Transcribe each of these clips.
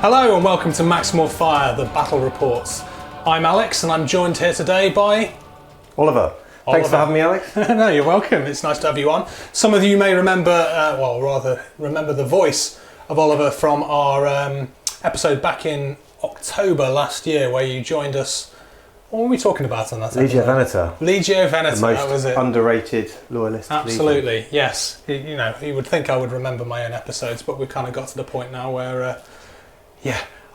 Hello and welcome to Maximal Fire, the battle reports. I'm Alex and I'm joined here today by... Oliver. Thanks for having me, Alex. No, you're welcome. It's nice to have you on. Some of you may remember, remember the voice of Oliver from our episode back in October last year where you joined us. What were we talking about on that episode? Legio Venetor. Legio Venetor, the most that was it. Underrated loyalist. Absolutely, Legion. yes. You would think I would remember my own episodes, but we've kind of got to the point now where...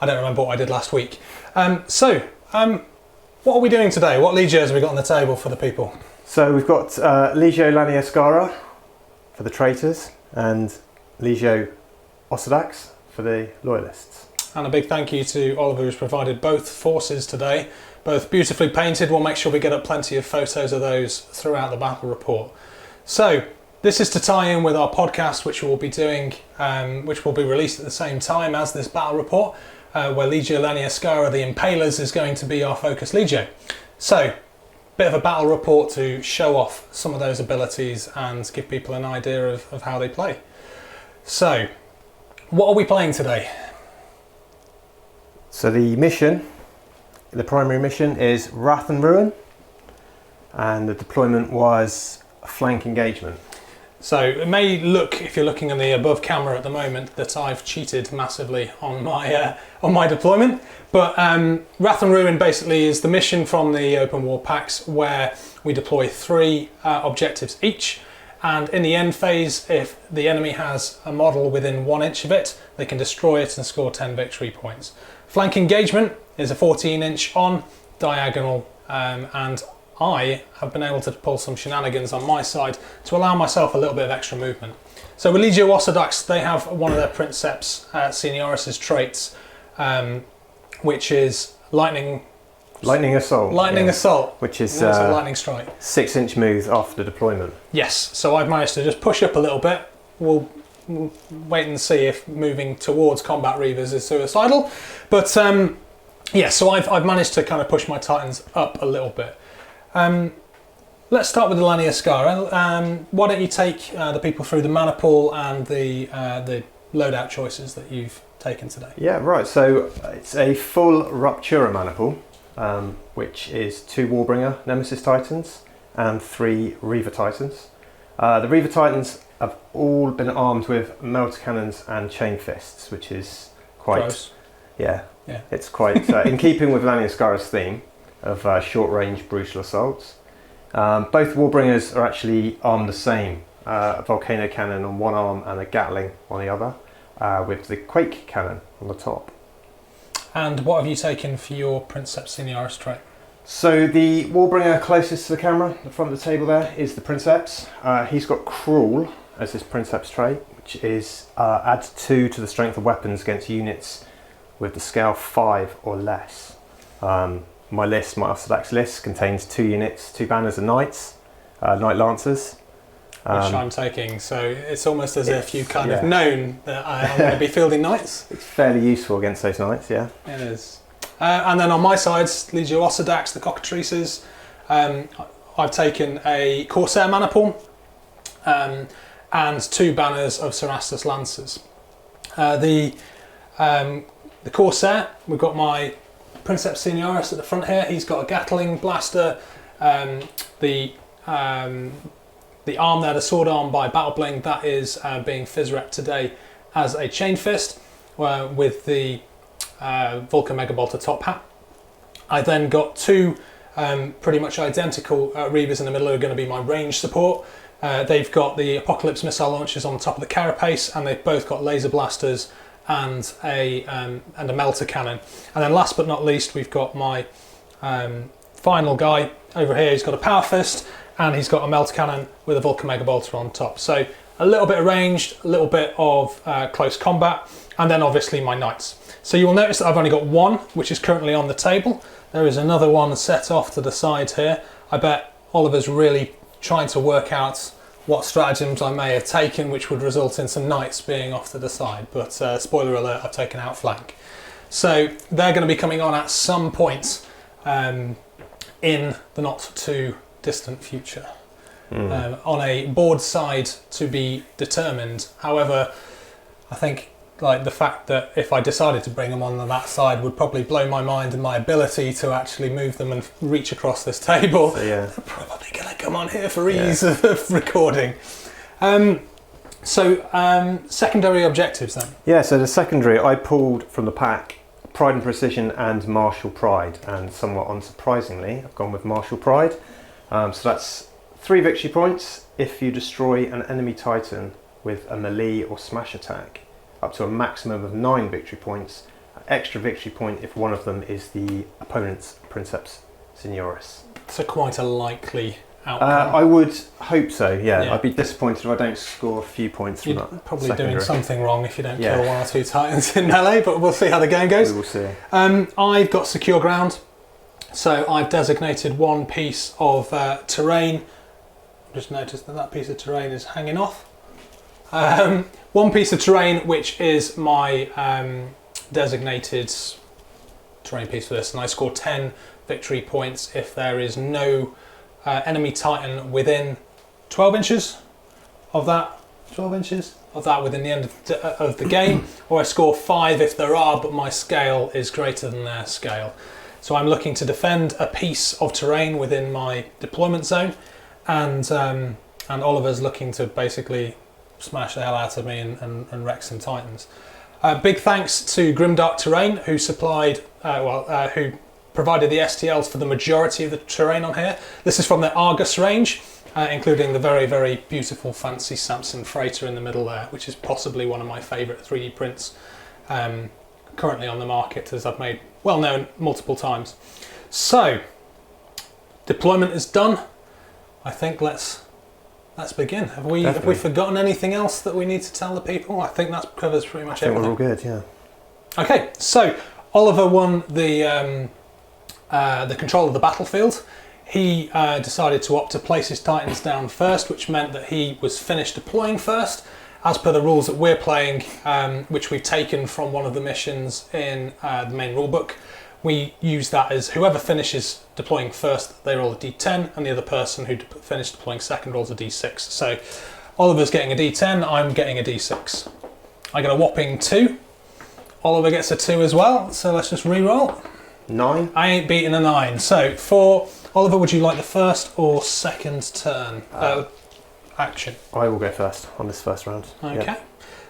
I don't remember what I did last week. What are we doing today? What Legios have we got on the table for the people? So we've got Legio Laniaskara for the traitors and Legio Osedax for the loyalists. And a big thank you to Oliver who's provided both forces today, both beautifully painted. We'll make sure we get up plenty of photos of those throughout the battle report. So this is to tie in with our podcast, which we'll be doing, which will be released at the same time as this battle report, where Legio Laniaskara, the Impalers, is going to be our focus Legio. So, bit of a battle report to show off some of those abilities and give people an idea of how they play. So, what are we playing today? So the primary mission is Wrath and Ruin, and the deployment was a flank engagement. So it may look, if you're looking at the above camera at the moment, that I've cheated massively on my deployment. But Wrath and Ruin basically is the mission from the open war packs where we deploy 3 objectives each. And in the end phase, if the enemy has a model within 1 inch of it, they can destroy it and score 10 victory points. Flank engagement is a 14-inch on diagonal, and I have been able to pull some shenanigans on my side to allow myself a little bit of extra movement. So with Legio Osedax, they have one of their Princeps Senioris' traits, which is Lightning Assault. Which is Lightning Strike. 6-inch move after the deployment. Yes, so I've managed to just push up a little bit. We'll wait and see if moving towards combat reavers is suicidal. But so I've managed to kind of push my Titans up a little bit. Let's start with the Laniaskara. Why don't you take the people through the mana pool and the loadout choices that you've taken today? Yeah, right. So it's a full Ruptura mana pool, which is 2 Warbringer Nemesis Titans and 3 Reaver Titans. The Reaver Titans have all been armed with Melter Cannons and Chain Fists, which is quite... Gross. Yeah. It's quite in keeping with Laniaskara's theme of short-range brutal assaults. Both Warbringers are actually armed the same, a Volcano Cannon on one arm and a Gatling on the other, with the Quake Cannon on the top. And what have you taken for your Princeps Senioris trait? So the Warbringer closest to the camera, the front of the table there, is the Princeps. He's got Cruel as his Princeps trait, which is adds 2 to the strength of weapons against units with the scale 5 or less. My Osedax list contains 2 units, 2 banners of knights, knight lancers. Which I'm taking, so it's almost as if you've kind of known that I'm going to be fielding knights. It's fairly useful against those knights, yeah. It is. And then on my side, Legio Osedax, the Cockatrices, I've taken a Corsair mana pool and 2 banners of Cerastus Lancers. The Corsair, we've got my Princeps Senioris at the front here. He's got a Gatling blaster. The arm there, the sword arm by Battle Bling, that is being phys-rep today as a Chain Fist with the Vulcan Megabolter top hat. I then got 2 pretty much identical Reavers in the middle who are going to be my range support. They've got the Apocalypse missile launchers on the top of the carapace, and they've both got laser blasters and a Melter Cannon. And then last but not least, we've got my final guy over here. He's got a Power Fist and he's got a Melter Cannon with a Vulcan Megabolter on top. So a little bit of ranged, a little bit of close combat, and then obviously my knights. So you will notice that I've only got 1, which is currently on the table. There is another one set off to the side here. I bet Oliver's really trying to work out what stratagems I may have taken which would result in some knights being off to the side, but spoiler alert, I've taken out flank. So they're going to be coming on at some point in the not too distant future. On a board side to be determined. However, I think like the fact that if I decided to bring them on that side would probably blow my mind and my ability to actually move them and reach across this table. So, yeah. They're probably going to come on here for ease of recording. Secondary objectives then? Yeah, so the secondary, I pulled from the pack Pride and Precision and Martial Pride, and somewhat unsurprisingly, I've gone with Martial Pride. So that's 3 victory points if you destroy an enemy Titan with a melee or smash attack, up to a maximum of 9 victory points. Extra victory point if one of them is the opponent's Princeps Senioris. So quite a likely outcome. I would hope so, yeah. I'd be disappointed if I don't score a few points from that. You're probably secondary. doing something wrong if you don't kill 1 or 2 Titans in melee, but we'll see how the game goes. We will see. I've got secure ground, so I've designated 1 piece of terrain. Just noticed that piece of terrain is hanging off. 1 piece of terrain, which is my designated terrain piece for this, and I score 10 victory points if there is no enemy Titan within 12 inches of that. 12 inches of that within the end of the game, or I score 5 if there are, but my scale is greater than their scale. So I'm looking to defend a piece of terrain within my deployment zone, and Oliver's looking to basically smash the hell out of me and wreck some Titans. Big thanks to Grimdark Terrain, who supplied, who provided the STLs for the majority of the terrain on here. This is from their Argus range, including the very, very beautiful fancy Samson freighter in the middle there, which is possibly one of my favourite 3D prints currently on the market, as I've made well known multiple times. So, deployment is done. I think let's begin. Have we forgotten anything else that we need to tell the people? I think that covers pretty much everything. We're all good, yeah. Okay, so Oliver won the control of the battlefield. He decided to opt to place his Titans down first, which meant that he was finished deploying first, as per the rules that we're playing, which we've taken from one of the missions in the main rulebook. We use that as whoever finishes deploying first, they roll a d10, and the other person who finished deploying second rolls a d6. So Oliver's getting a d10, I'm getting a d6. I get a whopping 2. Oliver gets a 2 as well, so let's just re-roll. 9. I ain't beating a 9. So for Oliver, would you like the first or second turn action? I will go first on this first round. Okay. Yeah.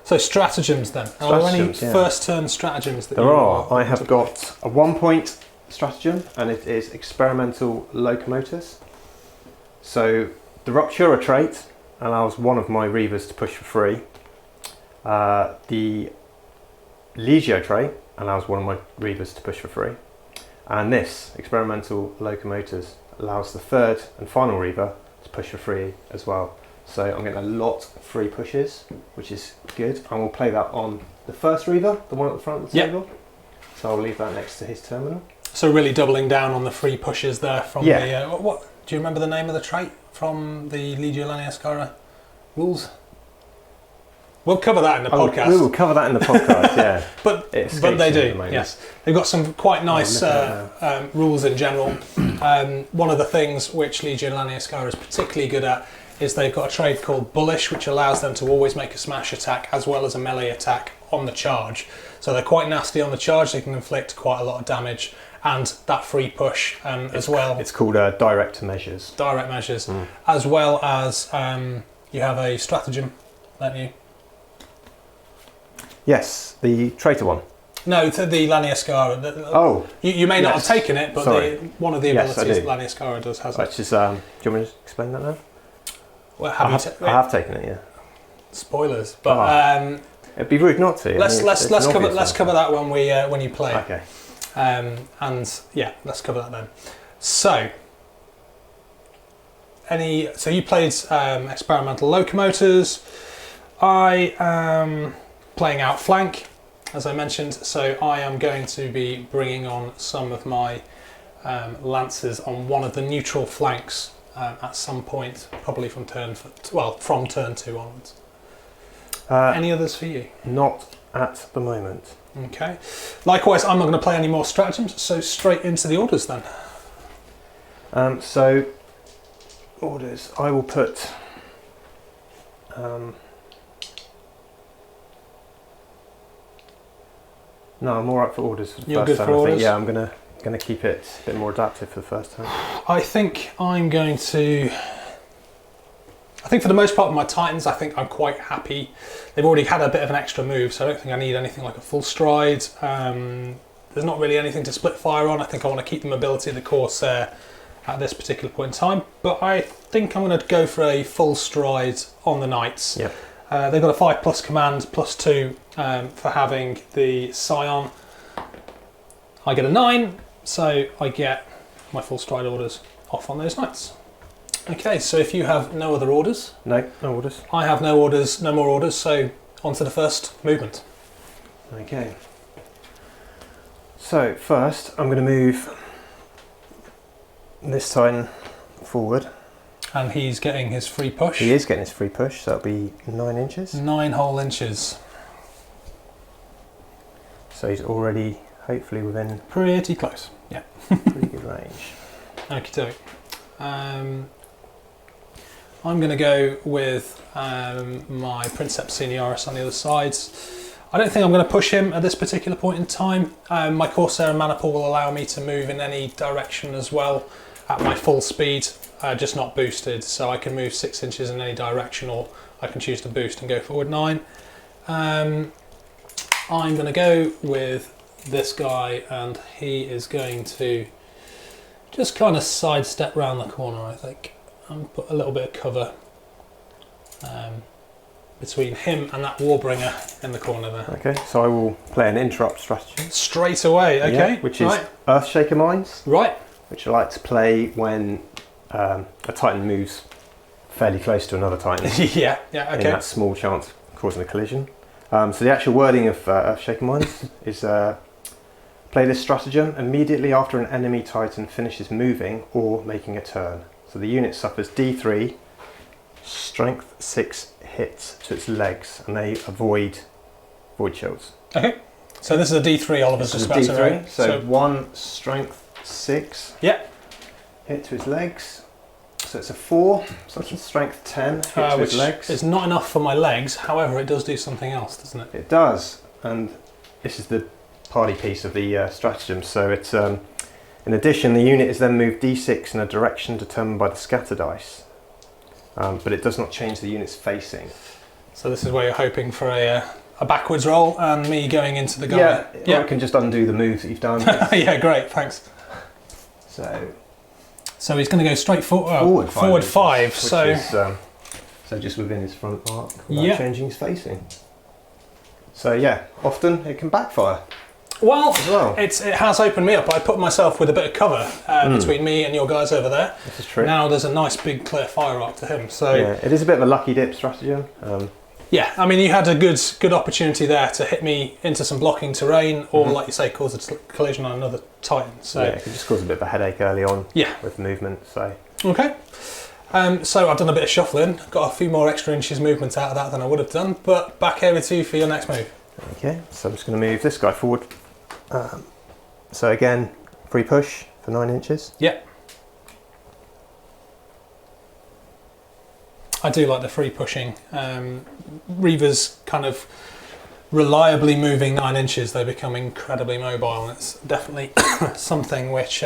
So stratagems then. Are there any first turn stratagems that there are? I have got a 1 point stratagem, and it is experimental locomotives. So the Ruptura trait allows one of my Reavers to push for free. The Legio trait allows one of my Reavers to push for free. And this experimental locomotives allows the third and final Reaver to push for free as well. So I'm getting a lot of free pushes, which is good. And we'll play that on the first Reaver, the one at the front of the table. So I'll leave that next to his terminal. So really doubling down on the free pushes there from the... what do you remember the name of the trait from the Legio Laniaskara rules? We'll cover that in the podcast. We will cover that in the podcast, yeah. but they do, yes. They've got some quite nice rules in general. One of the things which Legio Laniaskara is particularly good at is they've got a trait called Bullish, which allows them to always make a smash attack as well as a melee attack on the charge. So they're quite nasty on the charge, they can inflict quite a lot of damage, and that free push as well. It's called direct measures. Direct measures, as well as you have a stratagem, don't you? Yes, the traitor one. No, the Laniaskara. You may not have taken it, but one of the abilities that Laniaskara does has it. Which is, do you want me to explain that now? Well, I have taken it, yeah. Spoilers, but it'd be rude not to. Let's cover that when you play. Okay. And yeah, let's cover that then. So you played experimental locomotors. I am playing outflank, as I mentioned. So I am going to be bringing on some of my lancers on one of the neutral flanks. At some point, probably from turn 2 onwards. Any others for you? Not at the moment. Okay. Likewise, I'm not going to play any more stratagems, so straight into the orders then. So, orders. I will put... No, I'm all right for orders for the You're first good time. for I think, orders? yeah, I'm gonna keep it a bit more adaptive for the first time. I think I'm going to... I think for the most part of my Titans, I think I'm quite happy. They've already had a bit of an extra move, so I don't think I need anything like a full stride. There's not really anything to split fire on. I think I want to keep the mobility of the Corsair at this particular point in time. But I think I'm going to go for a full stride on the Knights. Yep. They've got a 5+ command, +2 for having the Scion. I get a 9, so I get my full stride orders off on those Knights. Okay, so if you have no other orders... No orders. I have no orders, no more orders, so on to the first movement. Okay. So first, I'm going to move this Titan forward. And he's getting his free push. He is getting his free push, so that'll be 9 inches. 9 whole inches. So he's already, hopefully, within Pretty close, yeah. pretty good range. Okie doke. I'm going to go with my Princeps Senioris on the other side. I don't think I'm going to push him at this particular point in time. My Corsair and Maniple will allow me to move in any direction as well at my full speed, just not boosted. So I can move 6 inches in any direction, or I can choose to boost and go forward 9. I'm going to go with this guy, and he is going to just kind of sidestep round the corner, I think, and put a little bit of cover between him and that Warbringer in the corner there. Okay, so I will play an interrupt strategy. Straight away, okay. Yeah, which is Earthshaker Mines. Right. Which I like to play when a Titan moves fairly close to another Titan. yeah, okay. In that small chance of causing a collision. So the actual wording of Earthshaker Mines is play this stratagem immediately after an enemy Titan finishes moving or making a turn. So the unit suffers D3, strength 6 hits to its legs, and they avoid void shields. Okay. So this is a D3 Oliver's just about to D3, so 1 strength 6 hit to his legs. So it's a 4, so it's a strength 10 hit to his legs. It's not enough for my legs, however it does do something else, doesn't it? It does, and this is the party piece of the stratagem. So it's in addition, the unit is then moved D6 in a direction determined by the scatter dice, but it does not change the unit's facing. So this is where you're hoping for a backwards roll and me going into the guy. Yeah, or I can just undo the moves that you've done. Yeah, great, thanks. So he's going to go straight forward 5, so is, so just within his front arc without changing his facing. So yeah, often it can backfire. Well, it has opened me up. I put myself with a bit of cover between me and your guys over there. This is true. Now there's a nice big clear fire arc to him. So yeah, it is a bit of a lucky dip stratagem. Yeah, I mean, you had a good opportunity there to hit me into some blocking terrain, or like you say, cause a collision on another Titan. So yeah, it could just cause a bit of a headache early on. Yeah. With movement. So okay. So I've done a bit of shuffling, got a few more extra inches movement out of that than I would have done, but back here with you for your next move. Okay, so I'm just going to move this guy forward. So again, free push for 9 inches. Yeah. I do like the free pushing. Reavers kind of reliably moving 9 inches, they become incredibly mobile, and it's definitely something which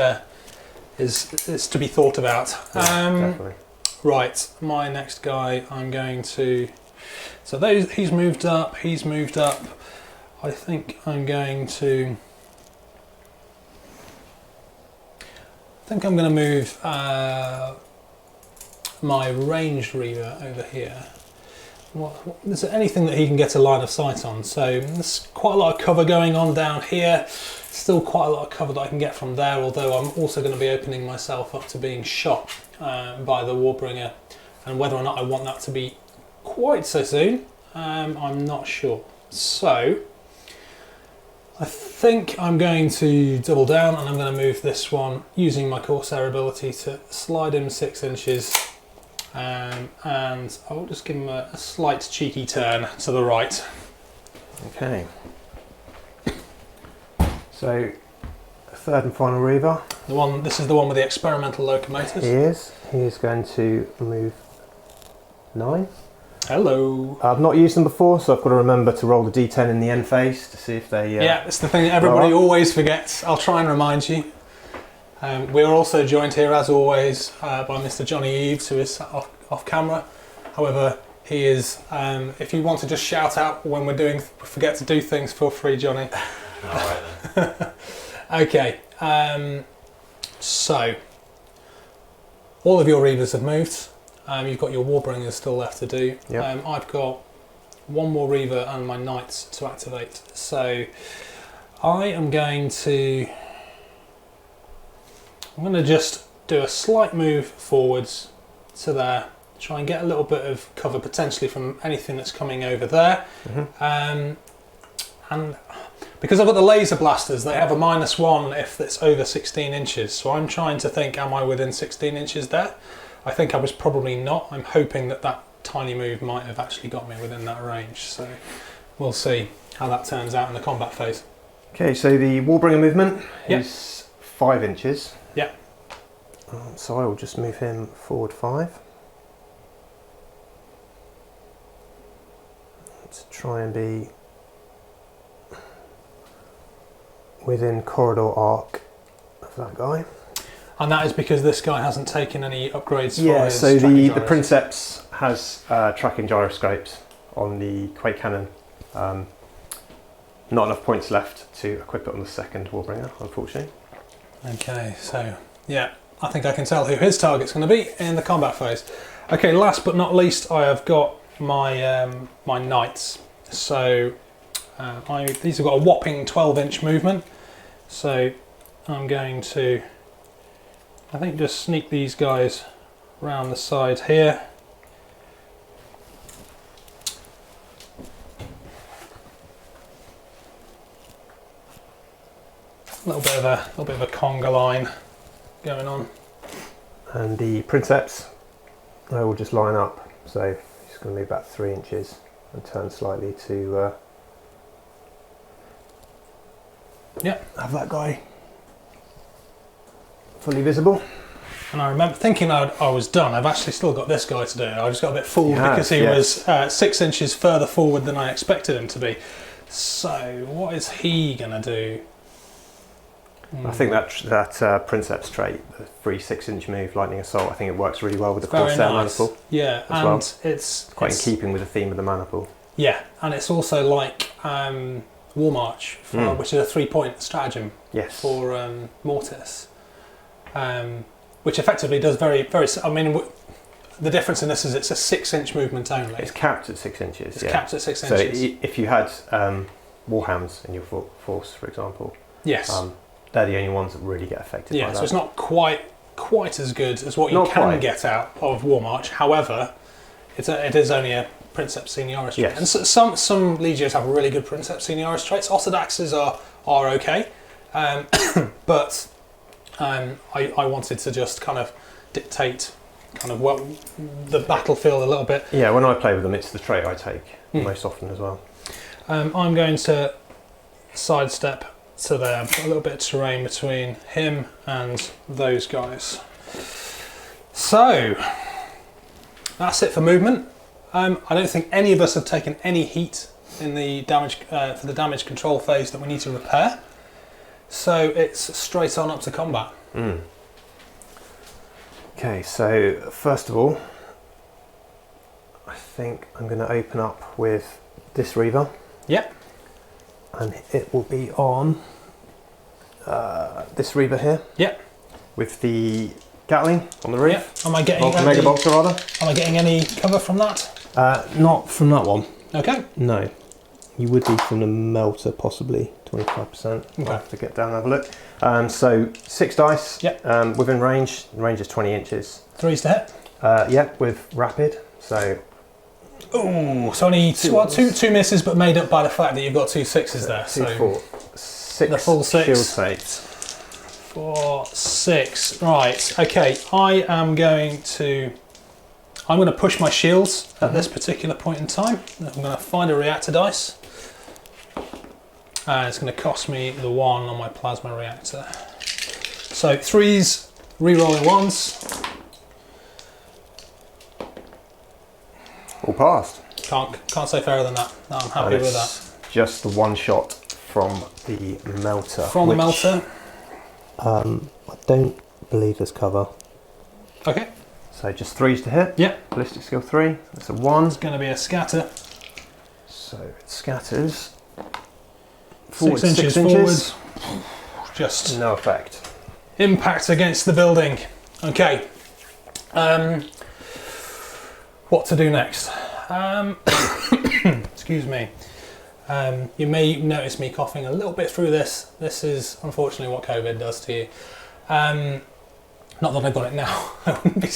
is to be thought about. Definitely. Right, my next guy, I'm going to... So he's moved up. I think I'm going to... move my ranged Reaver over here. Is there anything that he can get a line of sight on? So there's quite a lot of cover going on down here. Still quite a lot of cover that I can get from there, although I'm also going to be opening myself up to being shot by the Warbringer. And whether or not I want that to be quite so soon, I'm not sure. So I think I'm going to double down, and I'm going to move this one using my Corsair ability to slide him 6 inches, and I'll just give him a slight cheeky turn to the right. Okay. So, third and final Reaver. This is the one with the experimental locomotives. He is. He is going to move 9. Hello. I've not used them before, so I've got to remember to roll the d10 in the end phase to see if they... yeah, it's the thing that everybody always forgets. I'll try and remind you. We're also joined here, as always, by Mr. Johnny Eves, who is sat off camera. However, he is... if you want to just shout out when forget to do things, feel free, Johnny. Alright then. Okay, so all of your Reavers have moved. You've got your Warbringers still left to do. Yep. I've got one more Reaver and my Knights to activate. So I am going to... I'm going to just do a slight move forwards to there. Try and get a little bit of cover potentially from anything that's coming over there. Mm-hmm. And because I've got the laser blasters, they have a -1 if it's over 16 inches. So I'm trying to think, am I within 16 inches there? I think I was probably not. I'm hoping that tiny move might have actually got me within that range. So we'll see how that turns out in the combat phase. Okay, so the Warbringer movement is 5 inches. Yeah. So I will just move him forward 5. To try and be within corridor arc of that guy. And that is because this guy hasn't taken any upgrades for Yeah, his so the gyros. Princeps has tracking gyroscopes on the Quake Cannon. Not enough points left to equip it on the second Warbringer, unfortunately. Okay, so yeah, I think I can tell who his target's going to be in the combat phase. Okay, last but not least, I have got my my Knights. So these have got a whopping 12-inch movement. So I'm going to, I think, just sneak these guys around the side here. A little bit of a conga line going on. And the Princeps, I will just line up. So he's going to move back 3 inches and turn slightly to have that guy fully visible. And I remember thinking I was done. I've actually still got this guy to do. I just got a bit fooled because he was 6 inches further forward than I expected him to be. So what is he going to do? I think that Princeps trait, the free 6-inch move, Lightning Assault, I think it works really well with the Corsair Maniple. Yeah, and well. it's Quite in keeping with the theme of the Maniple. Yeah, and it's also like War March, which is a 3-point stratagem for Mortis, which effectively does very. I mean, the difference in this is it's a 6-inch movement only. It's capped at 6 inches. It's capped at 6 inches. So if you had Warhounds in your force, for example, yes, they're the only ones that really get affected by that. So it's not quite as good as what you can get out of War March. However, it is only a Princeps Senioris trait. And so, some Legios have really good Princeps Senioris traits. Osedaxes are okay, but I wanted to just kind of dictate kind of what the battlefield a little bit. Yeah, when I play with them, it's the trait I take most often as well. I'm going to sidestep to there, put a little bit of terrain between him and those guys. So that's it for movement. I don't think any of us have taken any heat in the damage for the damage control phase that we need to repair. So it's straight on up to combat. Okay, so first of all, I think I'm going to open up with this Reaver. Yep. And it will be on this Reaver here. Yep. With the Gatling on the roof. Yep. Am I getting Mega Bolter rather? Am I getting any cover from that? Not from that one. Okay. No. You would be from the Melter, possibly 25%. Okay. I'll have to get down and have a look. So 6 dice. Yep. Within range. Range is 20 inches. 3s to hit. Yep. With rapid. So. Ooh, so only two misses, but made up by the fact that you've got 2 6s there. 2, 4, 6. The full 6. Shield saves. 4, 6. Right. Okay. I'm going to push my shields at this particular point in time. I'm going to find a reactor dice. It's going to cost me the 1 on my plasma reactor. So 3s, re-rolling 1s. All passed. Can't say fairer than that. No, I'm happy with that. Just the one shot from the melter. From the melter. I don't believe there's cover. Okay. So just 3s to hit. Yeah. Ballistic skill 3. That's a 1. It's going to be a scatter. So it scatters. 6 inches forwards. Just no effect. Impact against the building. Okay. What to do next? Excuse me. You may notice me coughing a little bit through this. This is unfortunately what COVID does to you. Not that I've got it now. I wouldn't be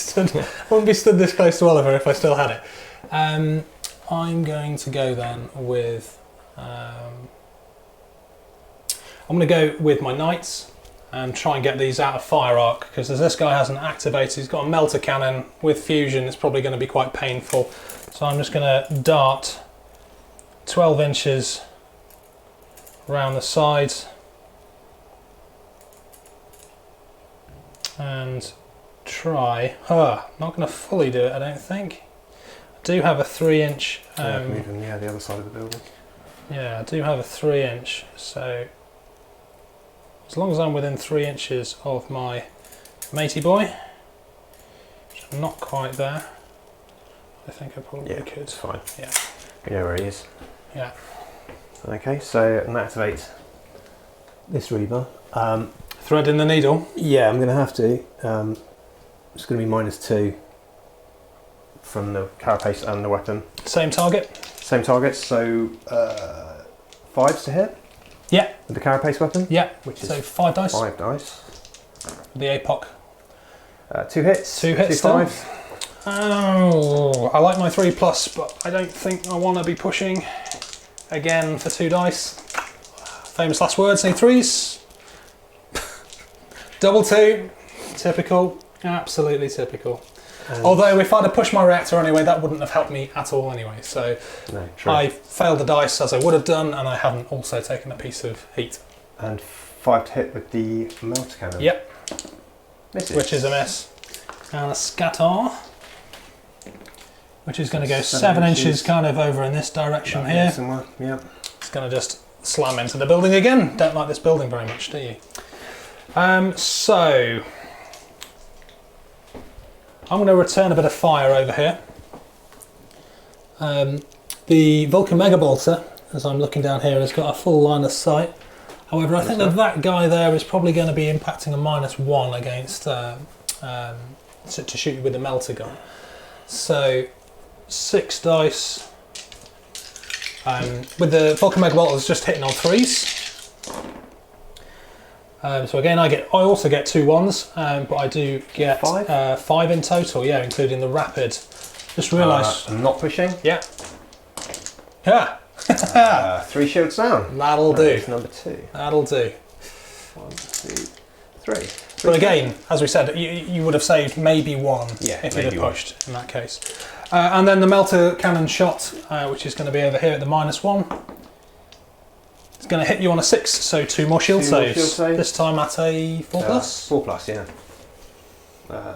stood this close to Oliver if I still had it. I'm going to go then with. I'm going to go with my knights and try and get these out of fire arc, because as this guy hasn't activated, he's got a melter cannon with fusion. It's probably going to be quite painful. So I'm just going to dart 12 inches around the sides and try. Not going to fully do it, I don't think. I do have a 3-inch. Moving the other side of the building. Yeah, I do have a 3-inch, so as long as I'm within 3 inches of my matey boy, which I'm not quite there, I think I probably could. It's fine. Yeah. You know where he is. Yeah. Okay, so I'm going to activate this Reaver. Thread in the needle? Yeah, I'm going to have to. It's going to be -2 from the carapace and the weapon. Same target? Same target, so 5s to hit? Yeah. With the carapace weapon? Yeah, which so is 5 dice? 5 dice. The APOC. 2 hits. 2 hits 2 still? 5s. Oh, I like my 3+, but I don't think I want to be pushing again for 2 dice. Famous last words, any 3s? Double 2, typical, absolutely typical. Although if I'd have pushed my reactor anyway, that wouldn't have helped me at all anyway. So no, true. I failed the dice as I would have done, and I haven't also taken a piece of heat. And 5 to hit with the melter cannon. Yep. Misses. Which is a miss. And a scatter, which is going to go 7 inches kind of over in this direction here. Somewhere. Yep. It's going to just slam into the building again. Don't like this building very much, do you? So I'm going to return a bit of fire over here. The Vulcan Mega Bolter, as I'm looking down here, has got a full line of sight. However, I think that guy there is probably going to be impacting a -1 against to shoot you with the melter gun. So 6 dice. With the Vulcan Mega Bolter, it's just hitting on 3s. So again, I also get 2 1s, but I do get 5 in total. Yeah, including the rapid. Just realised. I'm not pushing. Yeah. Yeah. 3 shields down. That'll do. Number 2. That'll do. 1, 2, 3. But again, as we said, you would have saved maybe 1 if you'd have one. pushed in that case. And then the melter cannon shot, which is going to be over here at the -1. It's going to hit you on a 6, so 2 more shield saves. This time at a 4+. 4+, yeah.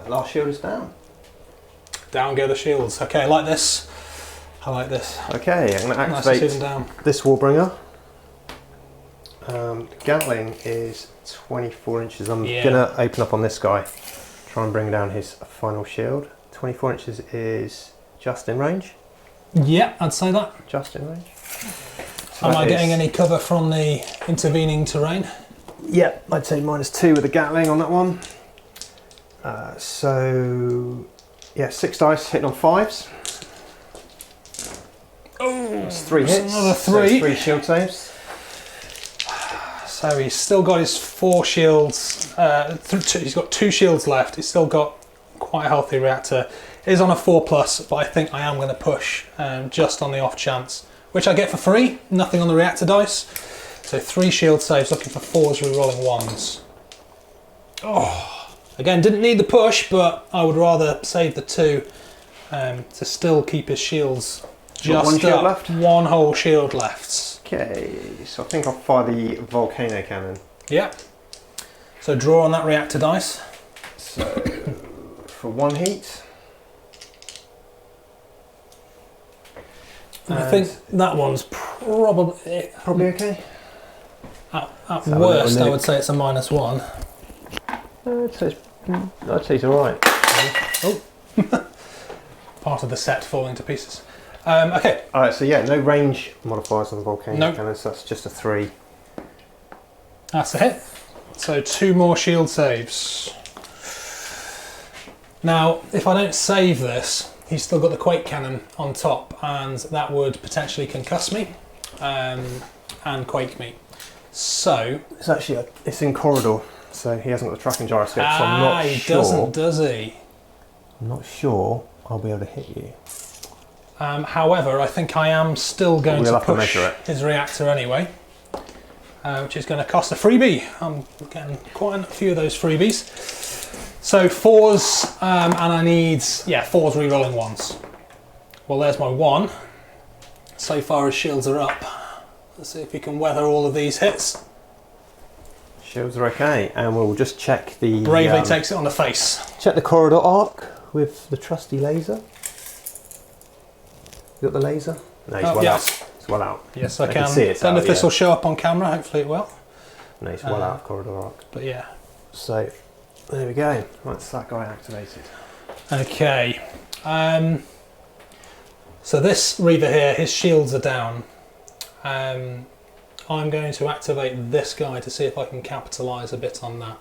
Last shield is down. Down go the shields. Okay, I like this. I like this. Okay, I'm going to Nice to see activate them down. this Warbringer. Gatling is 24 inches. I'm going to open up on this guy. Try and bring down his final shield. 24 inches is just in range? Yeah, I'd say that. Just in range. So am I getting any cover from the intervening terrain? Yeah, I'd say -2 with the Gatling on that one. So, yeah, 6 dice hitting on 5s. Oh, that's 3 hits. Another 3. So 3 shield saves. So he's still got his 4 shields. He's got 2 shields left. He's still got quite a healthy reactor. It is on a 4+, but I think I am going to push just on the off chance, which I get for free. Nothing on the reactor dice. So 3 shield saves, looking for 4s, re-rolling 1s. Oh, again, didn't need the push, but I would rather save the 2 to still keep his shields just 1 shield up. left? 1 whole shield left. Okay, so I think I'll fire the Volcano Cannon. Yeah. So draw on that reactor dice. So for 1 heat. I think that one's probably okay. At worst, I would say it's a -1. I'd say it's alright. Oh, part of the set falling to pieces. Okay. Alright, so yeah, no range modifiers on the Volcano Nope. Cannon, so that's just a 3. That's a hit. So 2 more shield saves. Now, if I don't save this, he's still got the Quake Cannon on top, and that would potentially concuss me and quake me. So It's actually it's in corridor, so he hasn't got the tracking gyroscope, so I'm not he sure. doesn't, does he? I'm not sure I'll be able to hit you. However, I think I am still going We'll to have to push measure it. his reactor anyway, which is going to cost a freebie. I'm getting quite a few of those freebies. So 4s, and I need 4s re-rolling 1s. Well, there's my 1. So far his shields are up. Let's see if he can weather all of these hits. Shields are okay, and we'll just check the... Bravely takes it on the face. Check the corridor arc with the trusty laser. You got the laser? No, he's well yes. out. It's well out. Yes, I I can. can see it Don't know out, if this yeah. will show up on camera. Hopefully it will. No, he's well out of corridor arc. But yeah. So, there we go. That's that guy activated. Okay. So this Reaver here, his shields are down. I'm going to activate this guy to see if I can capitalise a bit on that.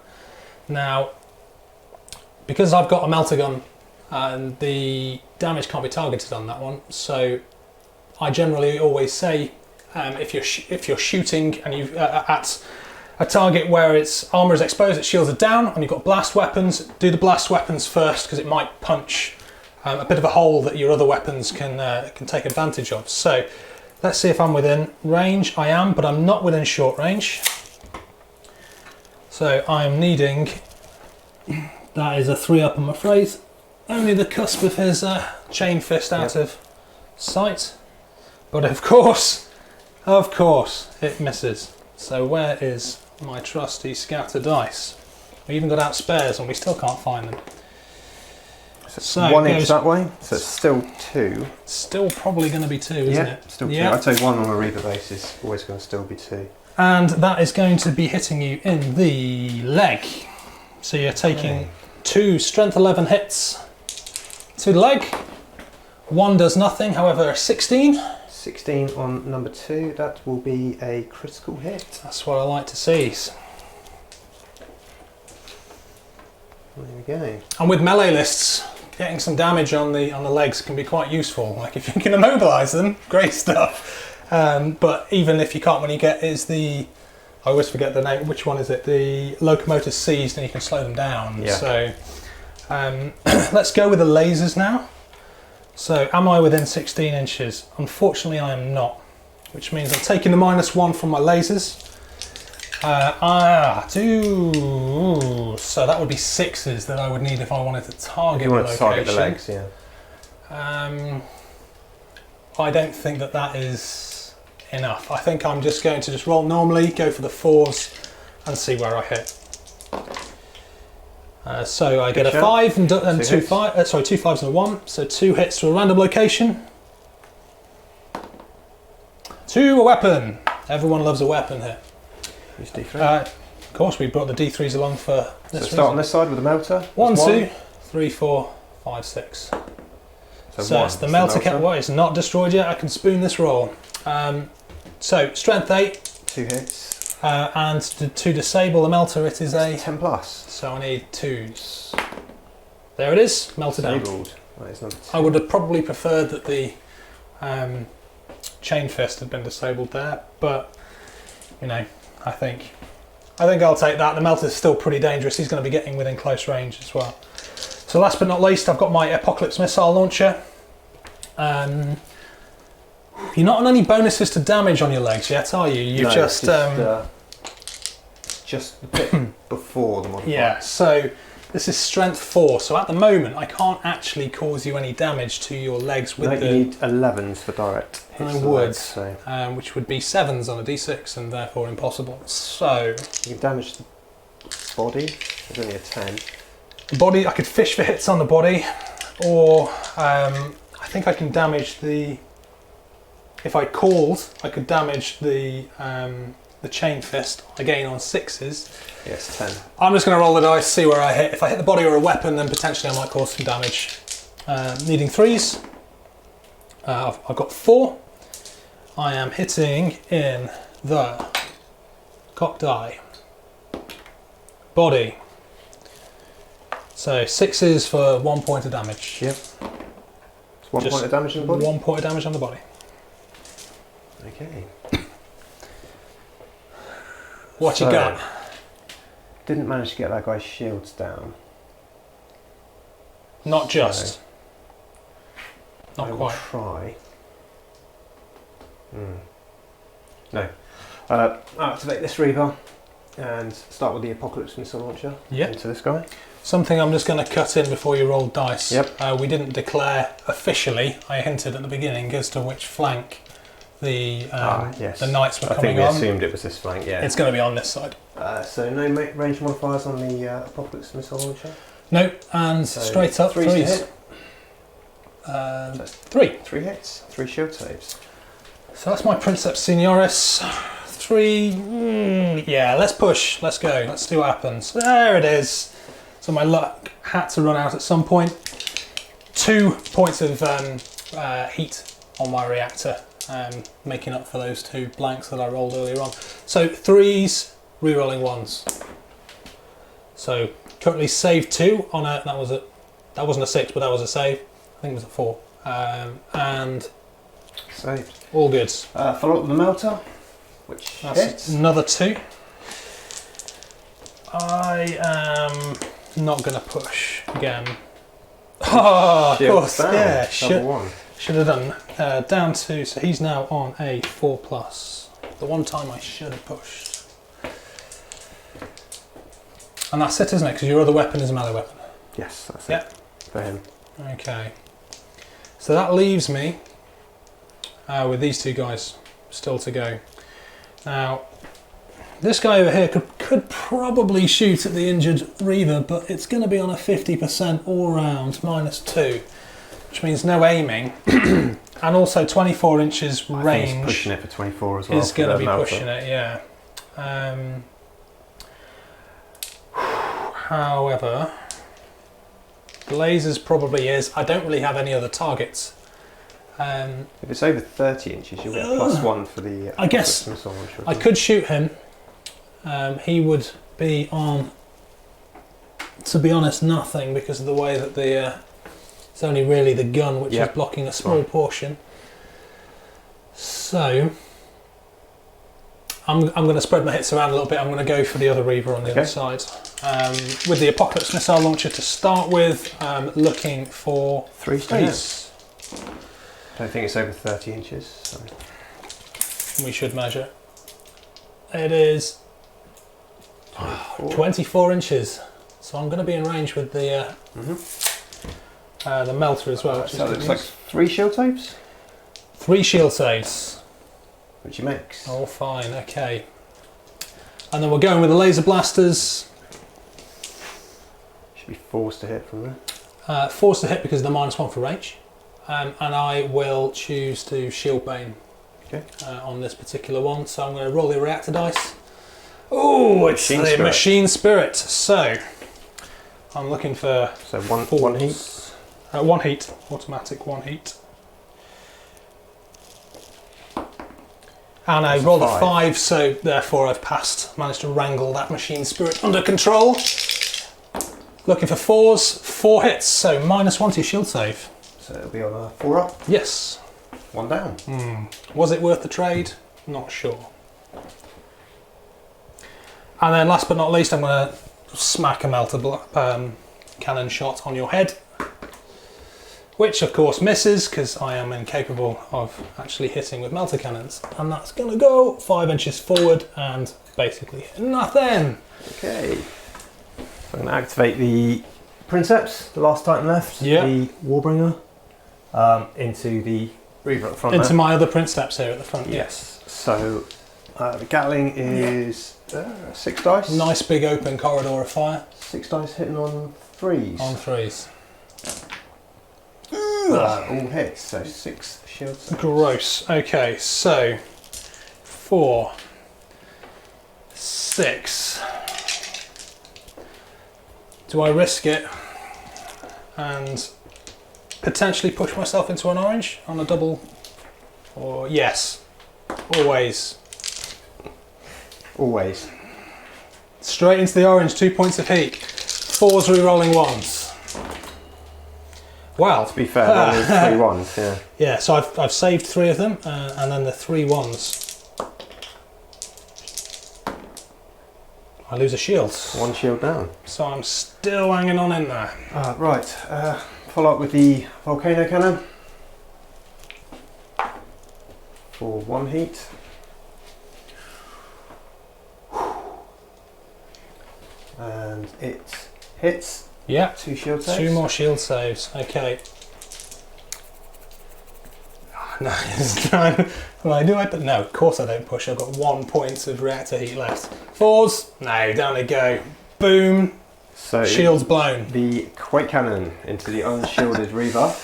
Now, because I've got a melter gun, the damage can't be targeted on that one. So I generally always say, if you're shooting and you at a target where its armour is exposed, its shields are down, and you've got blast weapons, do the blast weapons first because it might punch a bit of a hole that your other weapons can take advantage of. So let's see if I'm within range. I am, but I'm not within short range. So I'm needing, that is a 3 up, I'm afraid. Only the cusp of his chain fist out of sight. But of course, it misses. So where is my trusty scatter dice? We even got out spares and we still can't find them. So 1 inch that way, so it's still 2. Still probably going to be 2, isn't it? Still 2. Yeah. I'd say 1 on a Reaver base is always going to still be 2. And that is going to be hitting you in the leg. So you're taking 2 strength 11 hits to the leg. 1 does nothing, however, 16. 16 on number 2, that will be a critical hit. That's what I like to see. There we go. And with melee lists, getting some damage on the legs can be quite useful. Like if you can immobilise them, great stuff. But even if you can't, when you get I always forget the name. Which one is it? The locomotor's seized and you can slow them down. Yeah. So let's go with the lasers now. So am I within 16 inches? Unfortunately, I am not. Which means I'm taking the -1 from my lasers. So that would be 6s that I would need if I wanted to target You the want to location. target the legs, yeah. I don't think that is enough. I think I'm just going to roll normally, go for the 4s and see where I hit. So I get a 5 and 2 5s and a 1. So 2 hits to a random location. 2 a weapon. Everyone loves a weapon here. Use D3. Of course, we brought the D3s along for this So start on this side with the melter. 1, That's 2, 3, 4, 5, 6. So 1, it's the melter cat. Well, it's not destroyed yet. I can spoon this roll. So strength 8. 2 hits. And to disable the melter, it is a 10 plus. So I need 2s. There it is, melted down. Disabled. That is number 2. I would have probably preferred that the chain fist had been disabled there, but you know, I think I'll take that. The melter's still pretty dangerous. He's going to be getting within close range as well. So last but not least, I've got my Apocalypse missile launcher. You're not on any bonuses to damage on your legs yet, are you? You've just the bit before the modifier. yeah. So this is strength 4. So at the moment, I can't actually cause you any damage to your legs with you need 11s for direct hits. I would, so which would be 7s on a d6 and therefore impossible. So you can damage the body. There's only a 10. the body, I could fish for hits on the body, or I think I can damage the if I called, I could damage the chain fist again on 6s. Yes, 10. I'm just going to roll the dice, see where I hit. If I hit the body or a weapon, then potentially I might cause some damage. Needing 3s. I've got 4. I am hitting in the cock die. Body. So 6s for 1 point of damage. Yep. It's 1 point of damage on the body? 1 point of damage on the body. Okay. What you got? Didn't manage to get that guy's shields down. Not just. Not I will quite. Try. No. Activate this Reaper and start with the Apocalypse Missile Launcher into this guy. Something I'm just going to cut in before you roll dice. Yep. We didn't declare officially, I hinted at the beginning, as to which flank the knights were coming on. I think we assumed it was this flank, yeah. It's going to be on this side. So no range modifiers on the Apocalypse Missile Launcher? No, and so straight up 3s. 3. 3 hits, 3 shield saves. So that's my Princeps Senioris. 3, yeah, let's push, let's go, let's see what happens. There it is. So my luck had to run out at some point. 2 points of heat on my reactor, making up for those 2 blanks that I rolled earlier on. So 3s, re-rolling 1s. So currently save 2 on a, that wasn't a 6, but that was a save. I think it was a 4. And saved. All good. Follow up with the melter, which hits. Another 2. I am not going to push again. Oh, of course. Yeah, should have done. Down 2, so he's now on a 4+. The one time I should have pushed. And that's it, isn't it? Because your other weapon is a melee weapon. Yes, that's it. For him. Okay. So that leaves me with these 2 guys still to go. Now, this guy over here could probably shoot at the injured Reaver, but it's going to be on a 50% all round, -2, which means no aiming, and also 24 inches range. I think he's pushing it for 24 as well. Is going to be pushing it, yeah. However, the lasers probably is. I don't really have any other targets. If it's over 30 inches, you'll get a +1 for the. I guess I could shoot him. He would be on, to be honest, nothing because of the way that it's only really the gun which is blocking a small portion. So I'm going to spread my hits around a little bit. I'm going to go for the other Reaver on the other side. With the Apocalypse Missile Launcher to start with, looking for 3s. I don't think it's over 30 inches. So. We should measure. It is 24 inches. So I'm going to be in range with the melter as well. So it looks like 3 shield saves? 3 shield saves. Which he makes. Oh, fine, okay. And then we're going with the laser blasters. Should be forced to hit from there. Forced to hit because of the -1 for range. And I will choose to Shield Bane on this particular one. So I'm going to roll the reactor dice. Oh, it's the Machine Spirit. So I'm looking for one heat. 1 heat, automatic 1 heat. And I rolled a 5, so therefore I've passed. Managed to wrangle that Machine Spirit under control. Looking for 4s, 4 hits, so -1 to your shield save. So it'll be on a 4 up? Yes. 1 down. Was it worth the trade? Not sure. And then last but not least, I'm going to smack a melter cannon shot on your head. Which of course misses, because I am incapable of actually hitting with melter cannons. And that's going to go 5 inches forward and basically hit nothing. Okay. So I'm going to activate the Princeps, the last Titan left, the Warbringer, into the Reaver at the front. Into my other Princeps here at the front. Yes. So the Gatling is 6 dice. Nice big open corridor of fire. 6 dice hitting on 3s. On 3s. All hits, so 6 shield saves. Gross. Okay, so 4, 6. Do I risk it and potentially push myself into an orange on a double? Or yes, always. Always. Straight into the orange, 2 points of heat. 4s re-rolling 1s. Wow. To be fair, only 3 1s, yeah. Yeah, so I've saved 3 of them, and then the 3 1s. I lose a shield. 1 shield down. So I'm still hanging on in there. Right, follow up with the Volcano Cannon. For 1 heat. And it hits. Yeah. 2 shield saves. 2 more shield saves. Okay. Oh, no, it's done. Well, no, of course I don't push. I've got 1 point of reactor heat left. 4s. No, down they go. Boom. So Shields blown. the Quake Cannon into the unshielded Reaver.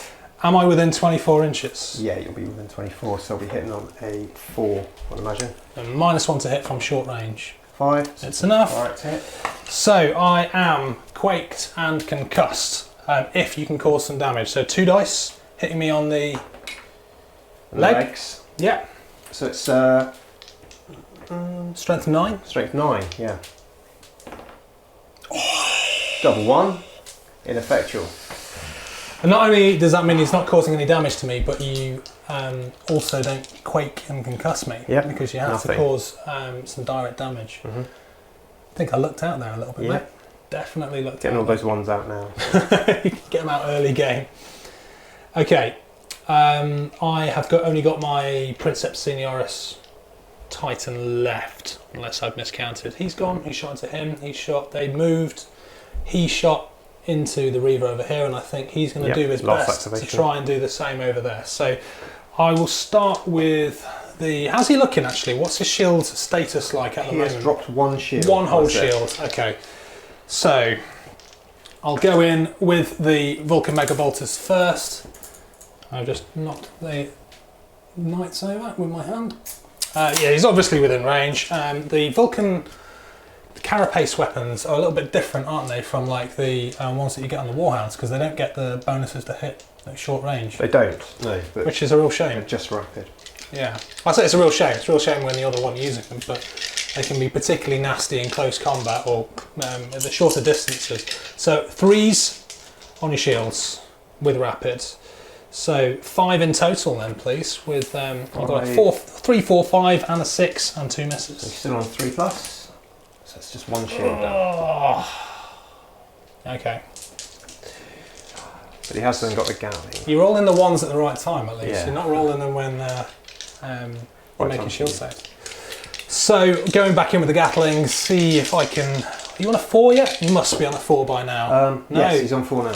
Am I within 24 inches? Yeah, you'll be within 24, so I'll be hitting on a 4, I'd imagine. And -1 to hit from short range. 5. It's enough. Alright to hit. So I am quaked and concussed, if you can cause some damage. So 2 dice hitting me on the legs. Yeah. So it's Strength 9. strength 9, yeah. Double 1, ineffectual. And not only does that mean he's not causing any damage to me, but you also don't quake and concuss me. Yep, Because you have to nothing. cause some direct damage. Mhm. I think I looked out there a little bit, Yeah. mate. Definitely looked Getting all out. those ones out now. Get them out early game. Okay. I have only got my Princeps Senioris Titan left, unless I've miscounted. He's gone. He shot into him. He shot. They moved. He shot into the Reaver over here, and I think he's going to do his lost best to activation. try and do the same over there. So I will start with the. How's he looking actually? What's his shield status like at the He moment? has dropped 1 shield. 1 whole That's it. shield. Okay. So I'll go in with the Vulcan Megabolters first. I've just knocked the Knights over with my hand. Yeah, he's obviously within range. The Vulcan carapace weapons are a little bit different, aren't they, from like the ones that you get on the Warhounds, because they don't get the bonuses to hit at short range, They don't, no, but which is a real they're shame. just rapid. Yeah, I say it's a real shame. It's a real shame when the other one using them, but they can be particularly nasty in close combat or at the shorter distances. So 3s on your shields with rapids. So 5 in total then, please. With I've got a 3, 4, 5, and a 6 and 2 So misses. he's still on 3+. So that's just 1 shield down. Oh. Okay, But he has then got the Gatling. you're rolling the ones at the right time at least. Yeah. You're not rolling them when you're Right making time. shield saves. So going back in with the Gatling, see if I can. Are you on a 4 yet? You must be on a 4 by now. No. Yes, he's on 4 now.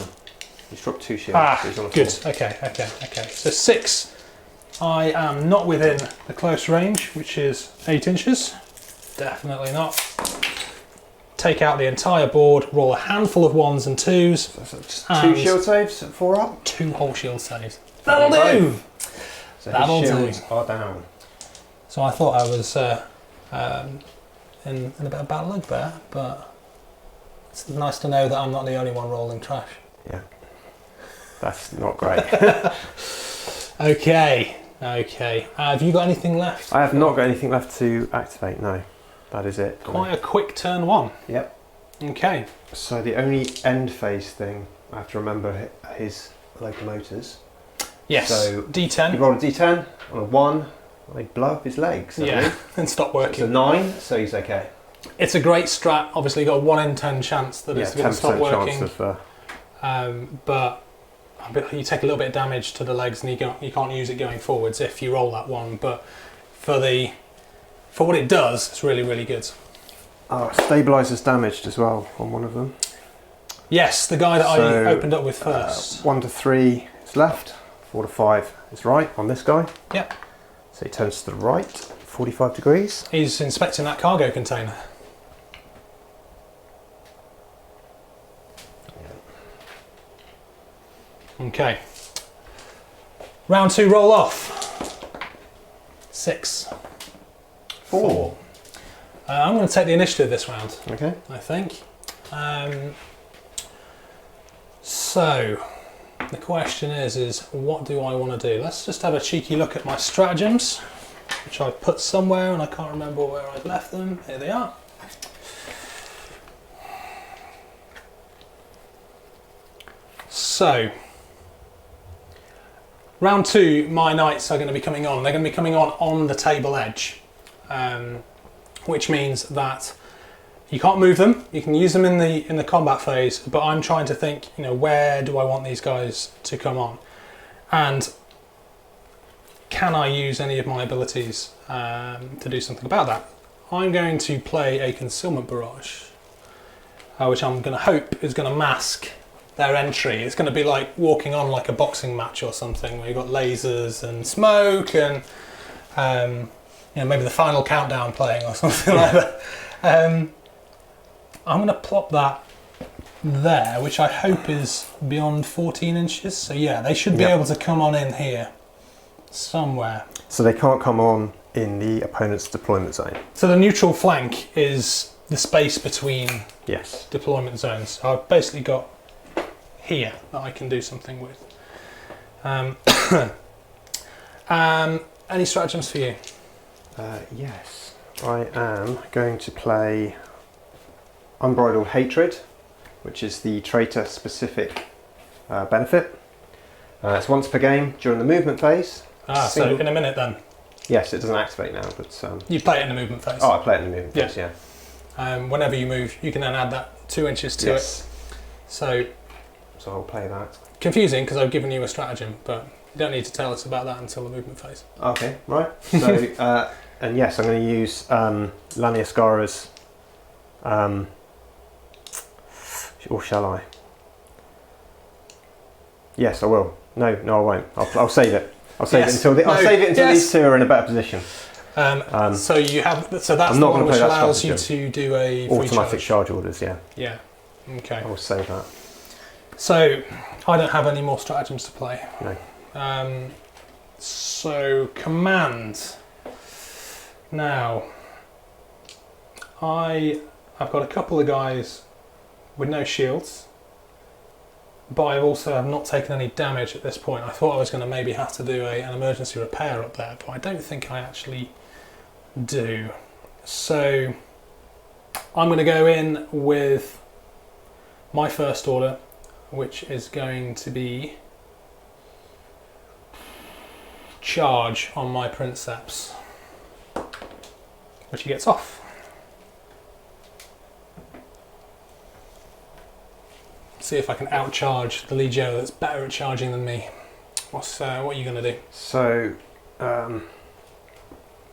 He's dropped 2 shields. So he's on a 4. Good. Okay. So 6. I am not within the close range, which is 8 inches. Definitely not. Take out the entire board, roll a handful of 1s and 2s, So just And- 2 shield saves at 4 up. 2 whole shield saves. That'll That'll do! So That'll his do. shields are down. So I thought I was in a bit of bad luck there, but it's nice to know that I'm not the only one rolling trash. Yeah. That's not great. Okay. Have you got anything left? I have not got anything left to activate, no. That is it. Quite a quick turn 1. Yep. Okay. So the only end phase thing, I have to remember his locomotors. Yes. So you D10. roll a d10 on a 1, they blow up his legs. I Yeah. believe. And stop It's working. a 9, so he's okay. It's a great strat. Obviously, you've got a 1 in 10 chance that it's going to stop 10% working. chance of... But you take a little bit of damage to the legs, and you can't use it going forwards if you roll that 1. But for what it does, it's really, really good. Stabilizer's damaged as well on one of them. Yes, the guy that I So, opened up with first. 1 to 3 is left, 4 to 5 is right on this guy. Yep. So he turns to the right, 45 degrees. He's inspecting that cargo container. Okay. Round 2, roll off. 6. 4. I'm going to take the initiative this round, Okay. I think. So, the question is what do I want to do? Let's just have a cheeky look at my stratagems, which I've put somewhere and I can't remember where I've left them. Here they are. So, round 2, my knights are going to be coming on. They're going to be coming on the table edge, which means that you can't move them. You can use them in the combat phase, but I'm trying to think, where do I want these guys to come on, and can I use any of my abilities to do something about that? I'm going to play a Concealment Barrage, which I'm going to hope is going to mask their entry. It's going to be like walking on like a boxing match or something, where you've got lasers and smoke and maybe the final countdown playing or something like that. I'm going to plop that there, which I hope is beyond 14 inches. So yeah, they should be able to come on in here somewhere. So they can't come on in the opponent's deployment zone. So the neutral flank is the space between deployment zones. So I've basically got here that I can do something with. Any stratagems for you? Yes. I am going to play Unbridled Hatred, which is the traitor specific benefit. It's once per game during the movement phase. So in a minute then? Yes, it doesn't activate now, but... you play it in the movement phase? Oh, I play it in the movement phase, yeah. Whenever you move, you can then add that 2 inches to it. So I'll play that. Confusing, because I've given you a stratagem, but you don't need to tell us about that until the movement phase. Okay, right. So, and yes, I'm going to use Laniaskara's... or shall I? Yes, I will. No, I won't. I'll save it. I'll save it until these two are in a better position. So you have. So that's I'm the not one going which to play that allows you stratagem. to do a free automatic charge orders. Yeah. Yeah. Okay. I will save that. So I don't have any more stratagems to play. No. So command. Now, I've got a couple of guys with no shields, but I also have not taken any damage at this point. I thought I was going to maybe have to do an emergency repair up there, but I don't think I actually do. So I'm going to go in with my first order, which is going to be charge on my Princeps, which he gets off. See if I can outcharge the Legio that's better at charging than me. What are you going to do? So,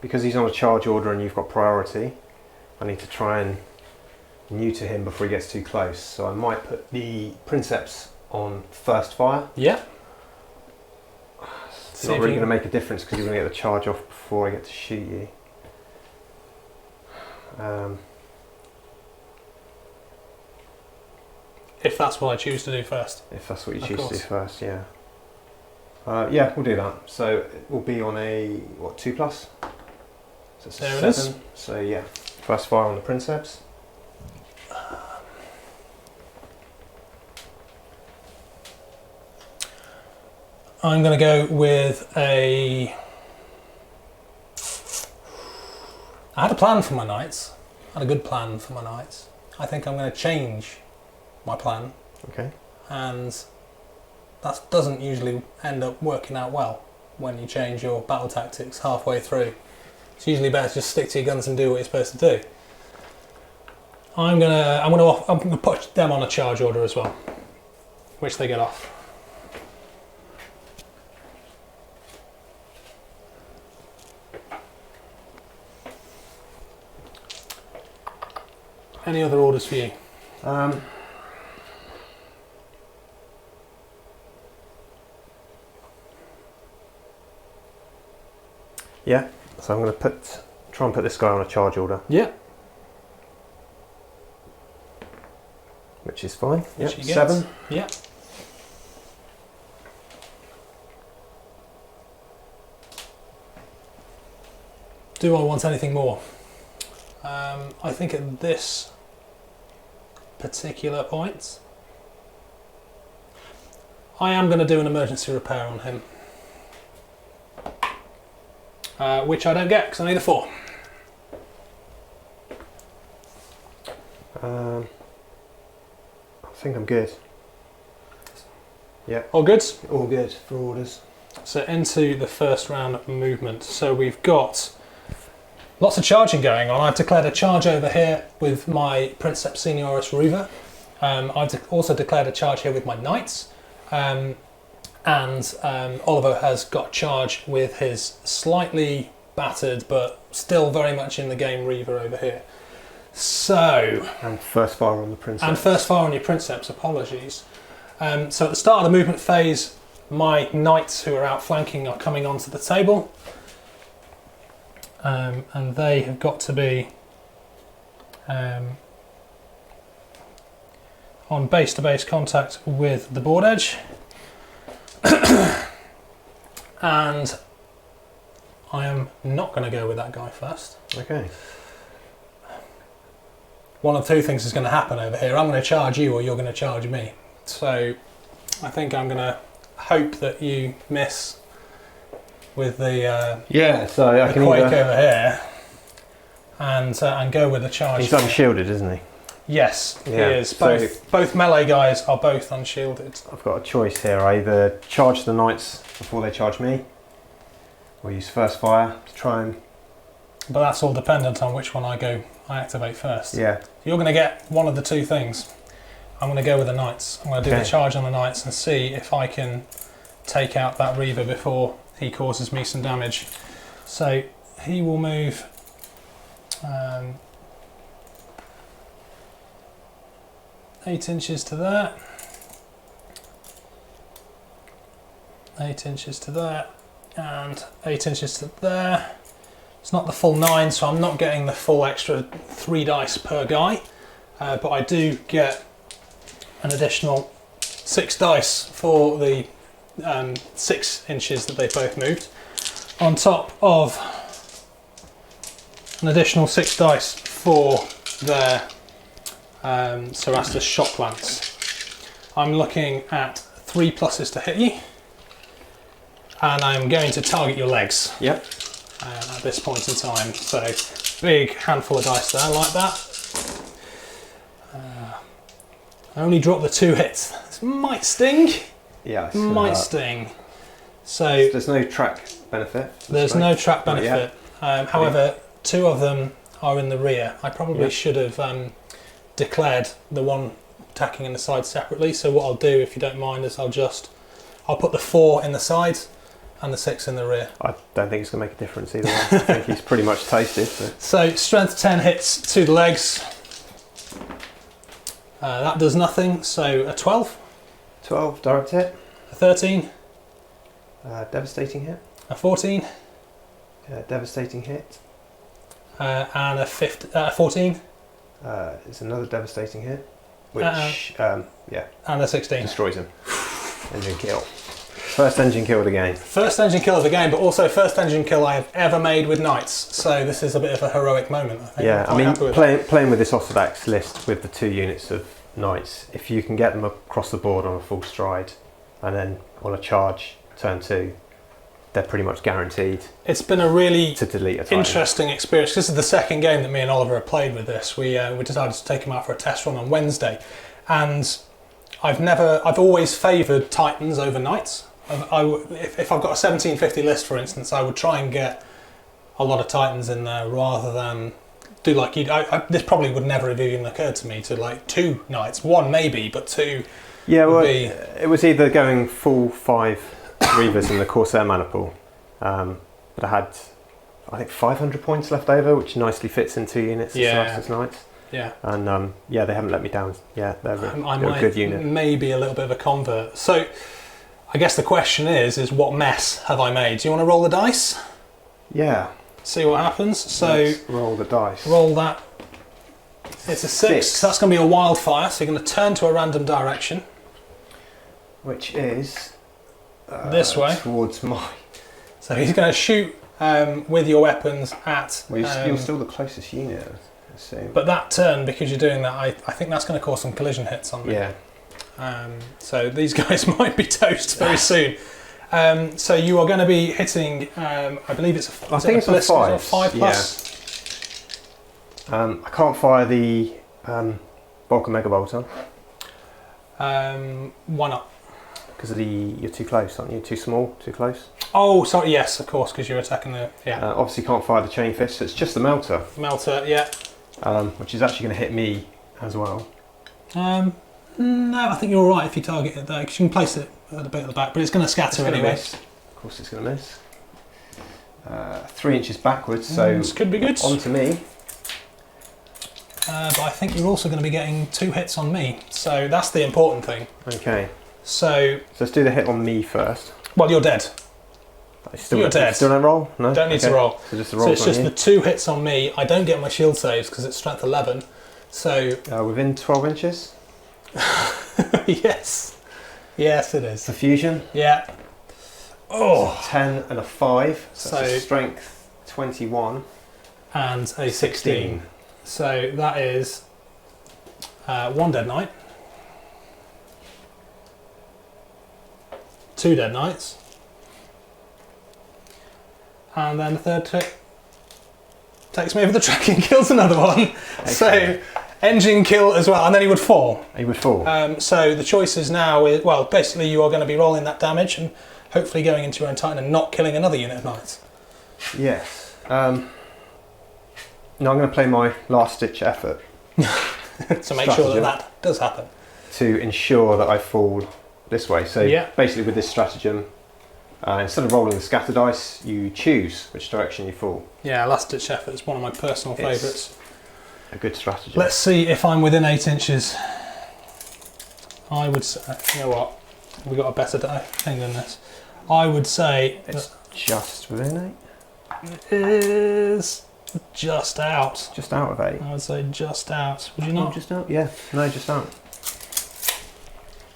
because he's on a charge order and you've got priority, I need to try and neuter him before he gets too close. So I might put the Princeps on first fire. Yeah. It's not really going to make a difference because you're going to get the charge off before I get to shoot you. If that's what I choose to do first. If that's what you choose to do first, yeah. Yeah, we'll do that. So it will be on a, 2+? So it's there 7. It is. So yeah, first fire on the Princeps. I'm going to go with I had a plan for my knights. I had a good plan for my knights. I think I'm going to change my plan. Okay. And that doesn't usually end up working out well when you change your battle tactics halfway through. It's usually better to just stick to your guns and do what you're supposed to do. I'm gonna put them on a charge order as well, which they get off. Any other orders for you? Yeah, so I'm going to try and put this guy on a charge order. Yeah. Which is fine. Which yep, 7. Yeah. do I want anything more? I think at this particular point, I am going to do an emergency repair on him. Which I don't get because I need a 4. I think I'm good. Yeah. All good? All good for orders. So into the first round of movement. So we've got lots of charging going on. I've declared a charge over here with my Princeps Senioris Reaver. I've also declared a charge here with my Knights. And Oliver has got charge with his slightly battered but still very much in the game Reaver over here. So... And first fire on the Princeps. And first fire on your Princeps, apologies. So at the start of the movement phase, my Knights who are outflanking are coming onto the table. And they have got to be on base-to-base contact with the board edge. And I am not going to go with that guy first. Okay. One of two things is going to happen over here. I'm going to charge you or you're going to charge me. So I think I'm going to hope that you miss with the so I can quake either... over here and go with the charge. He's unshielded, isn't he? Yes, Yeah, he is. so- Both melee guys are both unshielded. I've got a choice here. I either charge the Knights before they charge me, or use first fire to try and... But that's all dependent on which one I activate first. Yeah. You're going to get one of the two things. I'm going to go with the Knights. I'm going to do the Okay. charge on the Knights and see if I can take out that Reaver before he causes me some damage. So he will move 8 inches to that, 8 inches to that, and 8 inches to there. It's not the full 9, so I'm not getting the full extra 3 dice per guy, but I do get an additional 6 dice for the 6 inches that they both moved, on top of an additional 6 dice for their Cerastus shock lance. I'm looking at 3 pluses to hit you, and I'm going to target your legs. Yep. At this point in time, so big handful of dice there, like that. I only dropped the 2 hits. This might sting. Yeah. Might sting. So There's no track benefit. there's no track Not yet. benefit. However, 2 of them are in the rear. I probably should have declared the one attacking in the side separately. So what I'll do, if you don't mind, is I'll put the 4 in the sides and the 6 in the rear. I don't think it's going to make a difference either way. I think he's pretty much tasted. But... So strength 10 hits to the legs. That does nothing. So a 12, 12, direct hit. a 13, Devastating hit. a 14, Devastating hit. and a 14, It's another devastating hit, which and a 16. destroys him. Engine kill. First engine kill of the game. First engine kill of the game, but also first engine kill I have ever made with Knights. So this is a bit of a heroic moment, I think. Yeah, I'm I quite mean, happy with that. playing with this Osedax list with the 2 units of Knights, if you can get them across the board on a full stride and then on a charge turn 2, they're pretty much guaranteed It's been a really to delete a Titan. interesting experience. This is the second game that me and Oliver have played with this. We decided to take him out for a test run on Wednesday, and I've always favoured Titans over Knights. If I've got a 1750 list, for instance, I would try and get a lot of Titans in there rather than do like you. This probably would never have even occurred to me to like 2 Knights, 1 maybe, but 2. Yeah, well, be... it was either going full 5 Reavers in the Corsair mana pool, but I had, I think, 500 points left over, which nicely fits in 2 units of Cerastus Knights. Yeah. And they haven't let me down. Yeah, they're I a might good unit. maybe a little bit of a convert. So I guess the question is what mess have I made? Do you want to roll the dice? Yeah. See what happens. So let's roll the dice. roll that. It's a 6. So that's going to be a wildfire. So you're going to turn to a random direction. Which is This way. towards my. So he's going to shoot with your weapons at. Well, you're still the closest unit. I assume. But that turn, because you're doing that, I think that's going to cause some collision hits on me. Yeah. So these guys might be toast very soon. So you are going to be hitting. I believe it's a. I think it's a 5. 5 plus. I can't fire the Vulcan Mega Bolter. Why not? Because of you're too close, aren't you? Too small, too close. Oh, sorry. Yes, of course, because you're attacking the. Yeah. Obviously, can't fire the Chain Fist. So it's just the Melter. Melter. Yeah. Which is actually going to hit me as well. No, I think you're all right if you target it there, because you can place it at the bit at the back, but it's going to scatter anyway. Miss. Of course, it's going to miss. 3 inches backwards, so this could be good. Onto me. But I think you're also going to be getting 2 hits on me, so that's the important thing. Okay. So let's do the hit on me first. Well, you're dead. You're dead. Still don't roll? No? Don't need to roll. So just the roll. So it's just the 2 hits on me. I don't get my shield saves because it's strength 11. So within 12 inches? Yes. Yes, it is. Perfusion? Yeah. Oh. 10 and a 5. So that's a strength 21. And a 16. So that is 1 dead knight. 2 dead knights. And then the third trick takes me over the track and kills another one. Okay. So engine kill as well, and then he would fall. He would fall. So the choice is now, well, basically you are going to be rolling that damage and hopefully going into your own Titan and not killing another unit of knights. Yes. No, I'm going to play my last ditch effort. To make sure that that does happen. To ensure that I fall this way. So basically with this stratagem, instead of rolling the scatter dice, you choose which direction you fall. Yeah, last ditch effort is one of my personal favourites. A good strategy. Let's see if I'm within 8 inches. I would say, you know what, we've got a better thing than this. I would say it's just within 8. It is just out. Just out of 8? I would say just out. Would you not? Just out? Yeah, no, just out.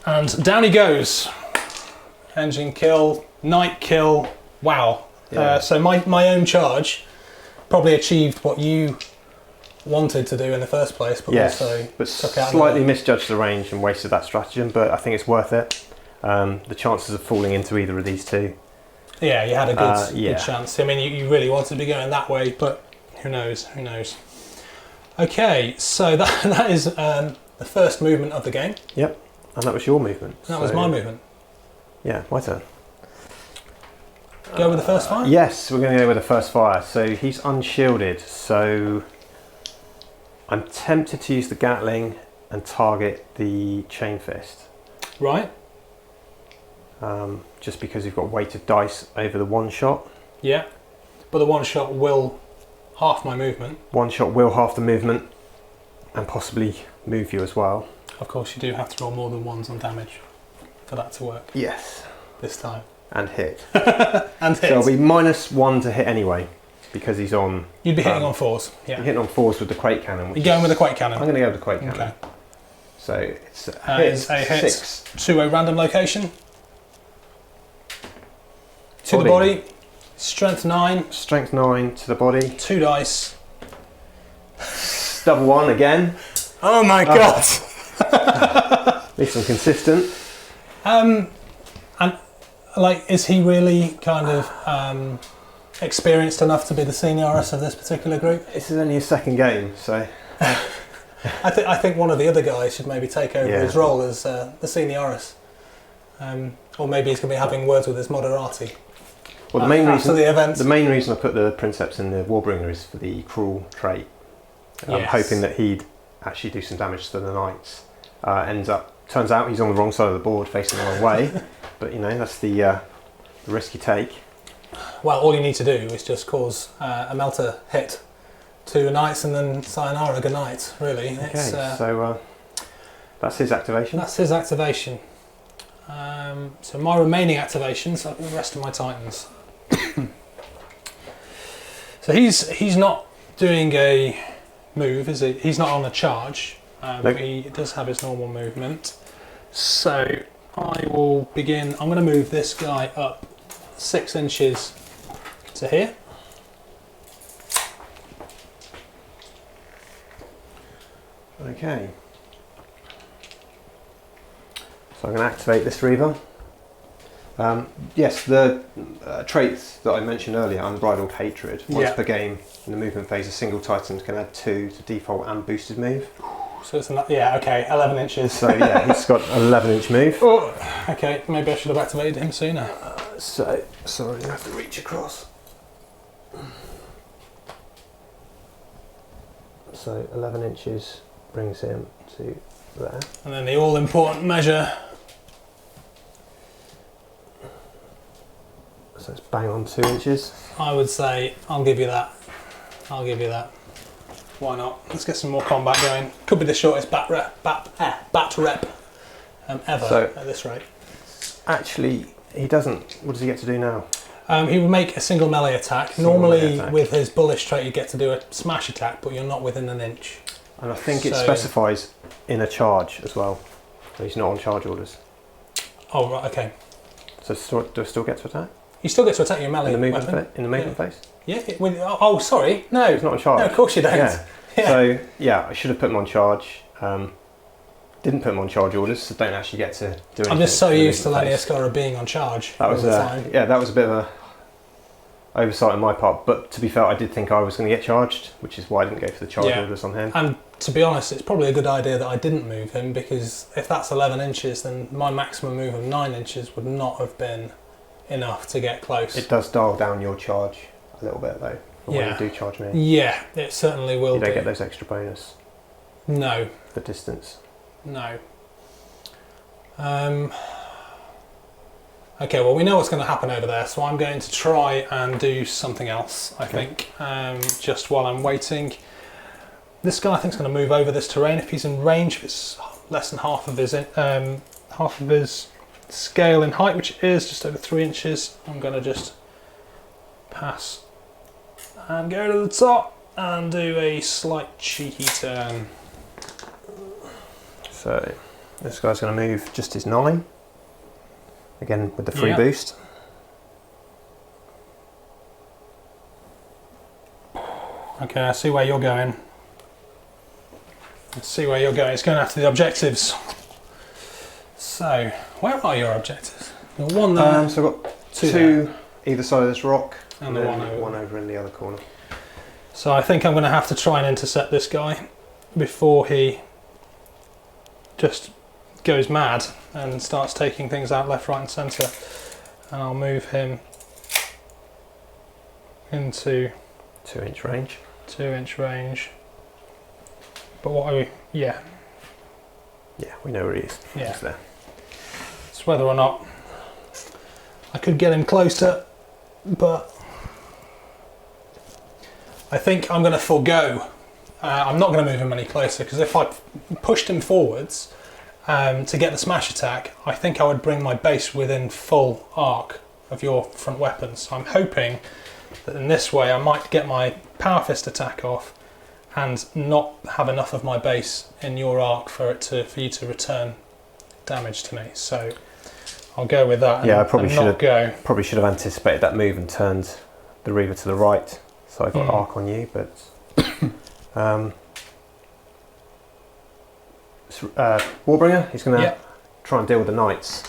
And down he goes. Engine kill, knight kill. Wow. Yeah. So my own charge probably achieved what you wanted to do in the first place, but also took out slightly misjudged the range and wasted that stratagem, but I think it's worth it. The chances of falling into either of these two. Yeah, you had a good chance. I mean, you really wanted to be going that way, but who knows? Who knows? Okay, so that is the first movement of the game. Yep, and that was your movement. That was my movement. Yeah, my turn. Go with the first fire? Yes, we're going to go with the first fire. So he's unshielded, so I'm tempted to use the Gatling and target the Chain Fist. Right. Just because you've got weighted dice over the one shot. Yeah, but the one shot will half my movement. One shot will half the movement and possibly move you as well. Of course, you do have to roll more than ones on damage for that to work. Yes. This time. And hit. And hit. So it'll be -1 to hit anyway, because he's on... You'd be hitting on 4s, yeah. You're hitting on 4s with the Quake Cannon. You're going with the Quake Cannon? I'm going to go with the Quake Cannon. Okay. So it's a hit 6. To a random location. To the body. Strength 9. Strength 9 to the body. 2 dice. Double 1 again. Oh my god! At least I'm consistent. And like, is he really kind of experienced enough to be the seniorus of this particular group? This is only his second game, so... I think one of the other guys should maybe take over his role as the seniorus. Or maybe he's going to be having words with his moderati. Well, the main reason I put the Princeps in the Warbringer is for the cruel trait. I'm hoping that he'd actually do some damage to the knights. Turns out he's on the wrong side of the board, facing the wrong way. But you know, that's the risk you take. Well, all you need to do is just cause a melter hit to knights and then sayonara, good night. Really. Okay, so that's his activation. That's his activation. So my remaining activations are the rest of my Titans. So he's not doing a move, is he? He's not on a charge. But he does have his normal movement. So I will begin. I'm going to move this guy up 6 inches to here. Okay. So I'm going to activate this Reaver. Yes, the traits that I mentioned earlier, Unbridled Hatred. Once per game in the movement phase, a single Titan can add 2 to default and boosted move. So it's okay, 11 inches. So yeah, he's got an 11-inch move. Oh, okay, maybe I should have activated him sooner. Sorry, I have to reach across. So 11 inches brings him to there. And then the all-important measure. So it's bang on 2 inches. I would say, I'll give you that. Why not? Let's get some more combat going. Could be the shortest bat rep ever at this rate. Actually, he doesn't. What does he get to do now? He would make a single melee attack. Normally, with his bullish trait, you get to do a smash attack, but you're not within an inch. And I think it specifies in a charge as well. So he's not on charge orders. Oh, right, okay. So do I still get to attack? You still get to attack your melee in the weapon. movement phase? Yeah. Oh, sorry. No. He's not on charge. No, of course you don't. Yeah. So, yeah, I should have put him on charge. Didn't put him on charge orders, so don't actually get to do anything. I'm just so used to Laniaskara being on charge. That was that was a bit of a oversight on my part, but to be fair, I did think I was going to get charged, which is why I didn't go for the charge orders on him. And to be honest, it's probably a good idea that I didn't move him, because if that's 11 inches, then my maximum move of 9 inches would not have been enough to get close. It does dial down your charge a little bit though, for when you do charge me. Yeah, it certainly will. You don't get those extra bonus. No. For distance. No. Okay, well, we know what's going to happen over there, so I'm going to try and do something else, I think, just while I'm waiting. This guy, I think, is going to move over this terrain. If he's in range, if it's less than half of his scale in height, which is just over 3 inches, I'm going to just pass and go to the top and do a slight cheeky turn. So this guy's going to move just his 9. Again with the free boost. Okay, I see where you're going. It's going after the objectives. So, where are your objectives? You're one there. So I've got two either side of this rock, and then one over in the other corner. So I think I'm going to have to try and intercept this guy before he just goes mad and starts taking things out left, right and centre. And I'll move him into 2-inch range. 2-inch range. But what are we... Yeah, we know where he is. Yeah. He's there. It's whether or not I could get him closer, but I think I'm going to forego. I'm not going to move him any closer, because if I pushed him forwards to get the smash attack, I think I would bring my base within full arc of your front weapons. So I'm hoping that in this way I might get my power fist attack off and not have enough of my base in your arc for you to return damage to me. So I'll go with that. Yeah, I probably should have anticipated that move and turned the Reaver to the right, so I got arc on you. But Warbringer, he's going to try and deal with the knights.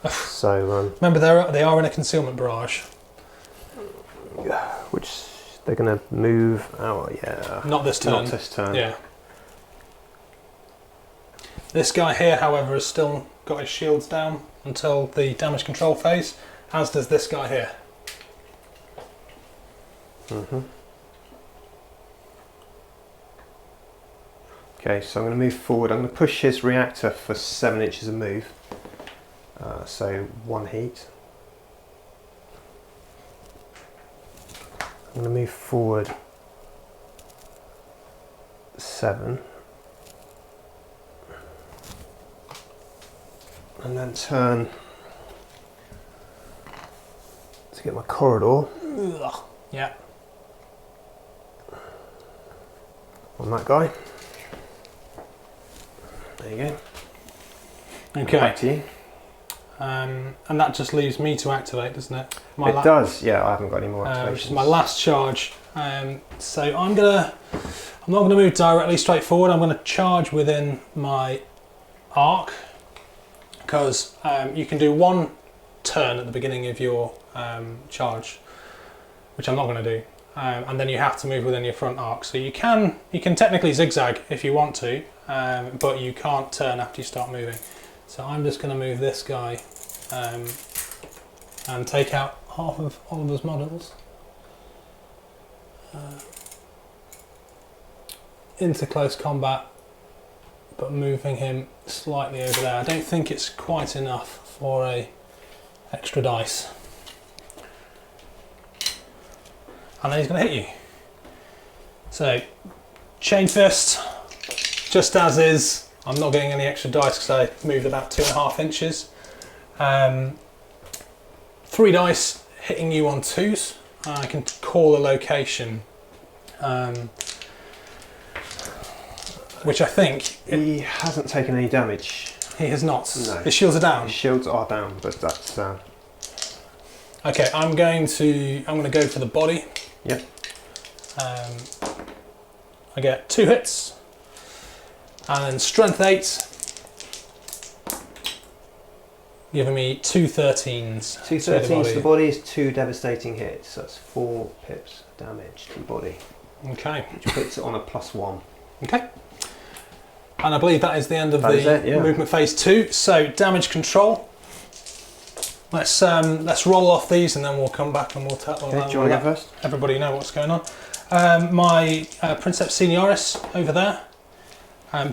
So remember, they are in a concealment barrage, which they're going to move. Oh yeah, not this turn. Not this turn. Yeah. This guy here, however, has still got his shields down until the damage control phase, as does this guy here. Okay, so I'm going to move forward. I'm going to push his reactor for 7 inches of move. So 1 heat. I'm going to move forward 7. And then turn to get my corridor. Yeah. On that guy. There you go. Okay. Back to you. And that just leaves me to activate, doesn't it? It does, yeah. I haven't got any more activations. Which is my last charge. So I'm I'm not going to move directly straight forward. I'm going to charge within my arc, because you can do one turn at the beginning of your charge, which I'm not going to do, and then you have to move within your front arc. So you can technically zigzag if you want to, but you can't turn after you start moving. So I'm just going to move this guy and take out half of Oliver's models into close combat, but moving him slightly over there. I don't think it's quite enough for a extra dice. And then he's going to hit you. So, chain fist, just as is. I'm not getting any extra dice because I moved about 2.5 inches. 3 dice hitting you on 2s. I can call a location, which I think he hasn't taken any damage. He has not. No. His shields are down. His shields are down, but that's. Okay, I'm going to go for the body. Yep. I get 2 hits, and then strength 8, giving me 2 13s. 2 13s to the body is 2 devastating hits. That's 4 pips damage to the body. Okay. Which puts it on a +1. Okay. And I believe that is the end of the movement phase 2. So damage control. Let's roll off these and then we'll come back and we'll tell. Okay, do you want to go first? Everybody know what's going on. My Princeps Senioris over there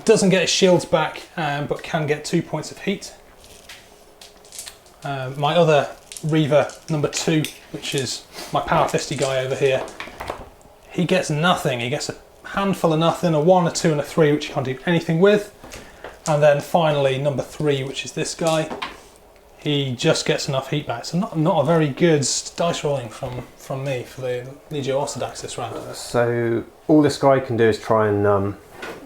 doesn't get his shields back, but can get 2 points of heat. My other Reaver number 2, which is my power fisty guy over here, he gets nothing. He gets a handful of nothing, a 1, a 2 and a 3, which you can't do anything with. And then finally number 3, which is this guy, he just gets enough heat back. So not a very good dice rolling from me for the Legio Osedax this round. So all this guy can do is try and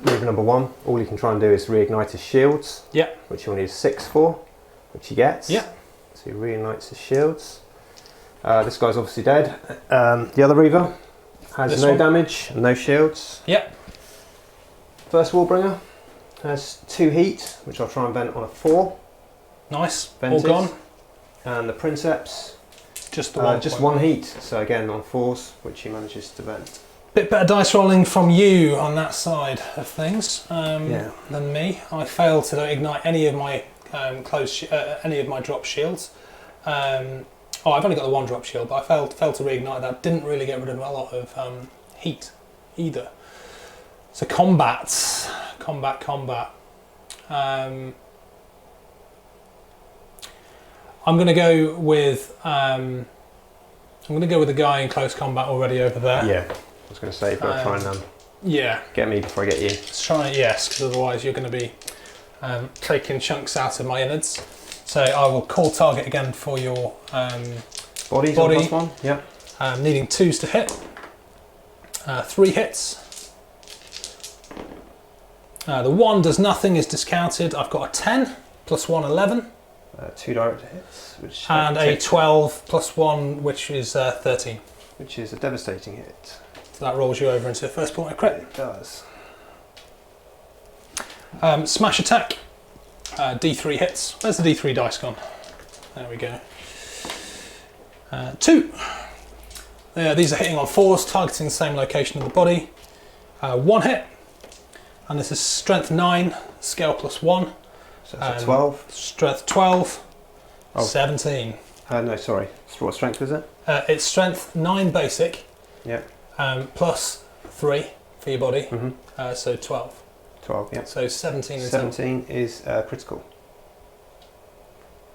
Reaver number 1, all he can try and do is reignite his shields. Yeah. Which he'll need 6 for, which he gets. Yeah. So he reignites his shields. This guy's obviously dead. The other Reaver has no damage and no shields. Yep. First Warbringer has 2 heat, which I'll try and vent on a 4. Nice. Vented. All gone. And the Princeps, Just the one. just 1 heat. So again on 4s, which he manages to vent. Bit better dice rolling from you on that side of things than me. I failed to ignite any of my any of my drop shields. I've only got the 1 drop shield, but I failed to reignite that. Didn't really get rid of a lot of heat either. So combat. I'm going to go with the guy in close combat already over there. Yeah, I was going to say, you've got to try and get me before I get you. Let's try it, yes, because otherwise you're going to be taking chunks out of my innards. So I will call target again for your body. +1, yeah. Needing 2s to hit. 3 hits. The 1 does nothing, is discounted. I've got a 10, +1, 11. 2 direct hits, which and a 12 +1, which is 13. Which is a devastating hit. So that rolls you over into first point of crit. It does. Smash attack. D3 hits. Where's the D3 dice gone? There we go. 2. These are hitting on 4s, targeting the same location of the body. 1 hit. And this is strength 9, scale +1. So that's a 12. Strength 12. 17. No, sorry. What strength is it? It's strength 9 basic. Yeah. Plus 3 for your body. Mm-hmm. So 12. 12, yeah. So 17 is 17 is critical.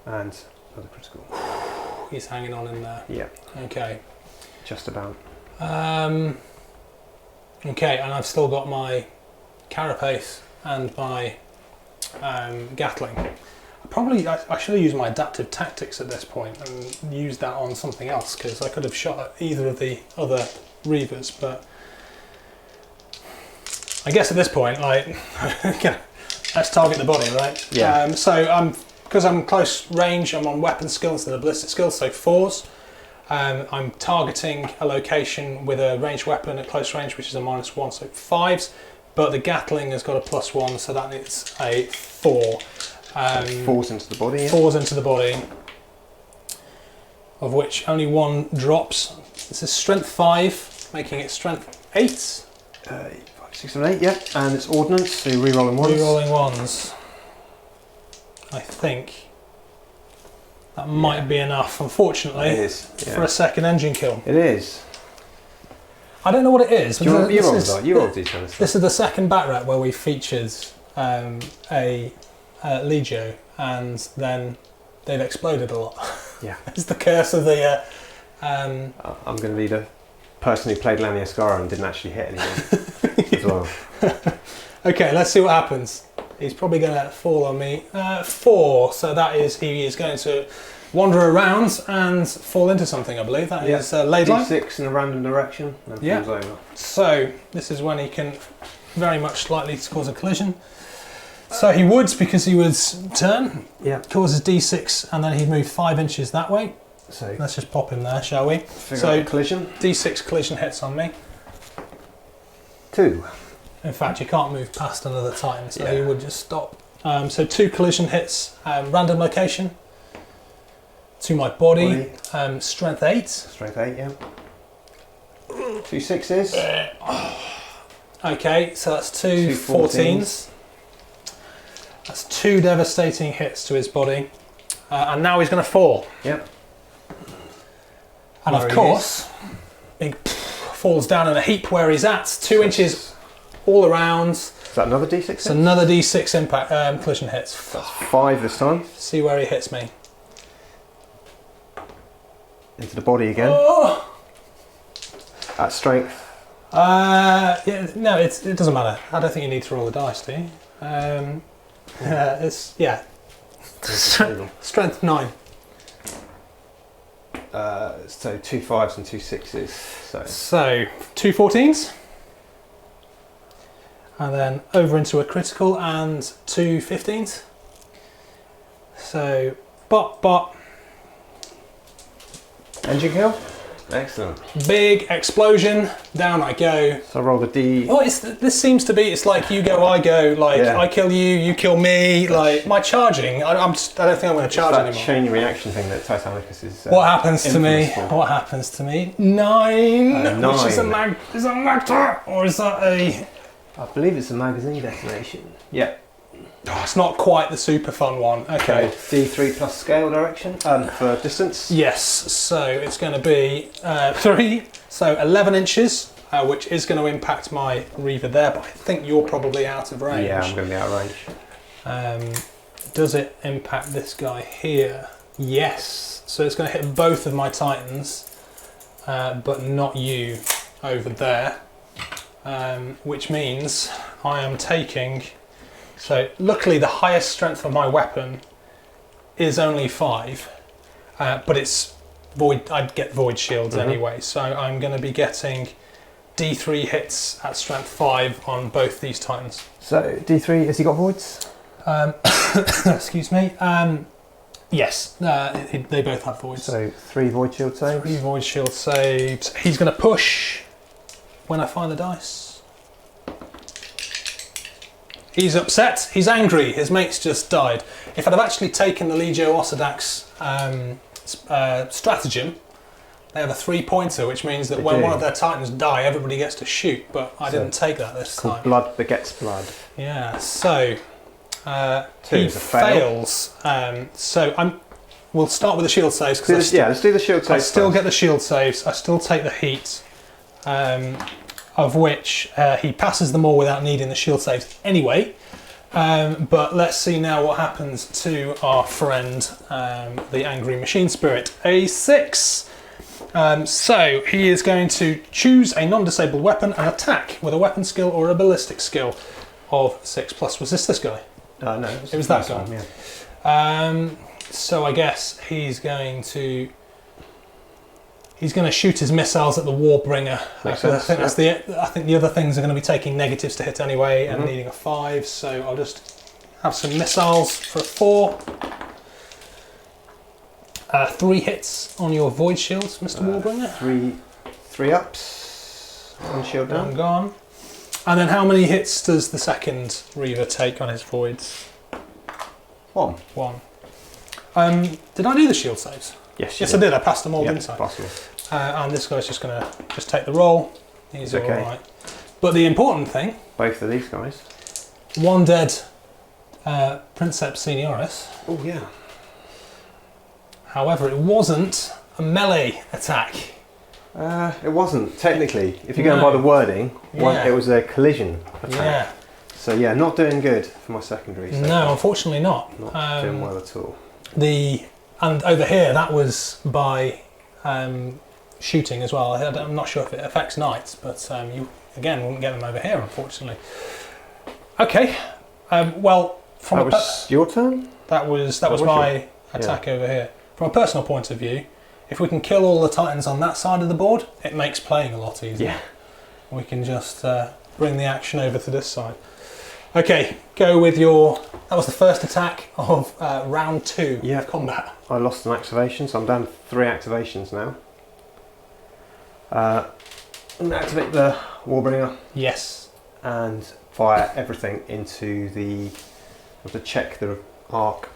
And another critical. He's hanging on in there. Yeah. Okay. Just about. Okay, and I've still got my carapace and my Gatling. I should have used my adaptive tactics at this point and used that on something else, because I could have shot at either of the other Reavers, but I guess at this point, like, let's target the body, right? Yeah. So because I'm close range, I'm on weapon skill instead of ballistic skill, so 4s. I'm targeting a location with a ranged weapon at close range, which is a -1, so 5s. But the Gatling has got a +1, so that is a 4. Falls into the body. Yeah. Falls into the body, of which only 1 drops. This is strength 5, making it strength 8. 5, 6, and 8. Yeah, and it's ordnance, so you're re-rolling ones. Re-rolling ones. I think that might be enough, unfortunately, It is. Yeah. for a second engine kill. It is. I don't know what it is. You roll these kind of stuff. This is the second bat rep where we featured a Legio, and then they've exploded a lot. Yeah. It's the curse of the... I'm going to be the person who played Laniaskara and didn't actually hit anyone as well. Okay, let's see what happens. He's probably going to fall on me. 4, so that is, he is going to wander around and fall into something, I believe. That is laid line. D6 in a random direction and Yeah. falls over. So, this is when he can very much likely to cause a collision. So he would, because he would turn, Yeah. causes D6, and then he'd move 5 inches that way. So Let's just pop him there, shall we? figure out collision. D6 collision hits on me. 2. In fact, you can't move past another Titan, so Yeah. he would just stop. So 2 collision hits, random location to my body. Strength 8. Strength 8, yeah. 2 6s. Okay, so that's 2 14s. That's 2 devastating hits to his body. And now he's going to fall. Yep. And of course, he falls down in a heap where he's at, 2 inches all around. Is that another D6? It's another D6 impact collision hits. That's 5 this time. See where he hits me. Into the body again. Oh! At strength. Yeah, no, it doesn't matter. I don't think you need to roll the dice, do you? It's strength 9. So 2 5s and 2 6s. So 2 14s, and then over into a critical and 2 15s. So bot. Engine kill. Excellent. Big explosion, down I go. So I roll the D. Oh, this seems to be, it's like you go, I go, like Yeah. I kill you, you kill me, like my charging, I don't think I'm going to charge that anymore. chain reaction thing that Titanicus is. What happens to me? infamous for. What happens to me? 9, 9. which is a magtar, or is that a... I believe it's a magazine detonation. Yeah. Oh, it's not quite the super fun one. Okay. D3 plus scale direction for distance. Yes, so it's going to be 3, so 11 inches, which is going to impact my Reaver there, but I think you're probably out of range. Yeah, I'm going to be out of range. Does it impact this guy here? Yes, so it's going to hit both of my Titans, but not you over there, which means I am taking... So luckily the highest strength of my weapon is only 5, but it's void. I'd get void shields anyway, so I'm going to be getting D3 hits at strength 5 on both these Titans. So D3, has he got voids? Excuse me. Yes, they both have voids. So 3 void shield saves. 3 void shield saves. He's going to push when I find the dice. He's upset, he's angry, his mate's just died. If I'd have actually taken the Legio Osedax stratagem, they have a 3-pointer, which means that when one of their Titans die, everybody gets to shoot, but I didn't take that this time. Blood begets blood. Yeah, so 2 he is a fail. fails. We'll start with the shield saves. Let's do the shield saves. I still get the shield saves, I still take the heat. Of which he passes them all without needing the shield saves anyway. But let's see now what happens to our friend, the Angry Machine Spirit. A 6. So he is going to choose a non-disabled weapon and attack with a weapon skill or a ballistic skill of 6+. Was this guy? No, it was that guy. One, yeah. So I guess he's going to shoot his missiles at the Warbringer. I think the other things are going to be taking negatives to hit anyway and needing a 5. So I'll just have some missiles for a 4. 3 hits on your void shields, Mr. Warbringer. Three ups. One shield down. One gone. And then how many hits does the second Reaver take on his voids? One. Did I do the shield saves? Yes, I did. I passed them all, yep, didn't I? possible. And this guy's just going to take the roll. He's okay. all right. But the important thing, both of these guys. one dead Princeps Senioris. Oh yeah. However, it wasn't a melee attack. It wasn't technically. If you're going by the wording, it was a collision attack. Yeah. So yeah, not doing good for my secondary. So no, unfortunately not. Not doing well at all. And over here, that was by shooting as well. I'm not sure if it affects knights, but you again wouldn't get them over here, unfortunately. Okay. Well, from that was your turn. That was my attack over here. From a personal point of view, if we can kill all the titans on that side of the board, it makes playing a lot easier. Yeah. We can just bring the action over to this side. Okay, go with your... That was the first attack of round 2 of combat. I lost an activation, so I'm down to 3 activations now. I'm going to activate the Warbringer. Yes. And fire everything into the... I have to check the arc,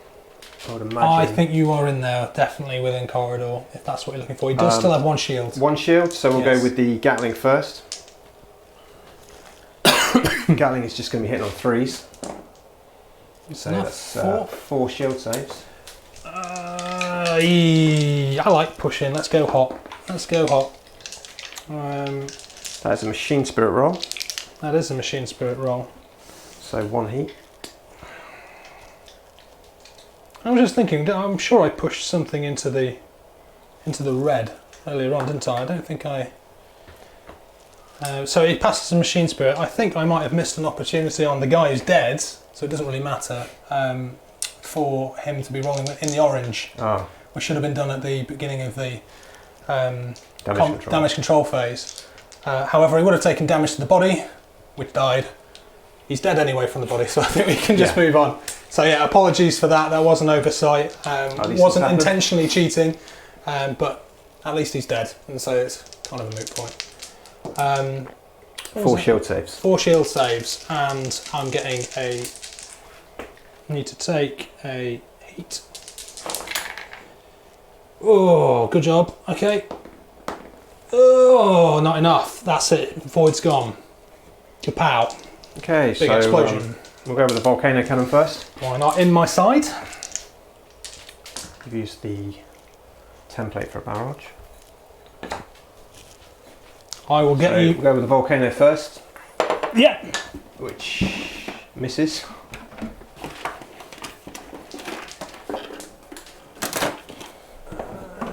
I would imagine. I think you are in there, definitely within corridor, if that's what you're looking for. He does still have 1 shield. 1 shield, so we'll go with the Gatling first. Gatling is just going to be hitting on 3s. So that's 4 shield saves. I like pushing. Let's go hot. That is a machine spirit roll. That is a machine spirit roll. So 1 heat. I was just thinking, I'm sure I pushed something into the red earlier on, didn't I? I don't think I... so he passes a machine spirit. I think I might have missed an opportunity on the guy who's dead, so it doesn't really matter for him to be rolling in the orange, which should have been done at the beginning of the damage control phase. However, he would have taken damage to the body, which died. He's dead anyway from the body, so I think we can just move on. So yeah, apologies for that. That was an oversight. Wasn't intentionally cheating, but at least he's dead, and so it's kind of a moot point. 4 shield saves. 4 shield saves, and I'm getting a... need to take a heat. Oh, good job. Okay. Oh, not enough. That's it. Void's gone. Kapow. Okay, big explosion. We'll go with the Volcano Cannon first. Why not? In my side. We've used the template for a barrage. I will get you... We'll go with the Volcano first. Yeah. Which misses.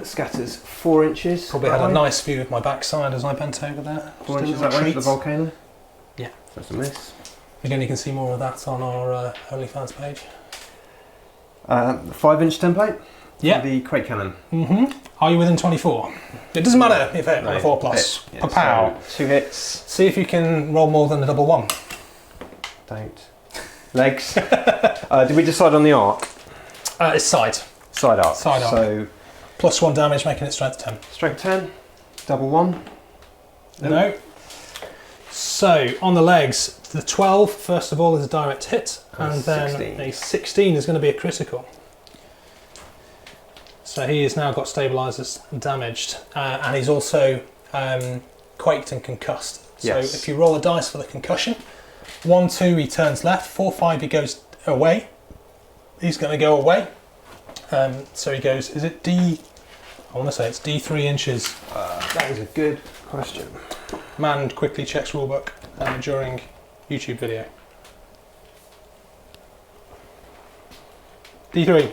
Scatters 4 inches. Probably had a nice view of my backside as I bent over there. 4 inches that way, the Volcano? Yeah. That's a miss. Again, you can see more of that on our OnlyFans page. 5-inch template? Yeah. For the Quake Cannon. Are you within 24? It doesn't matter if hit on a 4 plus. Yeah, Pow. so 2 hits. See if you can roll more than a double 1. Don't. Legs. Did we decide on the arc? It's side. Side arc. Side arc. So plus 1 damage, making it strength 10. Strength 10. Double 1. No. So on the legs, the 12 first of all is a direct hit, and then 16. a 16 is going to be a critical. So he has now got stabilizers damaged, and he's also quaked and concussed. So if you roll a dice for the concussion, 1, 2 he turns left, 4, 5 he goes away. He's going to go away. So he goes, is it D? I want to say it's D3 inches. That is a good question. Man quickly checks rulebook during YouTube video. D3.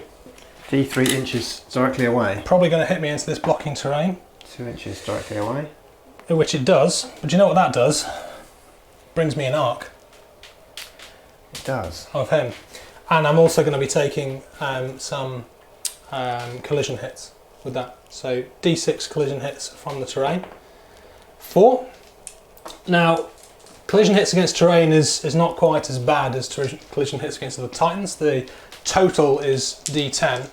D3 inches directly away. Probably going to hit me into this blocking terrain. 2 inches directly away. Which it does, but you know what that does? Brings me an arc. It does. Of him. And I'm also going to be taking some collision hits with that. So D6 collision hits from the terrain. 4. Now, collision hits against terrain is not quite as bad as collision hits against the Titans. The total is D10.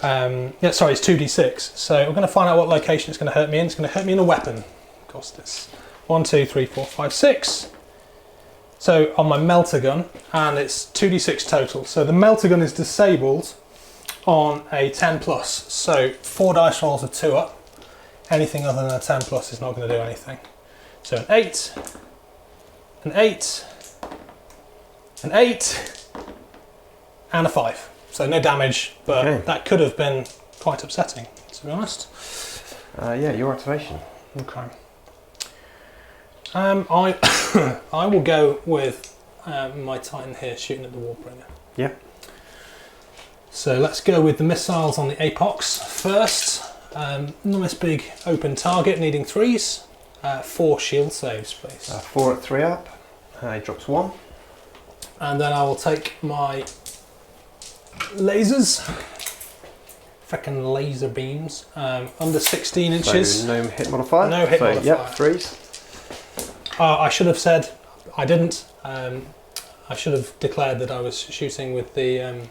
Yeah, sorry, it's 2d6. So we're going to find out what location it's going to hurt me in. It's going to hurt me in a weapon. Of course, this 1, 2, 3, 4, 5, 6. So on my melter gun, and it's 2d6 total. So the melter gun is disabled on a 10 plus. So 4 dice rolls of 2 up. Anything other than a 10 plus is not going to do anything. So an 8, an 8, an 8, and a 5. So no damage, but that could have been quite upsetting, to be honest. Yeah, your activation. Okay. I will go with my Titan here shooting at the Warbringer. Yeah. So let's go with the missiles on the Apox first. Nice big open target needing 3s. 4 shield saves, please. 4 at 3 up. He drops 1. And then I will take my lasers. Frickin' laser beams. Under 16 inches. So no hit modifier. No hit modifier. Yep, 3s. I should have said, I didn't. I should have declared that I was shooting with the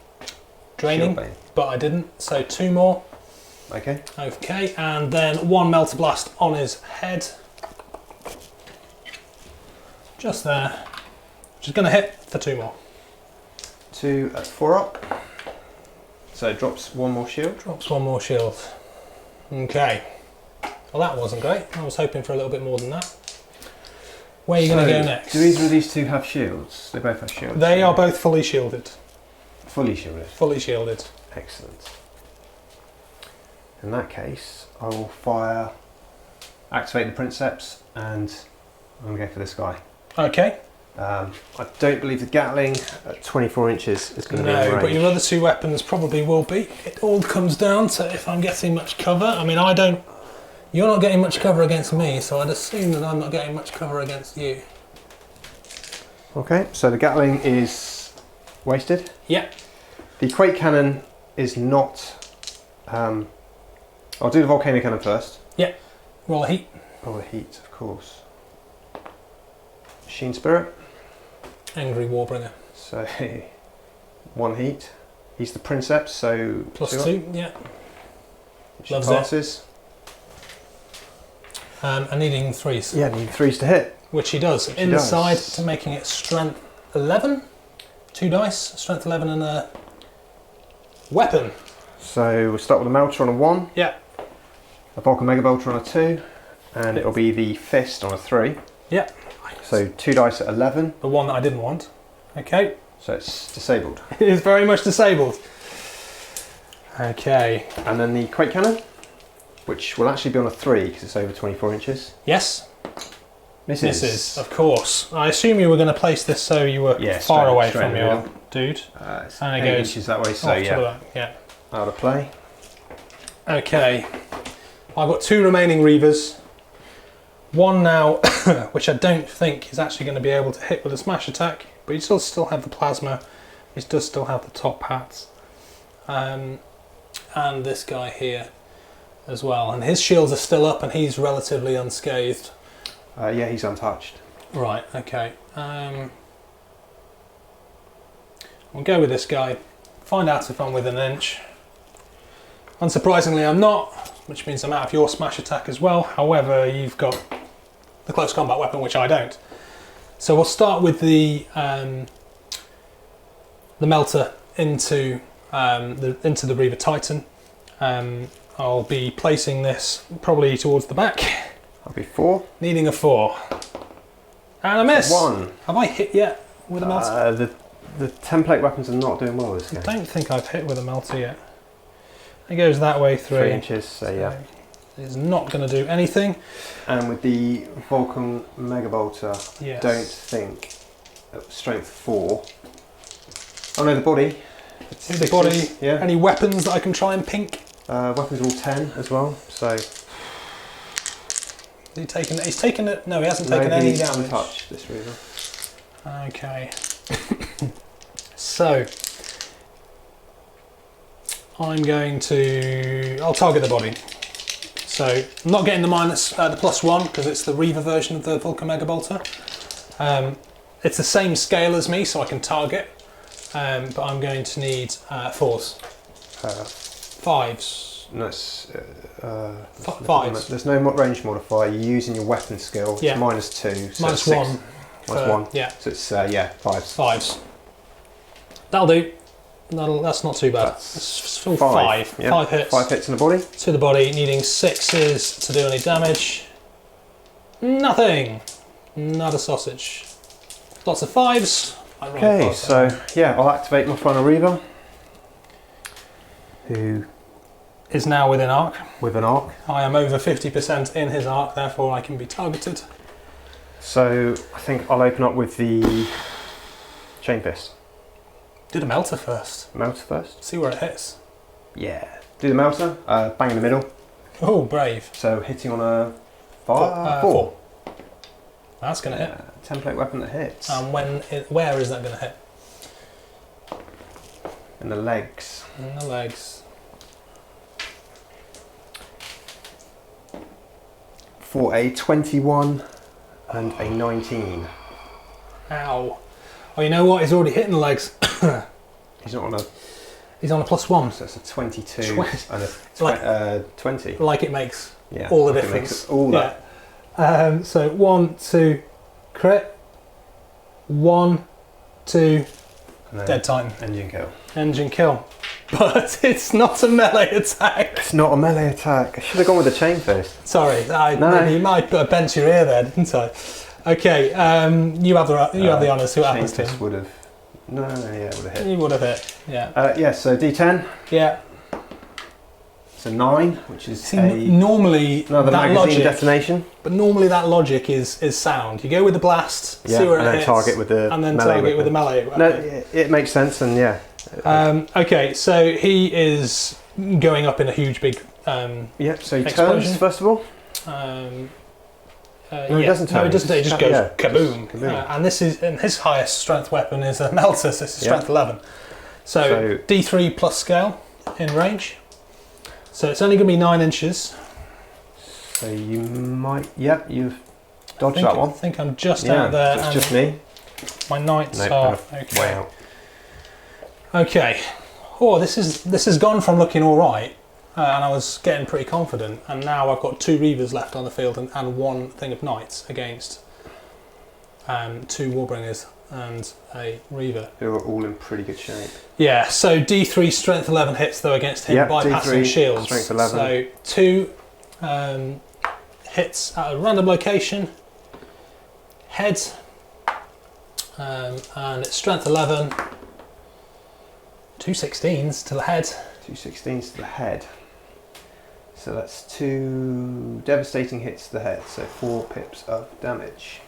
draining, but I didn't. So 2 more. Okay. Okay, and then 1 melter blast on his head. Just there. Which is going to hit for 2 more. 2 at 4 up. So it drops 1 more shield. Drops 1 more shield. Okay. Well, that wasn't great. I was hoping for a little bit more than that. Where are you going to go next? Do either of these 2 have shields? They both have shields. They are both fully shielded. Fully shielded. Fully shielded. Excellent. In that case, I will activate the Princeps, and I'm going to go for this guy. Okay. I don't believe the Gatling at 24 inches is going to be in range. No, but your other 2 weapons probably will be. It all comes down to if I'm getting much cover. I mean, you're not getting much cover against me, so I'd assume that I'm not getting much cover against you. Okay, so the Gatling is wasted. Yep. The Quake Cannon is not... I'll do the Volcano Cannon first. Yep. Roll a heat. Roll a heat, of course. Machine Spirit. Angry Warbringer. So, 1 heat. He's the Princeps, so... +2, yeah. Which Loves passes. And needing 3s. Yeah, need 3s to hit. Which he does. Which Inside he does. to making it strength 11. 2 dice, strength 11 and a weapon. So we'll start with a Melter on a 1. Yeah. A Volcano Mega Bolter on a 2. And it'll be the Fist on a 3. Yeah. So 2 dice at 11. The one that I didn't want. Okay. So it's disabled. It is very much disabled. Okay. And then the Quake Cannon, which will actually be on a 3 because it's over 24 inches. Yes. Misses. Of course. I assume you were going to place this so you were far away from your dude. It's and it 8 goes inches that way, so off to the back. Yeah. out of play. Okay. I've got 2 remaining Reavers. 1 now, which I don't think is actually going to be able to hit with a smash attack, but he does still have the plasma. He does still have the top hats. And this guy here as well. And his shields are still up and he's relatively unscathed. Yeah, he's untouched. Right, okay. We'll go with this guy. Find out if I'm within an inch. Unsurprisingly, I'm not, which means I'm out of your smash attack as well. However, you've got the close combat weapon, which I don't. So we'll start with the melter into the Reaver Titan. I'll be placing this probably towards the back. That'll be 4. Needing a 4. And a miss. 1. Have I hit yet with a melter? The template weapons are not doing well this game. I don't think I've hit with a melter yet. It goes that way 3 inches, so yeah. It's not going to do anything. And with the Vulcan Mega Bolter, Yes. don't think strength 4. Oh no, the body. The body. Yeah. Any weapons that I can try and pink? Weapons are all 10 as well. So. He's taken it. No, he hasn't taken any damage. Untouched, this Reaver. Okay. So I'll target the body. So I'm not getting the +1 because it's the Reaver version of the Vulcan Mega Bolter. It's the same scale as me, so I can target. But I'm going to need 4s. 5s. No, it's, Fives. There's no range modifier. You're using your weapon skill. It's Yeah. -2. So Minus it's 6. 1. Minus 1. Yeah. So it's, 5s. 5s. That'll do. That's not too bad. That's It's still 5. 5. Yeah. 5 hits. 5 hits in the body. To the body, needing 6s to do any damage. Nothing. Not a sausage. Lots of 5s. Okay, so yeah, I'll activate my final Reaver, who is now within arc. with an arc. I am over 50% in his arc, therefore I can be targeted. So I think I'll open up with the Chain Fist. Do the melter first. Melter first. See where it hits. Yeah. Do the melter. Bang in the middle. Oh, brave. So hitting on a 4. 4. That's going to hit. Template weapon that hits. And where is that going to hit? In the legs. In the legs. For a 21 and a 19. Ow. Oh, you know what? He's already hitting the legs. He's not on a... He's on a +1. So it's a 22 20. and a 20. Like it makes Yeah. all the like difference. It makes all that. Yeah. So 1, 2, crit. 1, 2, And then dead Titan. engine kill. Engine kill. But it's not a melee attack. It's not a melee attack. I should have gone with the Chain Fist. Sorry, No. maybe you might bent your ear there, didn't I? Okay, you have the honours. See what happens to Chain Fist him. would have... No, yeah, it would have hit. You would have hit. Yeah. Yeah, so D10. Yeah. It's a 9, which is See, a... normally Another that magazine logic, detonation. but normally that logic is sound. You go with the blast, Yeah, see where and it then hits, target with the and then melee target with the weapon. melee weapon. No, it makes sense, and yeah. Okay, so he is going up in a huge big. Yeah, so he Explosion. turns first of all. No, he doesn't turn. No, he doesn't. He just goes Yeah, kaboom. just kaboom. And his highest strength weapon is a melter, so it's a strength 11. So D3 plus scale in range. So it's only going to be 9 inches. So you might... Yep, you've dodged I that one. think I'm just out there. It's and just me. My knights Nope, are kind of okay. way out. Okay. Oh, this has gone from looking all right, and I was getting pretty confident, and now I've got 2 Reavers left on the field and 1 thing of knights against 2 Warbringers and a Reaver. Who are all in pretty good shape. Yeah, so D3 strength 11 hits though against him, Yep, bypassing D3 shields. strength 11. So 2 hits at a random location, head, and it's strength 11. 2 16s to the head. 2 16s to the head. So that's 2 devastating hits to the head. So 4 pips of damage.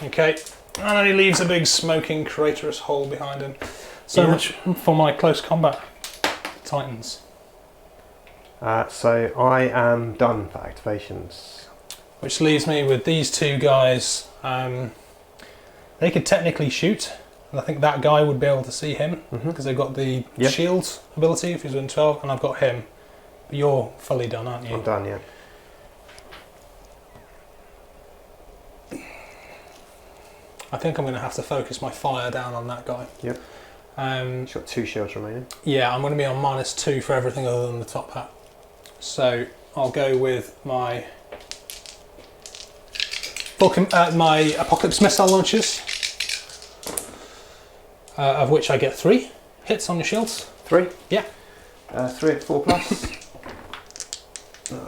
Okay. And then he leaves a big smoking craterous hole behind him. So much for my close combat Titans. So I am done for activations. Which leaves me with these 2 guys. They could technically shoot. And I think that guy would be able to see him because they've got the shield ability if he's within 12, and I've got him. But you're fully done, aren't you? I'm done, yeah. I think I'm going to have to focus my fire down on that guy. Yep. He's got 2 shields remaining. Yeah, I'm going to be on -2 for everything other than the top hat. So I'll go with my my Apocalypse missile launchers, of which I get 3 hits on your shields. 3? Yeah. 3 at 4 plus.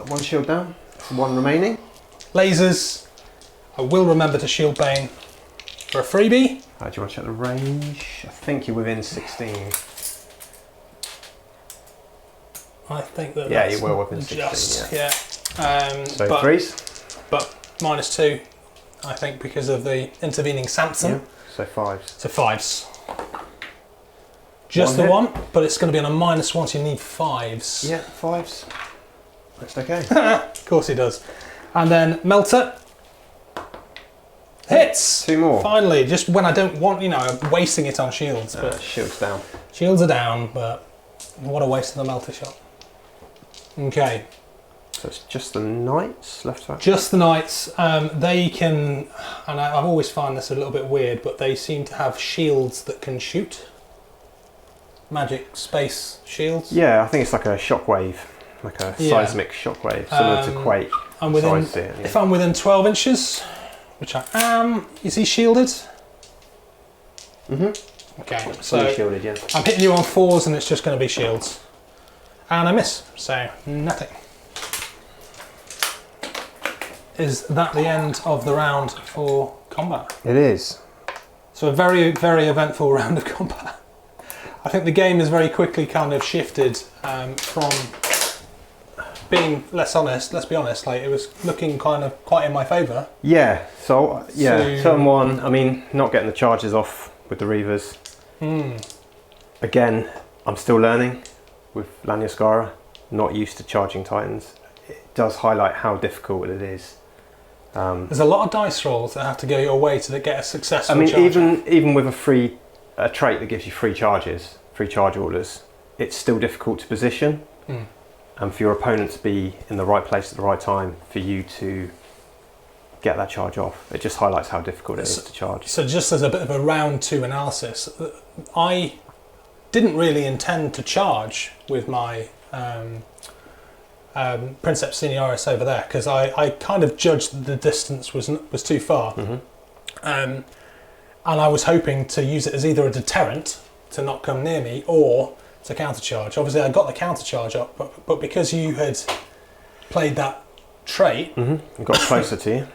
1 shield down. 1 remaining. Lasers. I will remember to shield Bane for a freebie. Do you want to check the range? I think you're within 16. I think that Yeah, that's you will within 16, just, yeah. So but, 3s? But -2, I think, because of the intervening Samson. Yeah. So 5s. So 5s. Just One the hit. 1, but it's going to be on a -1, so you need 5s. Yeah, 5s. That's okay. Of course he does. And then Melter. Hits! 2 more. Finally, just when I don't want, I'm wasting it on shields. But Shields down. shields are down, but what a waste of the Melter shot. Okay. So it's just the knights left back. Just the knights. They can, and I've always found this a little bit weird, but they seem to have shields that can shoot. magic space shields. Yeah, I think it's like a shockwave, like a seismic shockwave, similar to Quake. And within, So I see it, yeah. if I'm within 12 inches, which I am, is he shielded? Mm-hmm. Okay, Fully so shielded, yeah. I'm hitting you on 4s and it's just going to be shields. And I miss, so nothing. Is that the end of the round for combat? It is. So a very, very eventful round of combat. I think the game has very quickly kind of shifted from being let's be honest, like it was looking kind of quite in my favour. Yeah, so turn one, I mean, not getting the charges off with the Reavers. Again, I'm still learning with Laniaskara, not used to charging Titans. It does highlight how difficult it is. There's a lot of dice rolls that have to go your way to get a successful charge. even with a trait that gives you free charge orders, it's still difficult to position. And for your opponent to be in the right place at the right time for you to get that charge off. It just highlights how difficult it is to charge. So just as a bit of a round 2 analysis, I didn't really intend to charge with my Princeps Senioris over there because I kind of judged that the distance was too far. And I was hoping to use it as either a deterrent to not come near me or to countercharge. Obviously I got the countercharge up, but because you had played that trait and got closer to you,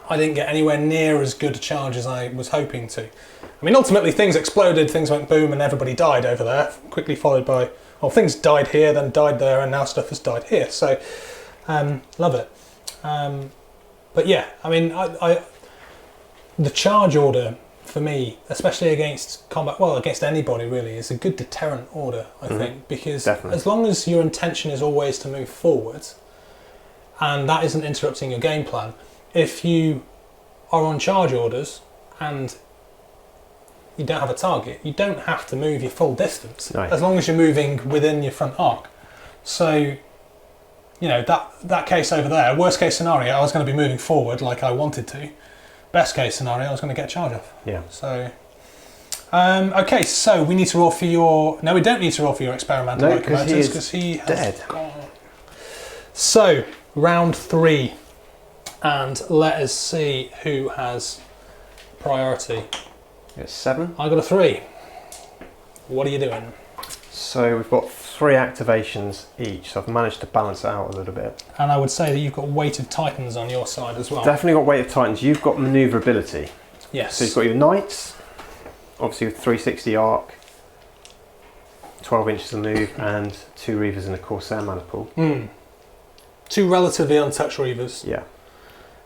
I didn't get anywhere near as good a charge as I was hoping to. I mean, ultimately things exploded, things went boom and everybody died over there, quickly followed by, well, things died here, then died there, and now stuff has died here, so love it. But yeah, I mean, the charge order for me, especially against combat, well, against anybody really, is a good deterrent order, I think, because as long as your intention is always to move forward and that isn't interrupting your game plan, if you are on charge orders and you don't have a target, you don't have to move your full distance, as long as you're moving within your front arc. So, you know, that case over there, worst case scenario, I was going to be moving forward like I wanted to. Best case scenario, I was going to get charge off. Yeah. So, okay, so we need to roll for your... No, we don't need to roll for your experimental locomotives because he has dead. Gone. So, round 3. And let us see who has priority. It's 7. I got a 3. What are you doing? So we've got 3 activations each, so I've managed to balance it out a little bit. And I would say that you've got weighted Titans on your side as well. Definitely got weighted Titans. You've got manoeuvrability. Yes. So you've got your Knights, obviously with 360 arc, 12 inches of move, and 2 Reavers in a Corsair mana pool. 2 relatively untouched Reavers. Yeah.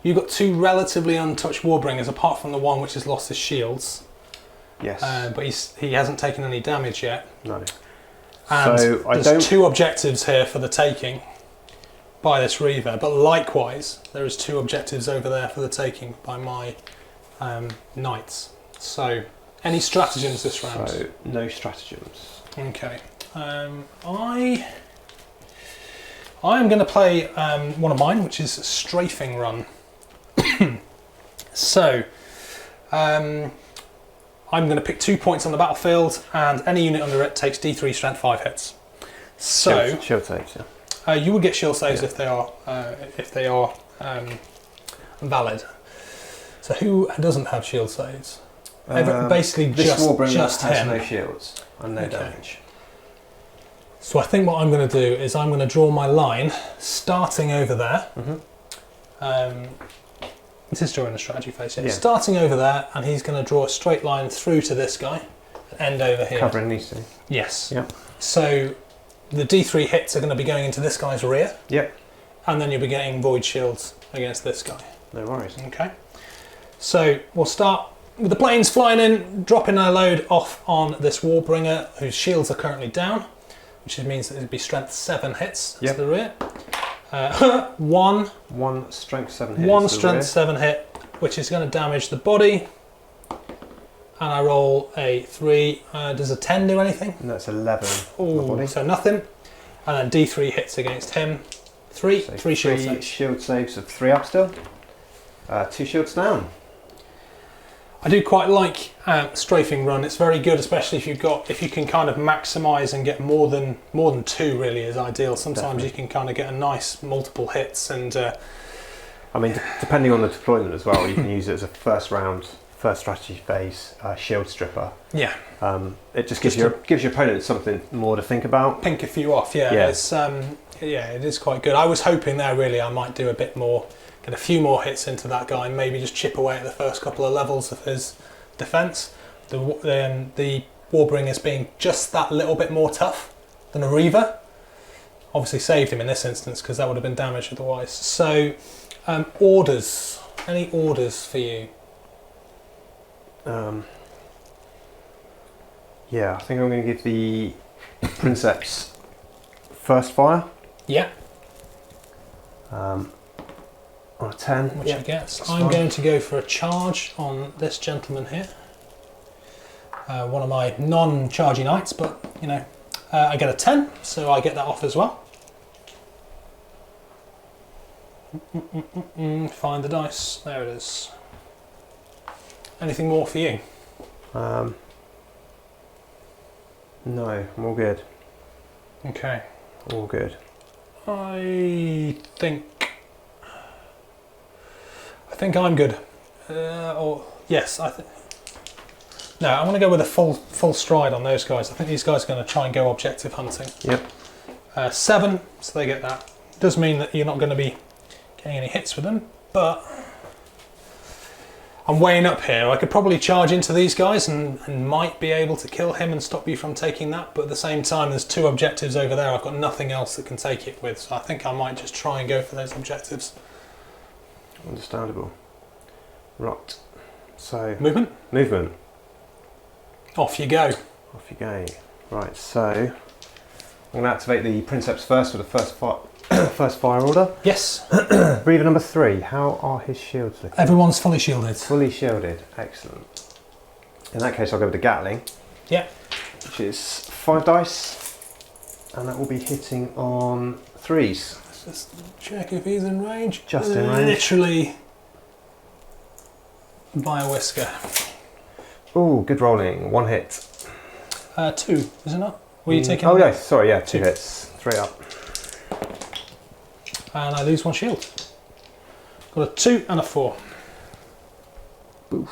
You've got 2 relatively untouched Warbringers, apart from the one which has lost his shields. Yes. But he hasn't taken any damage yet. No. And so there's 2 objectives here for the taking by this Reaver, but likewise there is 2 objectives over there for the taking by my Knights. So, any stratagems this round? So, no stratagems. Okay. I am going to play one of mine, which is Strafing Run. So, I'm going to pick 2 points on the battlefield, and any unit under it takes D3 strength 5 hits. So shield saves, yeah. You will get shield saves if they are valid. So who doesn't have shield saves? Basically, this Warbringer just has him. no shields and no damage. So I think what I'm going to do is I'm going to draw my line starting over there. This is drawing the strategy phase. Yeah. Starting over there, and he's going to draw a straight line through to this guy, and end over here. Covering these 2. Yes. Yep. So the D3 hits are going to be going into this guy's rear. Yep. And then you'll be getting void shields against this guy. No worries. Okay. So we'll start with the planes flying in, dropping their load off on this Warbringer, whose shields are currently down, which means that it'd be strength 7 hits to the rear. One strength 7 hit. 1 strength 7 hit, which is going to damage the body. And I roll a 3. Does a 10 do anything? No, it's 11. Ooh, so nothing. And then D3 hits against him. 3 shield saves. Shield saves of 3 up still. 2 shields down. I do quite like Strafing Run. It's very good, especially if you can kind of maximise and get more than 2 really is ideal. Sometimes Definitely. you can kind of get a nice multiple hits and. I mean, depending on the deployment as well, you can use it as a first strategy phase shield stripper. Yeah. It just gives your opponent something more to think about. Pink a few off. Yeah. Yeah. It's it is quite good. I was hoping there really I might do a bit more, get a few more hits into that guy, and maybe just chip away at the first couple of levels of his defence. The Warbringers being just that little bit more tough than a Reaver. Obviously saved him in this instance because that would have been damage otherwise. So. Orders. Any orders for you? Yeah, I think I'm going to give the Princeps first fire. Yeah. On a 10. Which he gets. I'm going to go for a charge on this gentleman here. One of my non-chargy knights, but you know, I get a 10, so I get that off as well. Find the dice. There it is. Anything more for you? No, I'm all good. Okay. All good. I think I'm good. Yes, no, I'm going to go with a full stride on those guys. I think these guys are going to try and go objective hunting. Yep. 7, so they get that. Does mean that you're not going to be getting any hits with them, but I'm weighing up here. I could probably charge into these guys and might be able to kill him and stop you from taking that, but at the same time there's 2 objectives over there. I've got nothing else that can take it with, so I think I might just try and go for those objectives. Understandable. Right. So Movement. Off you go. Off you go. Right, so I'm going to activate the Princeps first with the first fire order. Yes. Reaver number 3, how are his shields looking? Everyone's fully shielded. Fully shielded, excellent. In that case I'll go with the Gatling. Yeah. Which is 5 dice, and that will be hitting on 3s. Let's just check if he's in range. Just in range. Literally by a whisker. Ooh, good rolling, 1 hit. 2, is it not? Were you taking? Oh yeah, sorry, yeah, 2 hits. 3 up. And I lose 1 shield. Got a 2 and a 4. Boof.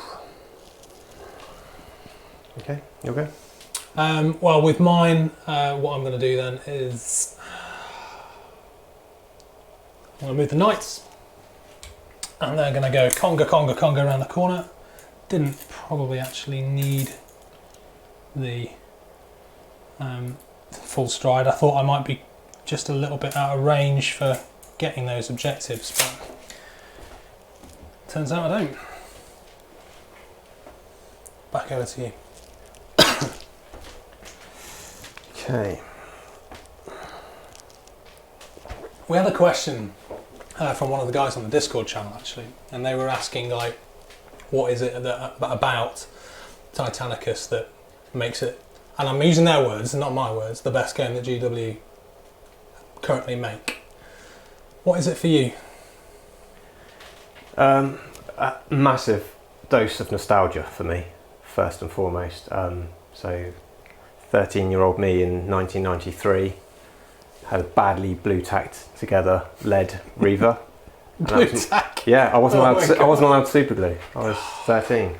Okay, you okay? Well, with mine, what I'm going to do then is I'm going to move the knights, and they're going to go conga around the corner. Didn't probably actually need the full stride. I thought I might be just a little bit out of range for getting those objectives, but turns out I don't. Back over to you. Okay. We had a question from one of the guys on the Discord channel actually, and they were asking like, what is it about Titanicus that makes it, and I'm using their words, not my words, the best game that GW currently make. What is it for you? A massive dose of nostalgia for me, first and foremost. So 13-year-old me in 1993 had a badly blue tacked together lead Reaver. Blue tack? Yeah, I wasn't Oh allowed. my I wasn't God. allowed super glue. I was 13.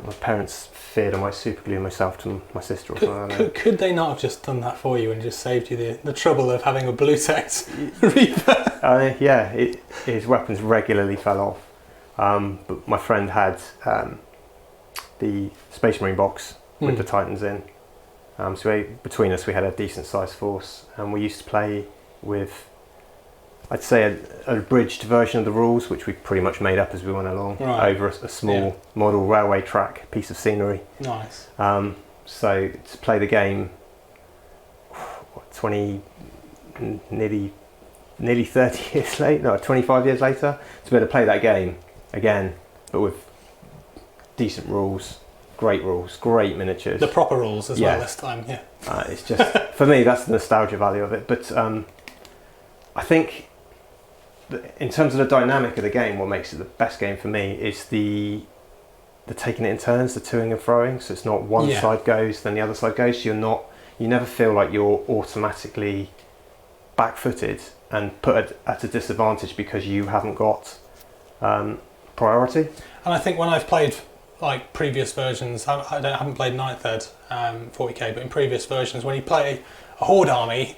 My parents feared I might super glue myself to my sister or something like that. Could they not have just done that for you and just saved you the trouble of having a blue tacked Reaver? Yeah, his weapons regularly fell off. But my friend had the Space Marine box with the Titans in. So between us we had a decent sized force, and we used to play with, I'd say, an abridged version of the rules, which we pretty much made up as we went along, over a small model railway track piece of scenery. Nice. So to play the game 25 years later, to be able to play that game again, but with decent rules, great miniatures. The proper rules as well this time, yeah. It's just, for me, that's the nostalgia value of it. But I think in terms of the dynamic of the game, what makes it the best game for me is the they're taking it in turns, the toing and throwing, so it's not one side goes, then the other side goes. So you never feel like you're automatically back-footed and put at a disadvantage because you haven't got priority. And I think when I've played like previous versions, I haven't played 9th Ed 40k, but in previous versions, when you play a Horde army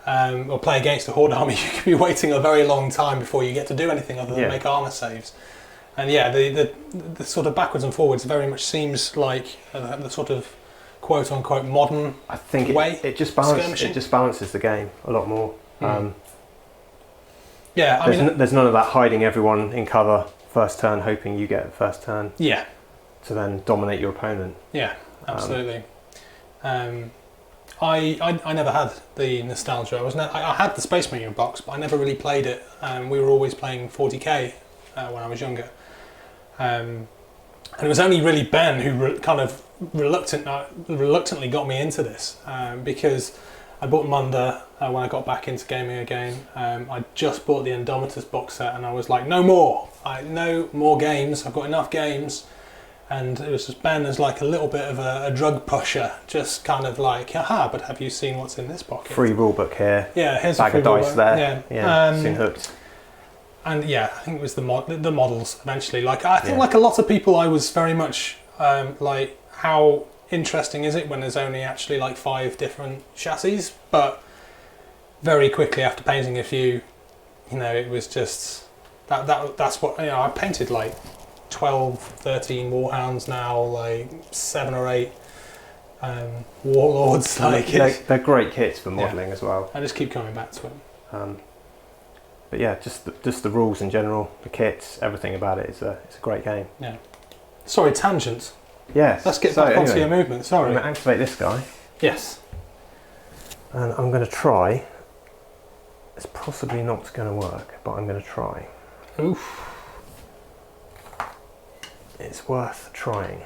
or play against a Horde army, you could be waiting a very long time before you get to do anything other than make armour saves. And yeah, the sort of backwards and forwards very much seems like the sort of quote-unquote modern way. It just balances the game a lot more. There's none of that hiding everyone in cover first turn, hoping you get first turn. Yeah. To then dominate your opponent. Yeah, absolutely. I never had the nostalgia. I had the Space Marine box, but I never really played it. We were always playing 40k when I was younger. And it was only really Ben who kind of reluctantly got me into this because I bought them under when I got back into gaming again. I just bought the Indomitus box set and I was like, no more games. I've got enough games. And it was just Ben as like a little bit of a drug pusher, just kind of like, haha, but have you seen what's in this pocket? Free rulebook here. Yeah, here's bag a free of dice there. Yeah, soon hooked. And yeah, I think it was the models eventually. Like I think like a lot of people, I was very much like, how interesting is it when there's only actually like 5 different chassis? But very quickly after painting a few, it was just that's what I painted like 12, 13 Warhounds now, like 7 or 8 Warlords. They're great kits for modelling as well. I just keep coming back to them. But yeah, just the rules in general, the kits, everything about it is it's a great game. Yeah. Sorry, tangent. Yes. Let's get back onto your movement. Sorry. I'm going to activate this guy. Yes. And I'm going to try. It's possibly not going to work, but I'm going to try. Oof. It's worth trying.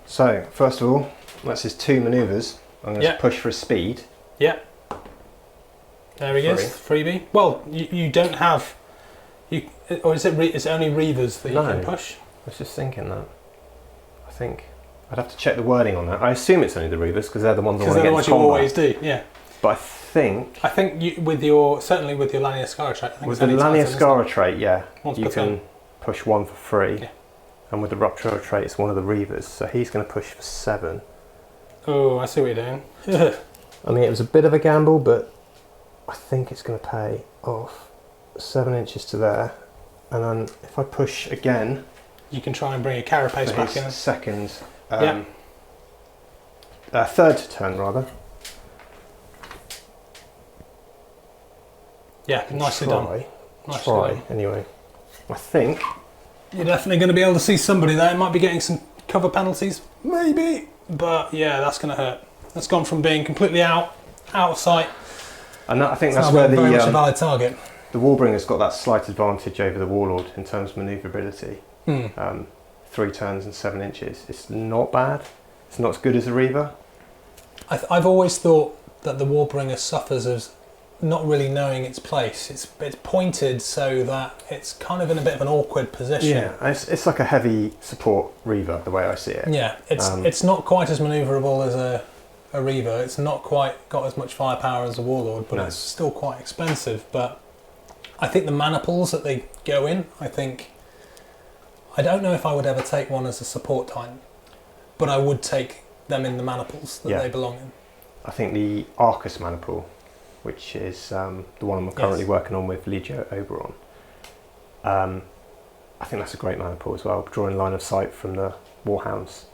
So, first of all, that's his 2 manoeuvres. I'm going to push for his speed. Yeah. There he is, freebie. Well, you don't have... or is it only Reavers that you can push? I was just thinking that. I think... I'd have to check the wording on that. I assume it's only the Reavers because they're the ones that want to get into combat. Because they're the ones you always do, yeah. But I think certainly with your Laniaskara trait, I think with the Laniaskara trait, you can push 1 for free, and with the Rupture trait, it's one of the Reavers, so he's going to push for 7. Oh, I see what you're doing. I mean, it was a bit of a gamble, but I think it's going to pay off. 7 inches to there, and then if I push again, you can try and bring a carapace back in. Second, third turn rather. Yeah, nicely done. Try anyway. I think you're definitely going to be able to see somebody there. It might be getting some cover penalties, maybe, but yeah, that's going to hurt. That's gone from being completely out of sight. And I think that's where very much a valid target. The Warbringer's got that slight advantage over the Warlord in terms of manoeuvrability. 3 turns and 7 inches. It's not bad. It's not as good as a Reaver. I've always thought that the Warbringer suffers as not really knowing its place. It's pointed so that it's kind of in a bit of an awkward position. Yeah, it's like a heavy support Reaver, the way I see it. Yeah, it's not quite as manoeuvrable as a Reaver. It's not quite got as much firepower as a Warlord, but it's still quite expensive. But I think the maniples that they go in, I don't know if I would ever take one as a support Titan, but I would take them in the maniples that they belong in. I think the Arcus maniple, which is the one I'm currently working on with Legio Oberon, I think that's a great maniple as well, drawing line of sight from the Warhounds.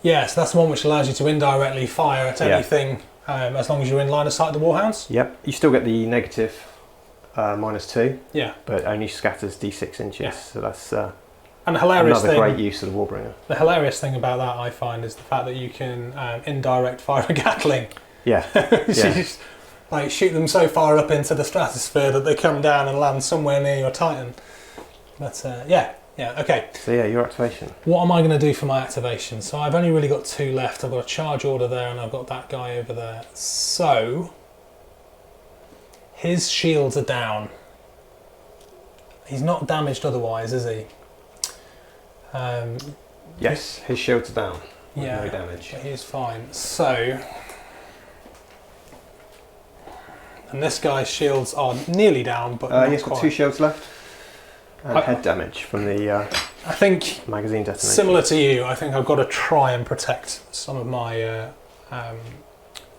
Yeah, so that's the one which allows you to indirectly fire at anything as long as you're in line of sight of the Warhounds. Yep, you still get the negative -2, but only scatters d6 inches, so that's and the hilarious another great use of the Warbringer. The hilarious thing about that, I find, is the fact that you can indirect fire a Gatling. Yeah. Just, like, shoot them so far up into the stratosphere that they come down and land somewhere near your Titan. But okay. So your activation. What am I going to do for my activation? So I've only really got 2 left. I've got a charge order there and I've got that guy over there. So his shields are down. He's not damaged otherwise, is he? Yes, his shields are down. Yeah, no damage. but he's fine. So, and this guy's shields are nearly down, but not he's got quite. 2 shields left. And head damage from the I think magazine detonation. similar to you, I think I've got to try and protect some of my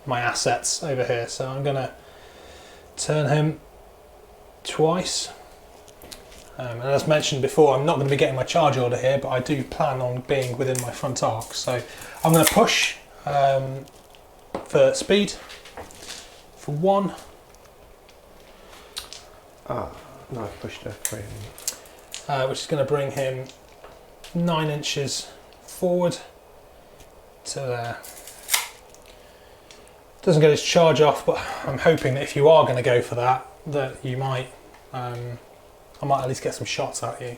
my assets over here. So I'm going to turn him twice. And as mentioned before, I'm not going to be getting my charge order here, but I do plan on being within my front arc. So I'm going to push for speed for 1. No, I've pushed her 3. Which is going to bring him 9 inches forward to there. Doesn't get his charge off, but I'm hoping that if you are going to go for that, that you might, I might at least get some shots at you.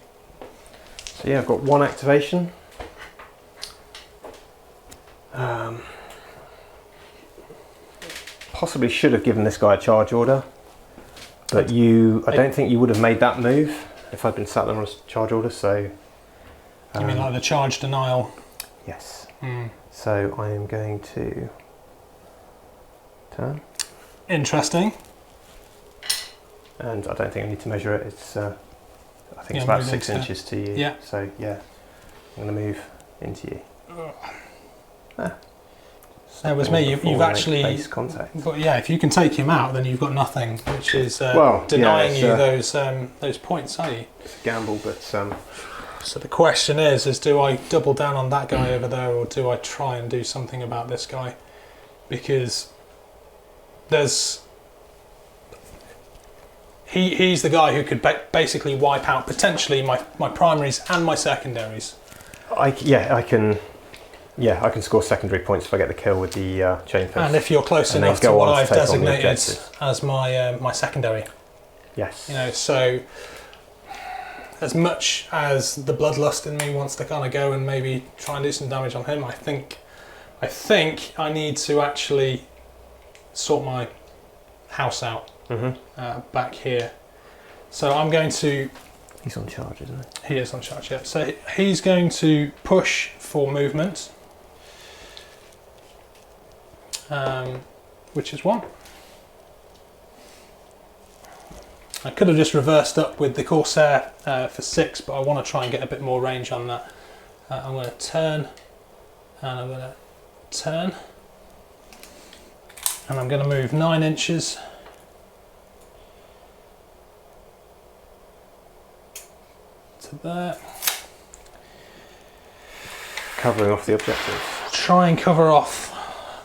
So yeah, I've got 1 activation. Possibly should have given this guy a charge order, but I don't think you would have made that move if I'd been sat there on a charge order. So You mean like the charge denial? yes. Mm. So I am going to turn, Interesting. and I don't think I need to measure it. It's I think Yeah, it's about move 6 into- inches to you. Yeah. So yeah, I'm going to move into you. That was me. Before You've we make actually, face contact. but yeah, if you can take him out, then you've got nothing, which is Well, denying yeah, you those points, are you? It's a gamble, but So the question is do I double down on that guy over there, or do I try and do something about this guy? Because he's the guy who could basically wipe out potentially my primaries and my secondaries. I can score secondary points if I get the kill with the chain fist. And if you're close And enough then to go what on to I've take on the designated objective. as my secondary, Yes. you know, so as much as the bloodlust in me wants to kind of go and maybe try and do some damage on him, I think I need to actually sort my house out back here. So I'm going to. He's on charge, isn't He is on charge, yeah. So he's going to push for movement, which is 1. I could have just reversed up with the Corsair for 6, but I want to try and get a bit more range on that. I'm going to turn, and I'm going to turn, and I'm going to move 9 inches. To there. Covering off the objective. Try and cover off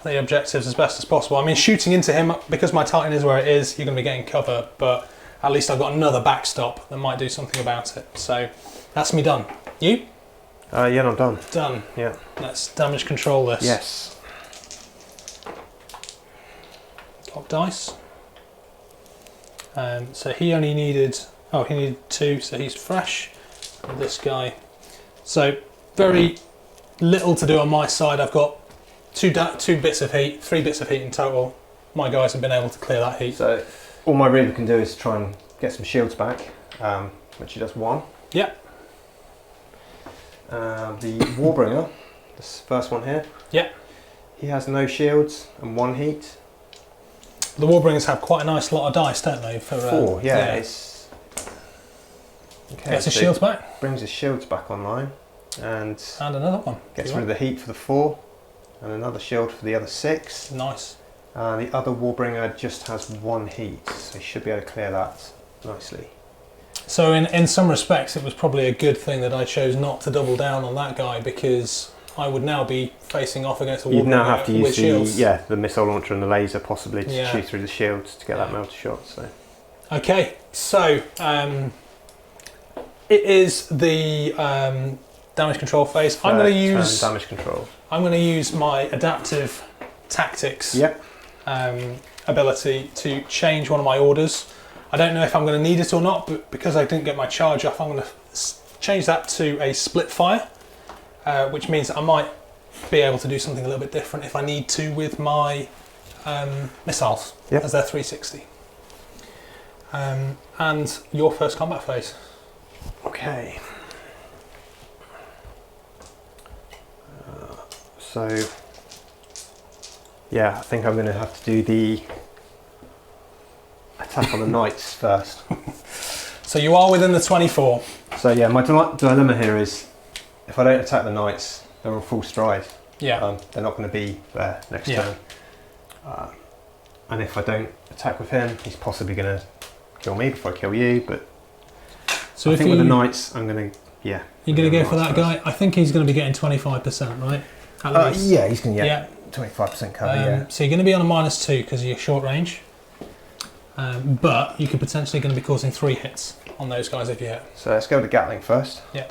the objectives as best as possible. I mean, shooting into him, because my Titan is where it is, you're going to be getting cover, but at least I've got another backstop that might do something about it. So that's me done. You? Yeah, I'm done. Done. Yeah. Let's damage control this. Yes. Top dice. So he only needed, he needed 2, so he's fresh. And this guy. So very little to do on my side. I've got 2 bits of heat, 3 bits of heat in total. My guys have been able to clear that heat. So all my Reaver can do is try and get some shields back, which he does 1. Yep. The Warbringer, this first one here. Yep. He has no shields and 1 heat. The Warbringers have quite a nice lot of dice, don't they? For 4, yeah. It's okay. Gets his so shields back. Brings his shields back online, and another one. gets rid of the heat for the 4, and another shield for the other 6. Nice. The other Warbringer just has 1 heat, so he should be able to clear that nicely. So in some respects, it was probably a good thing that I chose not to double down on that guy, because I would now be facing off against a Warbringer. You'd now have to with use shields. the missile launcher and the laser possibly to Yeah. shoot through the shields to get that melter shot. So Okay, so it is the damage control phase. I'm going to use damage control. I'm going to use my adaptive tactics Yep. ability to change one of my orders. I don't know if I'm going to need it or not, but because I didn't get my charge off, I'm going to change that to a split fire, which means that I might be able to do something a little bit different if I need to with my missiles, Yep. as they're 360. And your first combat phase. Okay. So, yeah, I think I'm going to have to do the attack on the knights first. So you are within the 24. So yeah, my dilemma here is, if I don't attack the knights, they're on full stride. Yeah. They're not going to be there next Yeah. turn. And if I don't attack with him, he's possibly going to kill me before I kill you. But So I if think with the knights, I'm going to, yeah. You're going to go for knights that guy? I think he's going to be getting 25%, right? At least. Yeah, he's going to Yeah. get 25% cover, yeah. So you're going to be on a -2 because of your short range. But you could potentially going to be causing 3 hits on those guys if you hit. So let's go with the Gatling first. Yeah.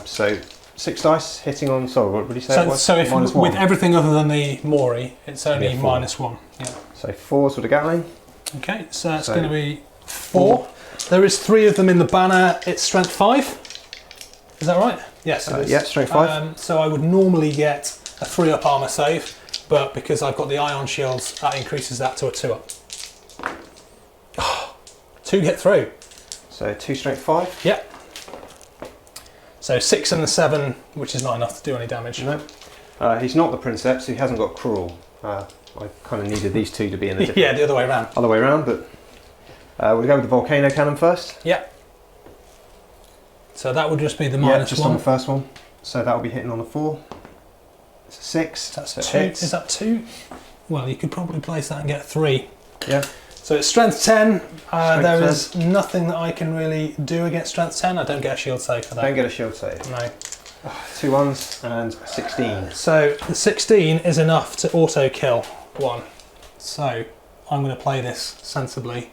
So 6 dice hitting on, sorry, what did you say it was? So if -1. with everything other than the Mori, it's only Yeah, 4. -1. Yeah. So 4s with the Gatling. Okay, so that's going to be 4. There is 3 of them in the banner. It's strength 5. Is that right? Yes, it is. Yeah, strength 5. So I would normally get a 3-up armor save, but because I've got the ion shields, that increases that to a 2-up. 2 get through. So 2 strength 5. Yep. So 6 and the 7, which is not enough to do any damage. No. He's not the Princeps, he hasn't got Cruel. I kind of needed these two to be in a different... Yeah, the other way around. Other way around, but we'll go with the Volcano Cannon first. Yeah. So that would just be the Yeah, just -1. on the first one. So that will be hitting on the 4. It's a 6. That's so it 2. hits. Is that 2? Well, you could probably place that and get 3. Yeah. So it's strength 10. There 10. is nothing that I can really do against strength 10. I don't get a shield save for that. Don't get a shield save. No. 2 1s and 16. So the 16 is enough to auto kill 1. So I'm going to play this sensibly,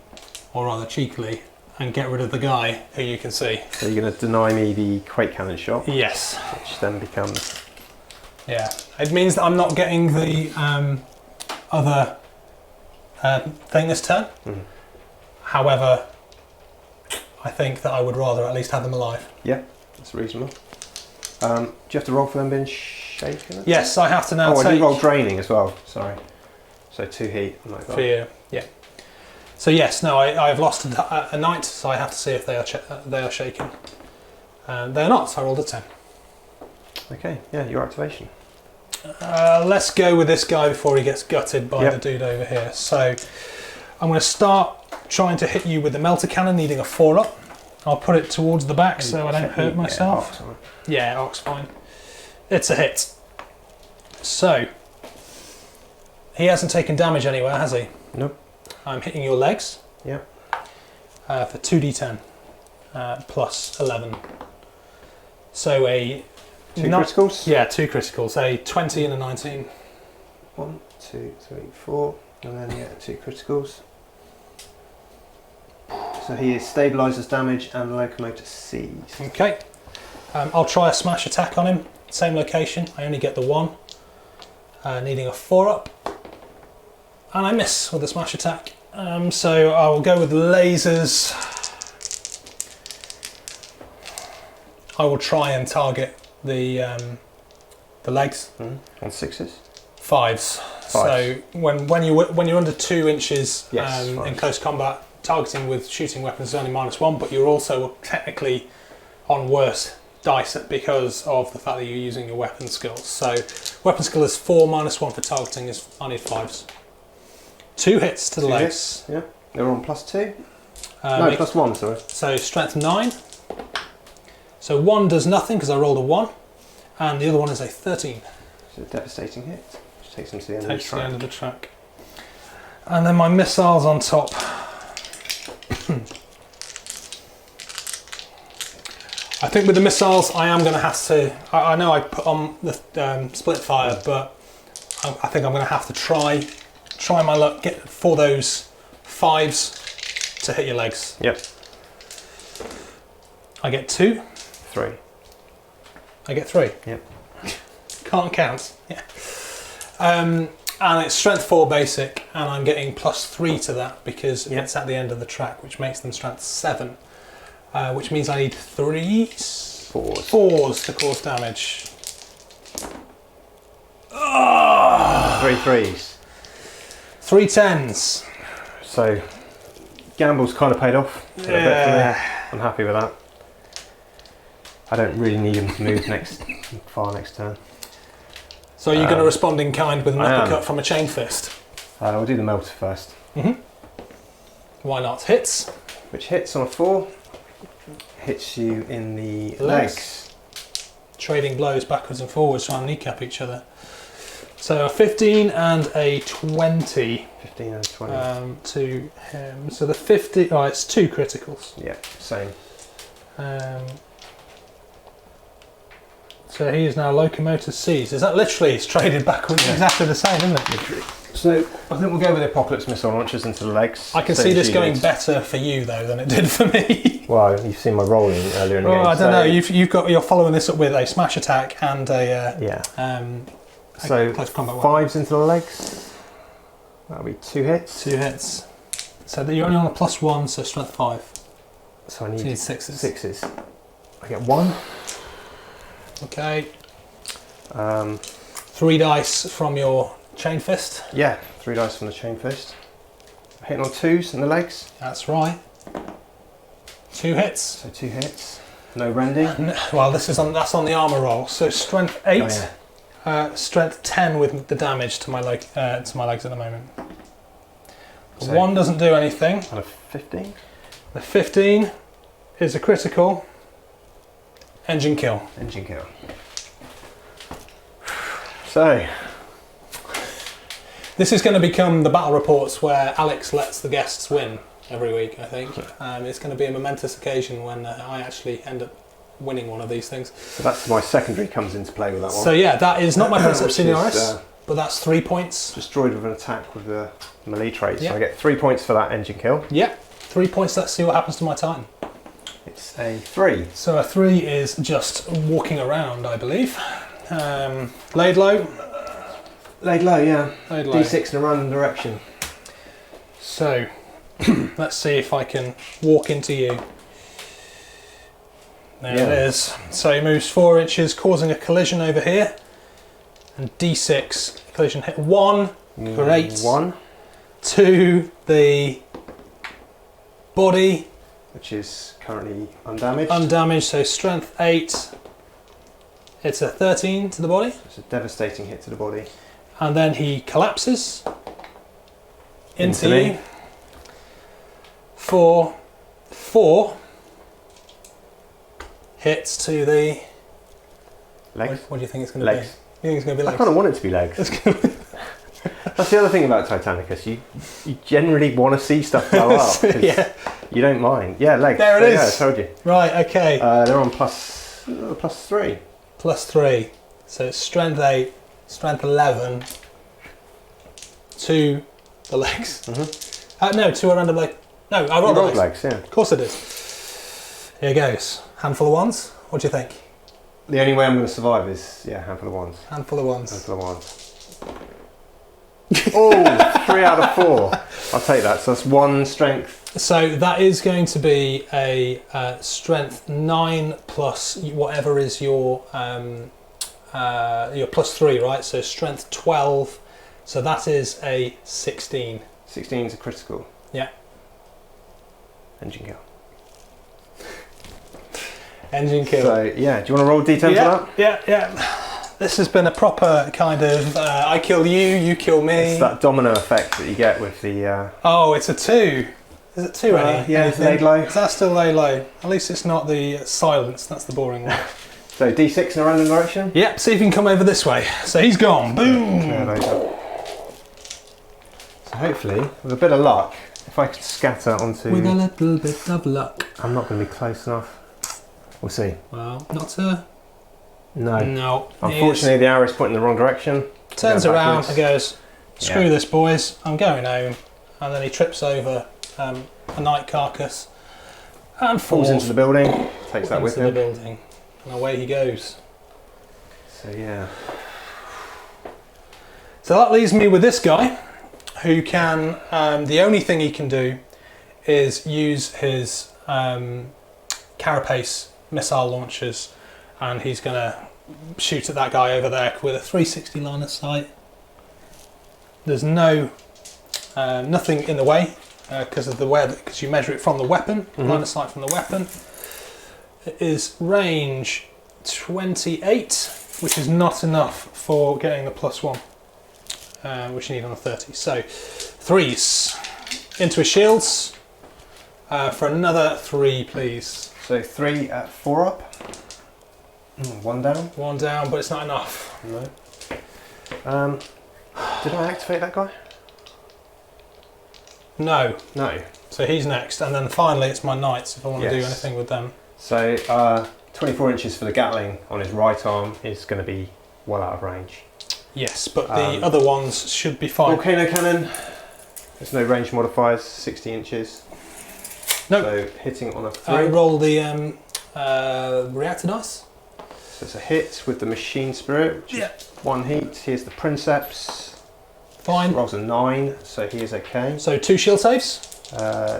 or rather cheekily, and get rid of the guy who you can see. So you're going to deny me the Quake Cannon shot, Yes. which then becomes... Yeah. It means that I'm not getting the other thing this turn. Mhm. However, I think that I would rather at least have them alive. Yeah, that's reasonable. Do you have to roll for them being shaken? Yes, I have to now I take... do roll draining as well, sorry. So 2 heat, like that. For you, yeah. So yes, no, I've lost a knight, so I have to see if they are shaken. They're not, so I rolled a 10. Okay, yeah, your activation. Let's go with this guy before he gets gutted by Yep. the dude over here. So I'm going to start trying to hit you with the melter cannon, needing a 4-up. I'll put it towards the back so I don't hurt myself. Yeah, Arc's fine. It's a hit. So he hasn't taken damage anywhere, has he? Nope. I'm hitting your legs. Yep. For 2d10 plus 11. So a 2 criticals? Yeah, 2 criticals. A 20 and a 19. 1, 2, 3, 4, and then yeah, 2 criticals. So he is stabilizes damage and locomotor seized. Okay. I'll try a smash attack on him. Same location. I only get the 1. Needing a 4-up. And I miss with the smash attack. So I'll go with lasers. I will try and target the legs. On 6s? 5s. So when you're under 2 inches Yes, in 5s. close combat, targeting with shooting weapons is only -1, but you're also technically on worse dice because of the fact that you're using your weapon skills. So weapon skill is 4, -1 for targeting is I need 5s. 2 hits to the 2 legs. hits, yeah. They're on +2? No, No, +1, sorry. So strength 9. So 1 does nothing because I rolled a 1, and the other one is a 13. It's a devastating hit. Which takes him to the end of the Takes to the track. end of the track. And then my missiles on top. I think with the missiles, I am going to have to. I know I put on the split fire, but I think I'm going to have to try my luck for those 5s to hit your legs. Yep. I get 2. 3. I get 3. Yep. Can't count. Yeah. And it's strength 4 basic, and I'm getting +3 to that because it's at the end of the track, which makes them strength 7. Which means I need 3 4s to cause damage. 3 3s. 3 10s. So, gamble's kind of paid off. Yeah. I'm happy with that. I don't really need him to move far next turn. So are you going to respond in kind with an I am. uppercut from a chain fist? We'll do the melter first. Why not? Hits. Which hits on a 4. Hits you in the legs. Trading blows backwards and forwards trying to kneecap each other. So a 15 and a 20. 15 and 20. To him. So the 50. Oh, it's 2 criticals. Yeah, same. So he is now locomotive seized. Is that literally? It's traded backwards. Yeah. Exactly the same, isn't it? Literally. So I think we'll go with the Apocalypse missile launchers into the legs. I can see this going better for you though than it did for me. Well, you've seen my rolling earlier in the game. I don't know. You're following this up with a smash attack and a So close combat 5s into the legs. That'll be 2 hits. 2 hits. So you're only on a +1, so strength 5. So I You need need 6s. 6s. I get 1. Okay. 3 dice from your chain fist. Yeah, 3 dice from the chain fist. Hitting on 2s in the legs. That's right. 2 hits. So 2 hits. No rending. Well, that's on the armor roll. So strength 8. Strength 10 with the damage to my legs at the moment. So 1 doesn't do anything. And a 15. The 15 is a critical. Engine kill. Engine kill. So This is going to become the battle reports where Alex lets the guests win every week, I think. It's going to be a momentous occasion when I actually end up winning one of these things. So that's my secondary comes into play with that one. So yeah, that is not my Princeps Which is, Senioris, but that's 3 points. Destroyed with an attack with the melee trait. Yeah. So I get 3 points for that engine kill. Yeah, 3 points. Let's see what happens to my Titan. It's a 3. So a 3 is just walking around, I believe. Laid low. Laid low, yeah. Laid low. D6 in a random direction. So let's see if I can walk into you. There it is. So he moves 4 inches, causing a collision over here. And D6 collision hit 1. Great. 1. 2 the body. Which is currently undamaged. Undamaged, so strength 8. It's a 13 to the body. It's a devastating hit to the body. And then he collapses into me. you. 4 hits to the Legs? What do you think it's going to be? Legs. You think it's going to be I legs? kind of want it to be legs. That's the other thing about Titanicus. You generally want to see stuff blow up. 'Cause Yeah. You don't mind. Yeah, legs. There it is. Yeah, I told you. Right, okay. They're on plus 3. +3. So it's strength 8, strength 11 to the legs. No, 2 around the leg. No, I rolled the legs. legs, yeah. Of course it is. Here goes. Handful of 1s. What do you think? The only way I'm going to survive is, handful of 1s. Handful of 1s. Handful of 1s. Oh, 3 out of 4. I'll take that. So that's 1 strength. So that is going to be a strength 9 plus whatever is your +3, right? So strength 12. So that is a 16. 16 is a critical. Yeah. Engine kill. Engine kill. So, yeah, do you want to roll D10 for that? Yeah. This has been a proper kind of I kill you, you kill me. It's that domino effect that you get with the... Oh, it's a 2. Is it 2 any? Yeah, it's laid low. Is that still laid low? At least it's not the silence, that's the boring one. So D6 in a random direction? Yep, see if you can come over this way. So he's gone. Boom! Clear those up. So hopefully, with a bit of luck, if I could scatter onto... With a little bit of luck. I'm not going to be close enough. We'll see. Well, not to... No. No. Unfortunately, the arrow's pointing in the wrong direction. Turns Going around backwards. and goes, screw this, boys, I'm going home. And then he trips over a night carcass and Falls into the building, takes that with into the him. building. And away he goes. So, yeah. So that leaves me with this guy, who can, the only thing he can do is use his carapace missile launchers, and he's going to shoot at that guy over there with a 360 line of sight. There's no nothing in the way because of the way because you measure it from the weapon, line of sight from the weapon. It is range 28, which is not enough for getting the +1, which you need on a 30. So 3s into his shields for another 3, please. So 3 at 4 up. 1 down. 1 down, but it's not enough. No. Did I activate that guy? No. No. So he's next, and then finally it's my knights if I want to do Yes. anything with them. So 24 inches for the Gatling on his right arm is going to be well out of range. Yes, but the other ones should be fine. Volcano Cannon. There's no range modifiers. 60 inches. Nope. So hitting on a 3. Roll the reactor dice. So it's a hit with the Machine Spirit, which is 1 heat. Here's the Princeps. Fine. Rolls a 9, so he is okay. So 2 shield saves.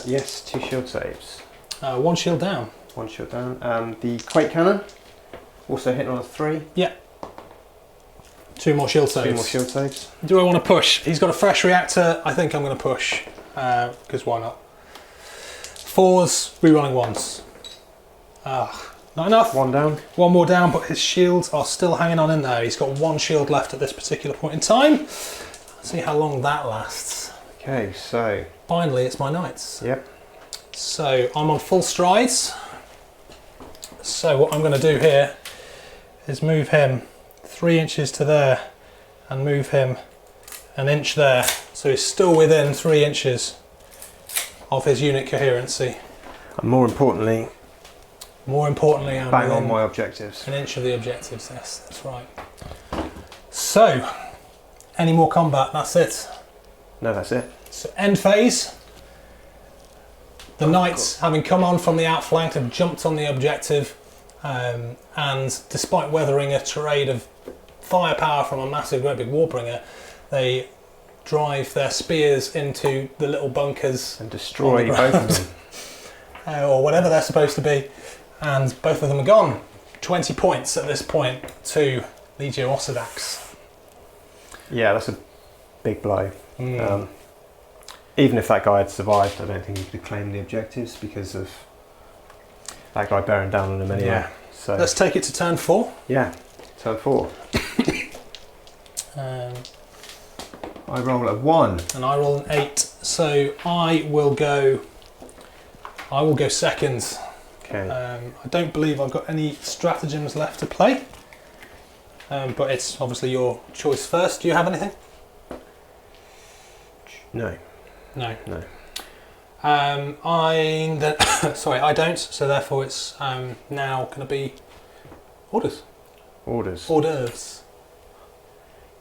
Yes, 2 shield saves. 1 shield down. 1 shield down. The Quake Cannon, also hitting on a 3. Yeah. 2 more shield saves. 2 more shield saves. Do I want to push? He's got a fresh reactor. I think I'm going to push, because why not? 4s, rerolling 1s. Not enough. 1 down. 1 more down, but his shields are still hanging on in there. He's got 1 shield left at this particular point in time. Let's see how long that lasts. Okay, so. Finally, it's my knights. Yep. So I'm on full strides. So what I'm going to do here is move him 3 inches to there and move him an inch there. So he's still within 3 inches of his unit coherency. And more importantly, I'm bang on within my objectives. an inch of the objectives. Yes, that's right. So, any more combat? That's it. No, that's it. So end phase. The knights, having come on from the outflank, have jumped on the objective, and despite weathering a terrain of firepower from a massive, great big Warbringer, they drive their spears into the little bunkers And destroy both of them. or whatever they're supposed to be, and both of them are gone. 20 points at this point to Legio Osedax. Yeah, that's a big blow. Even if that guy had survived, I don't think he could have claimed the objectives because of that guy bearing down on him anyway. Yeah. So Let's take it to turn 4. yeah, turn 4. I roll a 1. And I roll an 8, so I will go second. Okay. I don't believe I've got any stratagems left to play, but it's obviously your choice first. Do you have anything? No. No. No. Sorry, I don't. So therefore, it's now going to be orders. Orders. Hors d'oeuvres.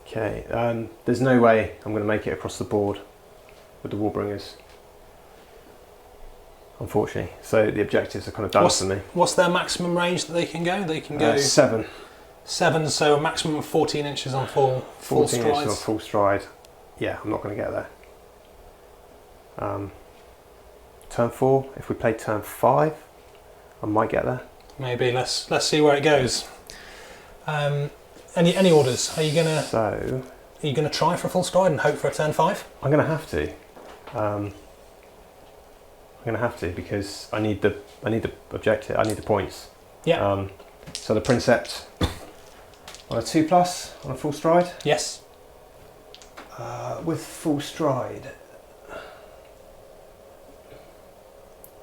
Okay. There's no way I'm going to make it across the board with the Warbringers, unfortunately. So the objectives are kind of done for me. What's their maximum range that they can go? They can go 7. 7, so a maximum of 14 inches on full 14 inches on strides. full stride. Yeah, I'm not going to get there. Turn 4. If we play turn 5, I might get there. Maybe. Let's see where it goes. Any orders? Are you gonna try for a full stride and hope for a turn 5? I'm going to have to. I'm going to have to because I need the objective. I need the points. Yeah. So the Princeps on a 2+ on a full stride. Yes. With full stride.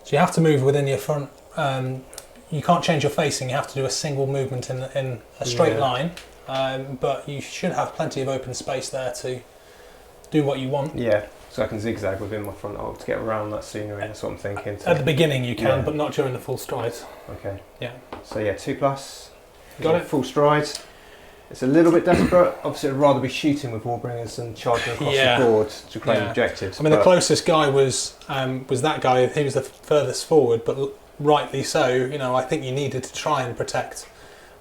So you have to move within your front. You can't change your facing. You have to do a single movement in a straight line. But you should have plenty of open space there to do what you want. Yeah. So I can zigzag within my front arc to get around that scenery. That's what I'm thinking. At the beginning you can, Yeah. but not during the full stride. Okay. Yeah. So yeah, 2+. Got it. Full stride. It's a little bit desperate. Obviously, I'd rather be shooting with Warbringers than charging across Yeah. the board to claim Yeah. objectives. I mean, the but- closest guy was that guy. He was the furthest forward, but rightly so. You know, I think you needed to try and protect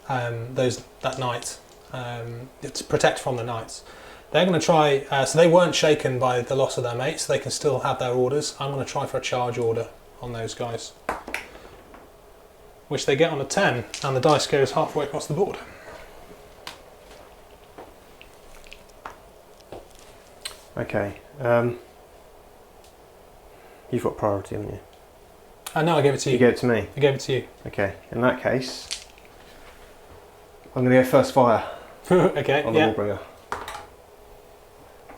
that knight, to protect from the knights. They're going to try. So they weren't shaken by the loss of their mates. So they can still have their orders. I'm going to try for a charge order on those guys, which they get on a 10, and the dice goes halfway across the board. Okay. You've got priority, haven't you? No, I gave it to you. You gave it to me? I gave it to you. Okay, in that case, I'm going to go first fire Okay, on the yeah. Warbringer.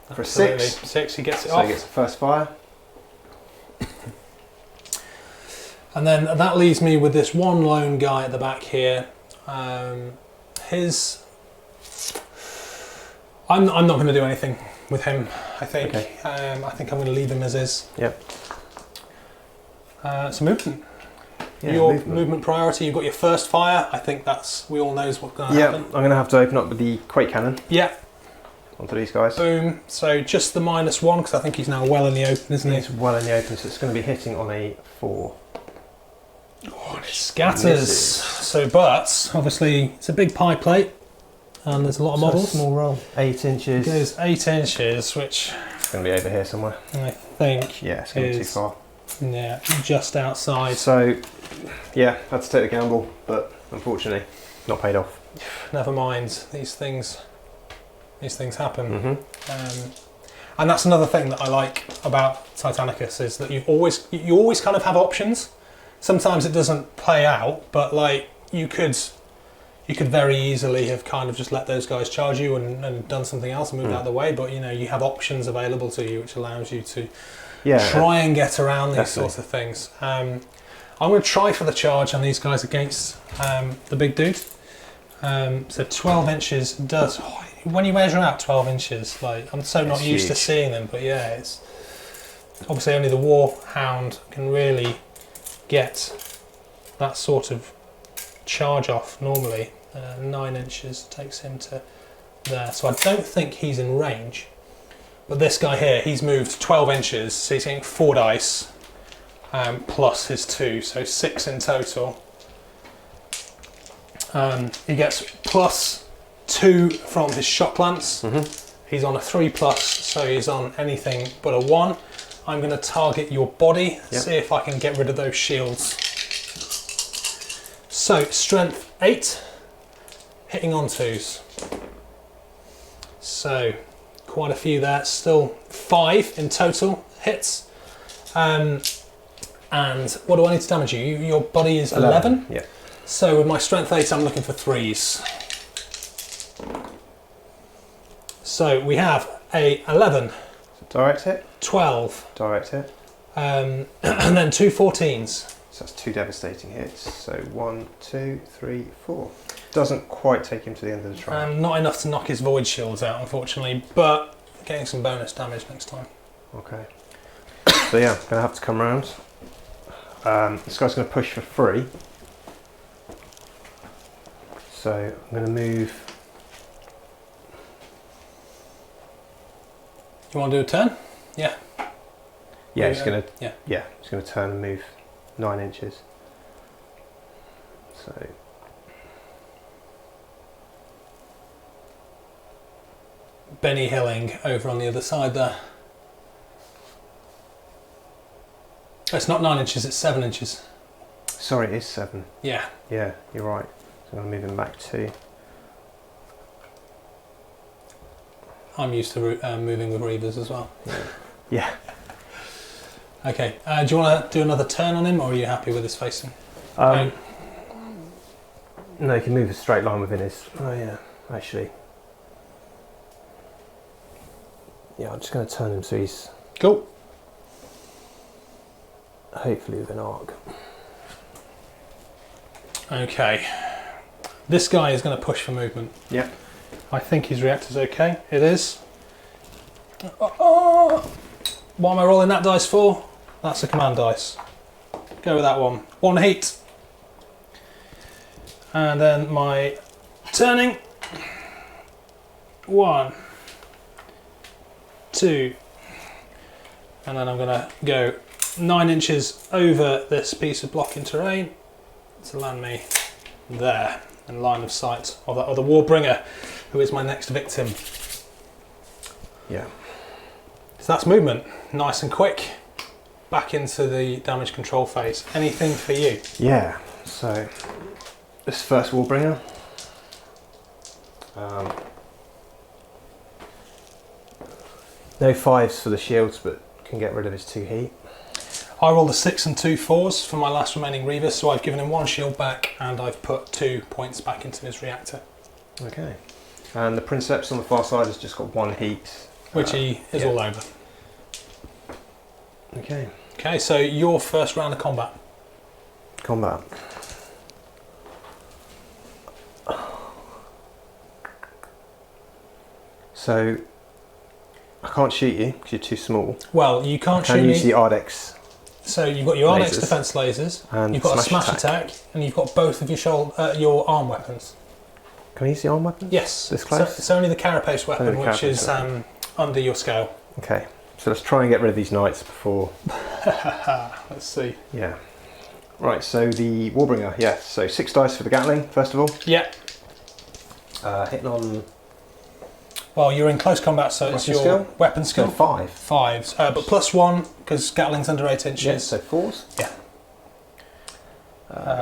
For a Absolutely. 6. 6, he gets it So off. he gets the first fire. And then that leaves me with this one lone guy at the back here. I'm not going to do anything with him, I think. Okay. I think I'm going to leave him as is. Yep. So movement. Yeah, Your movement priority, you've got your first fire. I think we all knows what's going to happen. I'm going to have to open up with the Quake Cannon Yeah. onto these guys. Boom. So just the -1, because I think he's now well in the open, isn't he? It's well in the open, so it's going to be hitting on a 4. Oh, and it scatters. Misses. So, but obviously it's a big pie plate, and there's a lot of models. Small roll. 8 inches. It goes 8 inches, which It's going to be over here somewhere. I think Yeah, it's going to be too is far. yeah, just outside. So, yeah, had to take the gamble, but unfortunately, not paid off. Never mind. These things happen. Mm-hmm. And that's another thing that I like about Titanicus is that you always kind of have options. Sometimes it doesn't play out, but like you could very easily have kind of just let those guys charge you and done something else and moved out of the way. But you know you have options available to you, which allows you to try and get around these sorts of things. I'm going to try for the charge on these guys against the big dude. So 12 inches does. When you measure out 12 inches, like I'm so not used to seeing them, but yeah, it's obviously only the Warhound can really get that sort of charge off normally. 9 inches takes him to there, so I don't think he's in range. But this guy here, he's moved 12 inches, so he's getting 4 dice plus his 2, so 6 in total. He gets +2 from his shot lance. He's on a 3+, so he's on anything but a 1. I'm going to target your body, see if I can get rid of those shields. So, strength 8, hitting on 2s. So, quite a few there, still 5 in total hits. And what do I need to damage you? Your body is 11? Yeah. So with my strength 8, I'm looking for 3s. So we have a 11. Direct hit? 12. Direct hit. And then 2 14s. So that's 2 devastating hits. So 1, 2, 3, 4. Doesn't quite take him to the end of the trial. Not enough to knock his void shields out, unfortunately, but getting some bonus damage next time. Okay. So yeah, going to have to come round. This guy's going to push for 3. So I'm going to move. You want to do a turn? Yeah. Yeah, he's going to. Yeah. He's going to turn and move 9 inches. So. Benny Hilling over on the other side there. It's not 9 inches, it's 7 inches. Sorry, it is 7. Yeah. Yeah, you're right. So I'm going to move him back 2. I'm used to moving with Reavers as well. Yeah. Okay, do you want to do another turn on him, or are you happy with his facing? No, he can move a straight line within his. Oh yeah, actually. Yeah, I'm just going to turn him so he's Cool. hopefully with an arc. Okay, this guy is going to push for movement. Yeah. I think his reactor's okay. It is. What am I rolling that dice for? That's a command dice. Go with that one. 1 heat. And then my turning. 1, 2. And then I'm going to go 9 inches over this piece of blocking terrain to land me there in line of sight of the Warbringer, who is my next victim. Yeah. So that's movement, nice and quick. Back into the damage control phase. Anything for you? Yeah. So this first Warbringer. No 5s for the shields, but can get rid of his 2 heat. I rolled a 6 and 2 4s for my last remaining Reaver, so I've given him 1 shield back and I've put 2 points back into his reactor. Okay. And the Princeps on the far side has just got 1 heat. Which he is all over. Okay. Okay, so your first round of combat. Combat. So, I can't shoot you because you're too small. Well, you can't shoot Can me. use the Ardex. So you've got your Ardex lasers. defense lasers, And you've got a smash smash attack, and you've got both of your arm weapons. Can I use the arm weapon? Yes. This close? So it's only the carapace weapon, Only the which is carapace under your scale. Okay. So let's try and get rid of these knights before. Let's see. Yeah. Right. So the Warbringer. Yeah. So 6 dice for the Gatling first of all. Yeah. Hitting on. Well, you're in close combat, so it's Weapon your skill? weapon So skill. 5. 5s, but +1 because Gatling's under 8 inches. Yeah. So 4s. Yeah.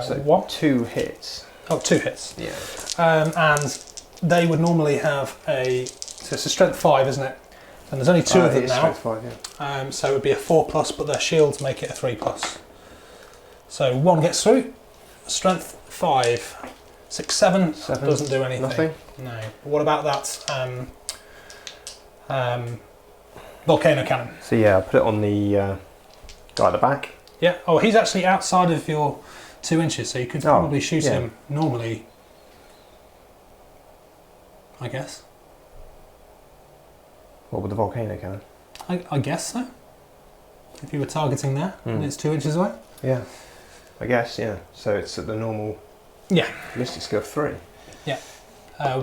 So 1. 2 hits. Oh, 2 hits. Yeah. And they would normally have a. So it's a strength 5, isn't it? And there's only 2 of them It is now. strength 5. Yeah. So it would be a 4+, but their shields make it a 3+. So 1 gets through. Strength 5. 6, 7 7. doesn't do anything. Nothing. No. What about that Volcano Cannon? So yeah, I'll put it on the guy at the back. Yeah. Oh, he's actually outside of your 2 inches, so you could probably shoot yeah. him normally, I guess. What with the Volcano Cannon? I guess so. If you were targeting there, and it's 2 inches away. Yeah. I guess, yeah. So it's at the normal Yeah. ballistic skill of 3.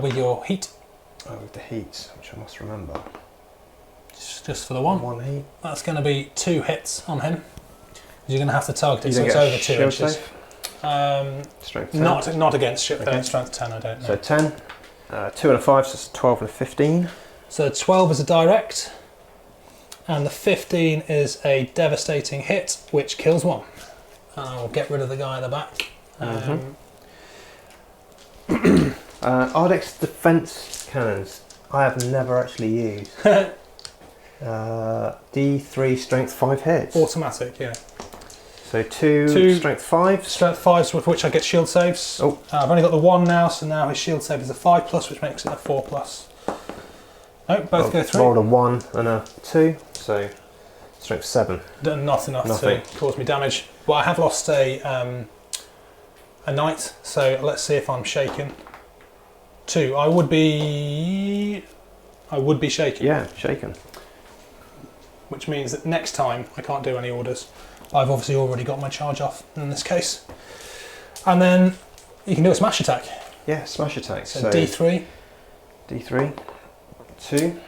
With your heat, Oh, with the heat, which I must remember. just for the 1. 1 heat. That's going to be 2 hits on him. You're going to have to target it, You so don't it's get a over 2 shield inches. save? Strength 10. Not against Okay. strength 10, I don't know. So 10. 2 and a 5, so it's 12 and a 15. So 12 is a direct, and the 15 is a devastating hit, which kills 1. And I'll get rid of the guy at the back. Ardex defense cannons, I have never actually used. D3 strength 5 hits. Automatic, yeah. So 2 Two- strength 5s. Strength 5s with which I get shield saves. Oh. I've only got the 1 now, so now his shield save is a 5+, which makes it a 4+. No, both go through. Rolled a 1 and a 2, so strength 7. Not enough Nothing. to cause me damage. Well, I have lost a knight, so let's see if I'm shaken. 2. I would be shaken. Yeah, shaken. Which means that next time I can't do any orders. I've obviously already got my charge off in this case. And then you can do a smash attack. Yeah, smash attack. So D3. D3. 2.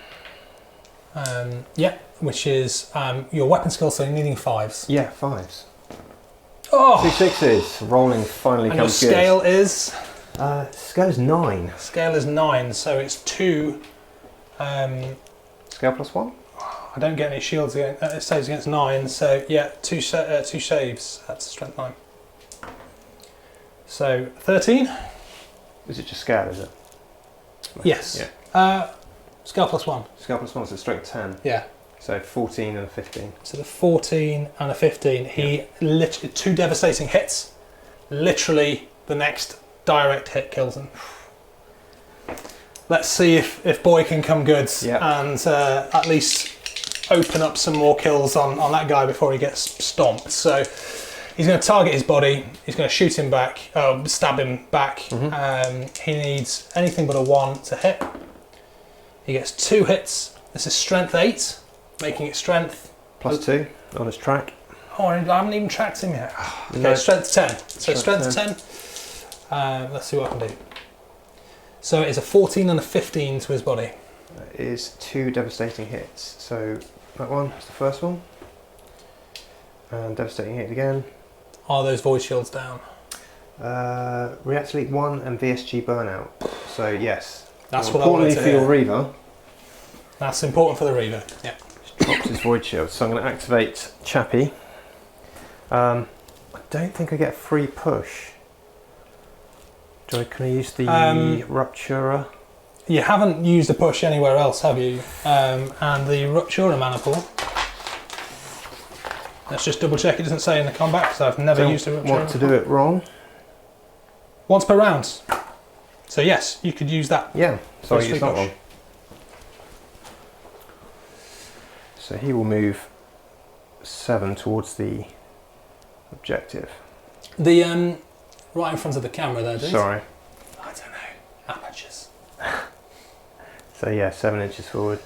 Yeah, which is your weapon skill, so you're needing 5s. Yeah, 5s. Oh! 2 6s. Rolling finally And your comes good. scale is? Scale is 9. Scale is 9, so it's 2. Scale plus 1? I don't get any shields against, it saves against 9, so yeah, 2 saves, that's strength 9. So 13? Is it just scale, is it? Yes. Yeah. Scale plus 1. Scale plus 1, so strength 10. Yeah. So 14 and a 15. So the 14 and a 15, he literally, 2 devastating hits, literally the next direct hit kills him. Let's see if boy can come good and at least open up some more kills on that guy before he gets stomped. So he's going to target his body, he's going to shoot him back, stab him back. He needs anything but a 1 to hit. He gets 2 hits. This is strength 8, making it strength Plus 2 on his track. Oh, I haven't even tracked him yet. Okay, No. strength 10. So Strength strength 10. Let's see what I can do. So it's a 14 and a 15 to his body. That is 2 devastating hits. So that one is the first one. And devastating hit again. Are those void shields down? React Elite 1 and VSG burnout. So yes. That's what I wanted Importantly to for your hear. Reaver, That's important for the Reaver. Yeah. drops his void shield. So I'm going to activate Chappie. I don't think I get a free push. Can I use the Rupturer? You haven't used a push anywhere else, have you? And the Ruptura Maniple Let's just double check it doesn't say in the combat because I've never used a rupture. Want to do it wrong? Once per round. So yes, you could use that. Yeah, so I First use that push. one. So he will move 7 towards the objective. The right in front of the camera there, dude. Sorry. I don't know. Amateurs. So yeah, 7 inches forward.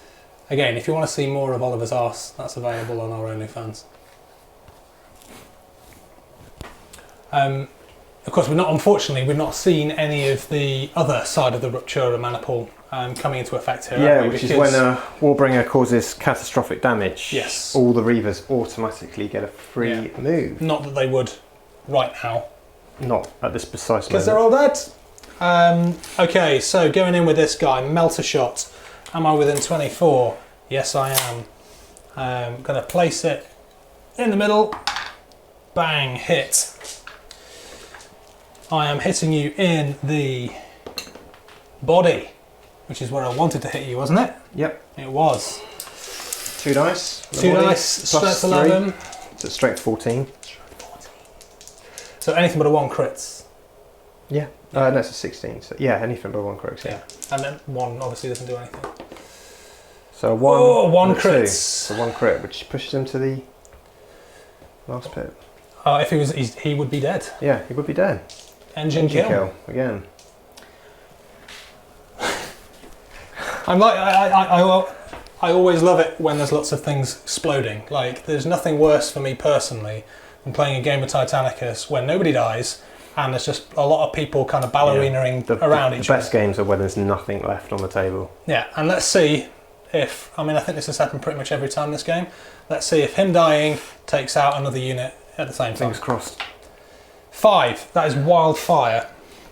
Again, if you want to see more of Oliver's arse, that's available on our OnlyFans. Of course, unfortunately, we've not seen any of the other side of the Ruptura Maniple coming into effect here. Yeah, have we? which is when a Warbringer causes catastrophic damage. Yes. All the Reavers automatically get a free move. Not that they would right now. Not at this precise moment. Because they're all dead. Okay, so going in with this guy, Melter Shot. Am I within 24? Yes, I am. I'm going to place it in the middle. Bang, hit. I am hitting you in the body, which is where I wanted to hit you, wasn't it? Yep. It was. 2 dice. 2 dice, plus strength 11. So strength 14. So anything but a 1 crits. Yeah. No, it's a 16. So yeah, anything but 1 crit. Yeah. And then 1 obviously doesn't do anything. So 1. Oh, 1 and a 2. crits. So 1 crit, which pushes him to the last pit. If he was, he would be dead. Yeah, he would be dead. Engine kill. Again. I'm like, I always love it when there's lots of things exploding. Like, there's nothing worse for me personally than playing a game of Titanicus when nobody dies and there's just a lot of people kind of ballerinaing around each other. other. The best games are when there's nothing left on the table. Yeah, and let's see if, I think this has happened pretty much every time this game. Let's see if him dying takes out another unit at the same time. Fingers crossed. 5, that is wildfire.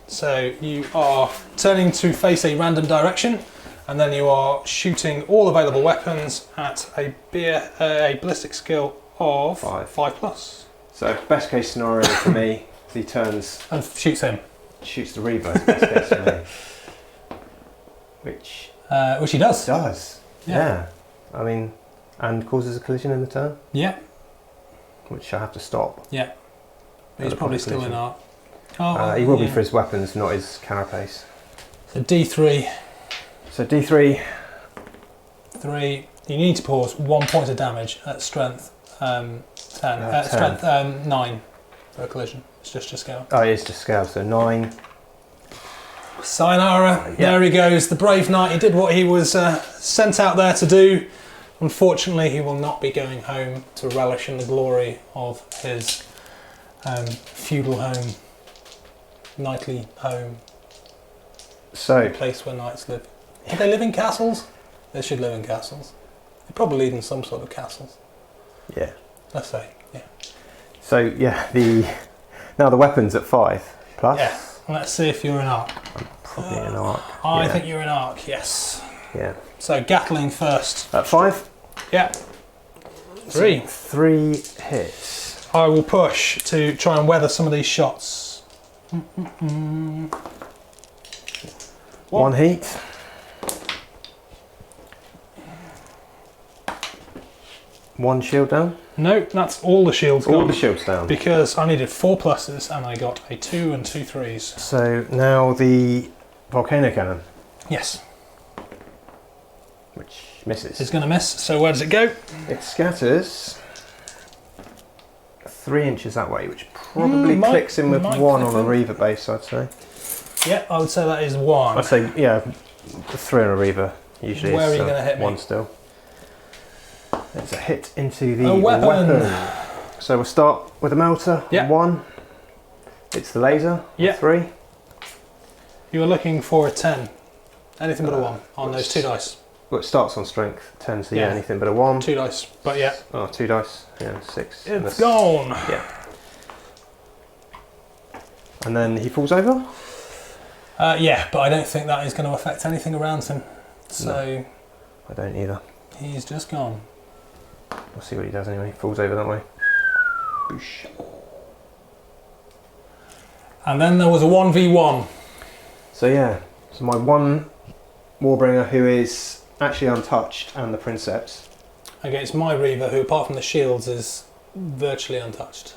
So you are turning to face a random direction and then you are shooting all available weapons at a ballistic skill of 5 plus. So best case scenario for me is he turns and shoots him. Shoots the Reaver, best case for me. Which he does. Yeah. And causes a collision in the turn. Yeah. Which I have to stop. Yeah. He's probably still in art. He will be for his weapons, not his carapace. So D3. So D3. 3. You need to pause 1 point of damage at strength 10. Strength 9 for a collision. It's just a scale. Oh, it is just scale, so 9. Sayonara. There he goes. The brave knight. He did what he was sent out there to do. Unfortunately, he will not be going home to relish in the glory of his feudal home, knightly home. So, a place where knights live. Do they live in castles? They should live in castles. They probably live in some sort of castles. Yeah. Let's say, yeah. So yeah, now the weapons at 5 plus. Yeah. Let's see if you're in arc. I'm probably in arc. I think you're in arc. Yes. Yeah. So Gatling first. At 5. Yeah. 3. 3 hits. I will push to try and weather some of these shots. 1 heat. One shield down. No, that's all the shields All gone. the shields down. Because I needed 4 pluses and I got a 2 and 2 3s. So now the Volcano Cannon. Yes. Which misses. It's going to miss. So where does it go? It scatters 3 inches that way, which probably clicks in with 1 on a Reaver base, I'd say. Yeah, I would say that is 1. I'd say, yeah, 3 on a Reaver usually. Where is, are you going to hit me? 1 still. It's a hit into the weapon. So we'll start with a melter. Yeah. 1. It's the laser. Yeah. 3. You were looking for a 10. Anything but a 1 on those 2 dice. Well, it starts on strength 10, so yeah, anything but a 1. 2 dice, but yeah. Oh, 2 dice. Yeah, 6. It's gone. Yeah. And then he falls over? Yeah, but I don't think that is going to affect anything around him. So. No, I don't either. He's just gone. We'll see what he does anyway. He falls over that way. Boosh. And then there was a 1v1. So yeah, so my 1 Warbringer who is actually untouched and the Princeps. Against my Reaver, who apart from the shields is virtually untouched.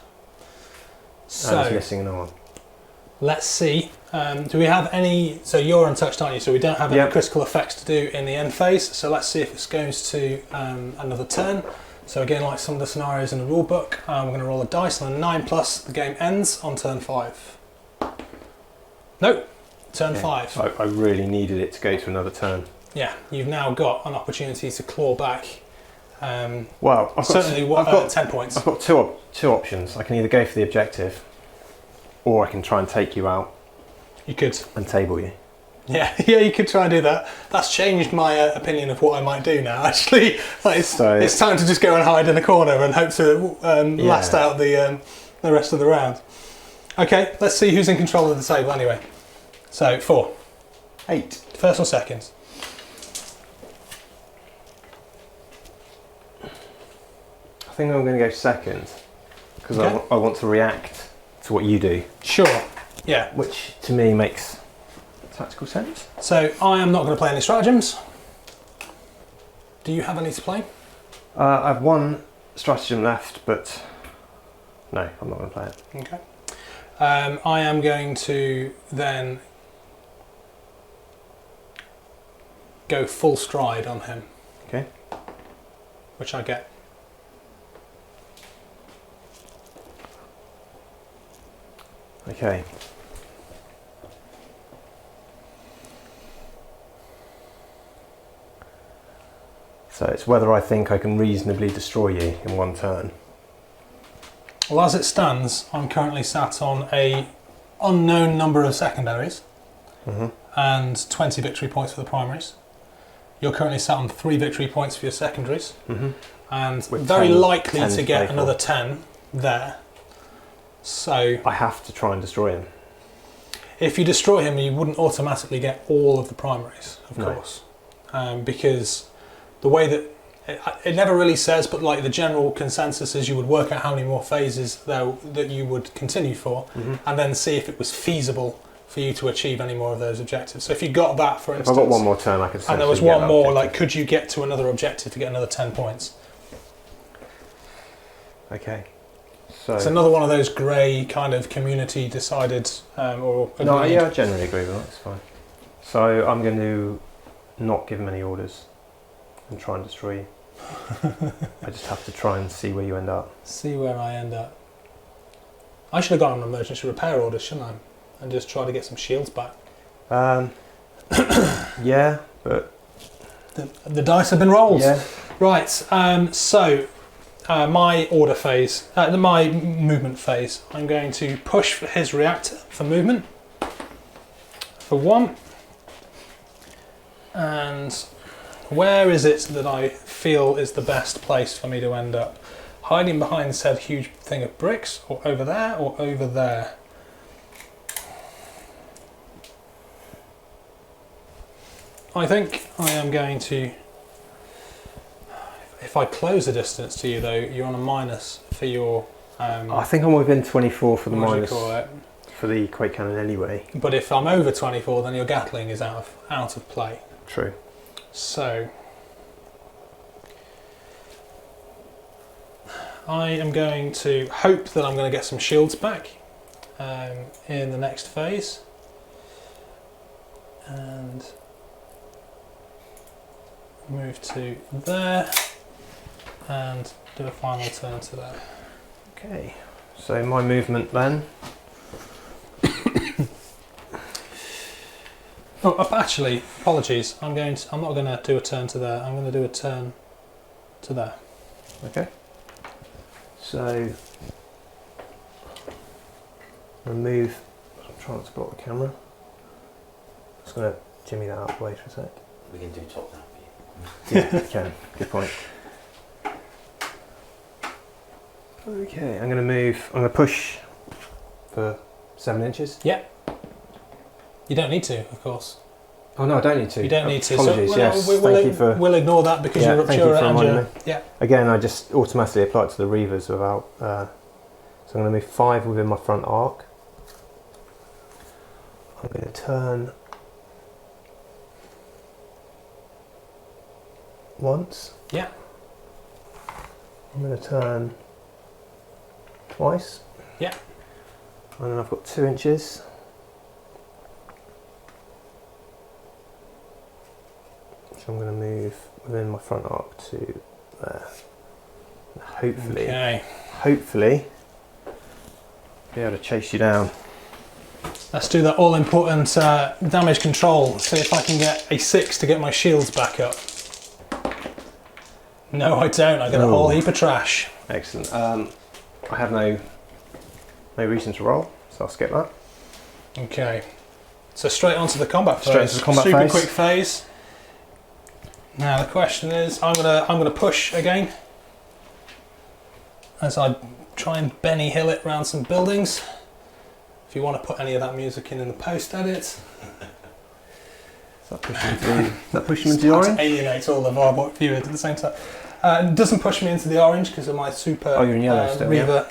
And So it's missing an arm. let's see. Do we have any? So you're untouched, aren't you? So we don't have any Yep. critical effects to do in the end phase. So let's see if it goes to another turn. So again, like some of the scenarios in the rule book, we're going to roll a dice and a 9+. The game ends on turn 5. Nope, turn 5. I really needed it to go to another turn. Yeah, you've now got an opportunity to claw back. Well, I've got 10 points. I've got two options. I can either go for the objective, or I can try and take you out You could. and table you. Yeah, you could try and do that. That's changed my opinion of what I might do now, actually. Like, it's time to just go and hide in a corner and hope to last out the rest of the round. Okay, let's see who's in control of the table anyway. So, 4. 8. First or second? I think I'm going to go second, because Okay. I want to react to what you do, Sure, yeah. which to me makes tactical sense. So, I am not going to play any stratagems. Do you have any to play? I have one stratagem left, but no, I'm not going to play it. Okay. I am going to then go full stride on him. Okay. Which I get. Okay. So it's whether I think I can reasonably destroy you in one turn. Well, as it stands, I'm currently sat on a unknown number of secondaries and 20 victory points for the primaries. You're currently sat on 3 victory points for your secondaries and With very 10 likely 10 to to get play for. another 10 there. So I have to try and destroy him. if you destroy him, you wouldn't automatically get all of the primaries, of No. course, because the way that it never really says, but like the general consensus is you would work out how many more phases that you would continue for, and then see if it was feasible for you to achieve any more of those objectives. So if you got that, for If instance, I got one more turn, I could. and there was essentially get one that more, objective. like could you get to another objective to get another 10 points? Okay. So. It's another one of those grey kind of community decided or agreed. No, yeah, I generally agree with that. It's fine. So I'm going to not give him any orders and try and destroy you. I just have to try and see where you end up. See where I end up. I should have gone on an emergency repair order, shouldn't I? And just try to get some shields back. Yeah, but The dice have been rolled. yeah. Right, so my order phase, my movement phase, I'm going to push for his reactor for movement. For 1. And where is it that I feel is the best place for me to end up? Hiding behind said huge thing of bricks, or over there, or over there? I think I am going to... If I close the distance to you though, you're on a minus for your... I think I'm within 24 for the what do you minus call it? for the Quake Cannon anyway. But if I'm over 24, then your Gatling is out of play. True. So I am going to hope that I'm going to get some shields back in the next phase, and move to there and do a final turn to there. Okay. So my movement then. Oh, actually, apologies. I'm not going to do a turn to there. I'm going to do a turn to there. Okay. So remove. I'm trying to block the camera. Just going to jimmy that out of the way for a sec. We can do top down for you. Yeah, you can. Good point. Okay, I'm going to move. I'm going to push for 7 inches. Yeah. You don't need to, of course. Oh no, I don't need to. You don't need to. Apologies. So, Yes. Thank you. We'll ignore that because you're thank you pure for and reminding me. yeah. Again, I just automatically apply it to the Reavers without. So I'm going to move 5 within my front arc. I'm going to turn once. Yeah. I'm going to turn twice. Yeah. And then I've got 2 inches. So I'm going to move within my front arc to there. Hopefully, be able to chase you down. Let's do that all-important damage control. See if I can get a 6 to get my shields back up. No, I don't. I got a whole heap of trash. Excellent. I have no reason to roll, so I'll skip that. Okay. So straight onto the combat phase. Straight into the combat Super phase. quick phase. Now the question is, I'm gonna push again as I try and Benny Hill it around some buildings. If you want to put any of that music in the post edit. Is that pushing into the orange? To alienate all the Varborg viewers at the same time. It doesn't push me into the orange because of my super you're in yellow still, Reaver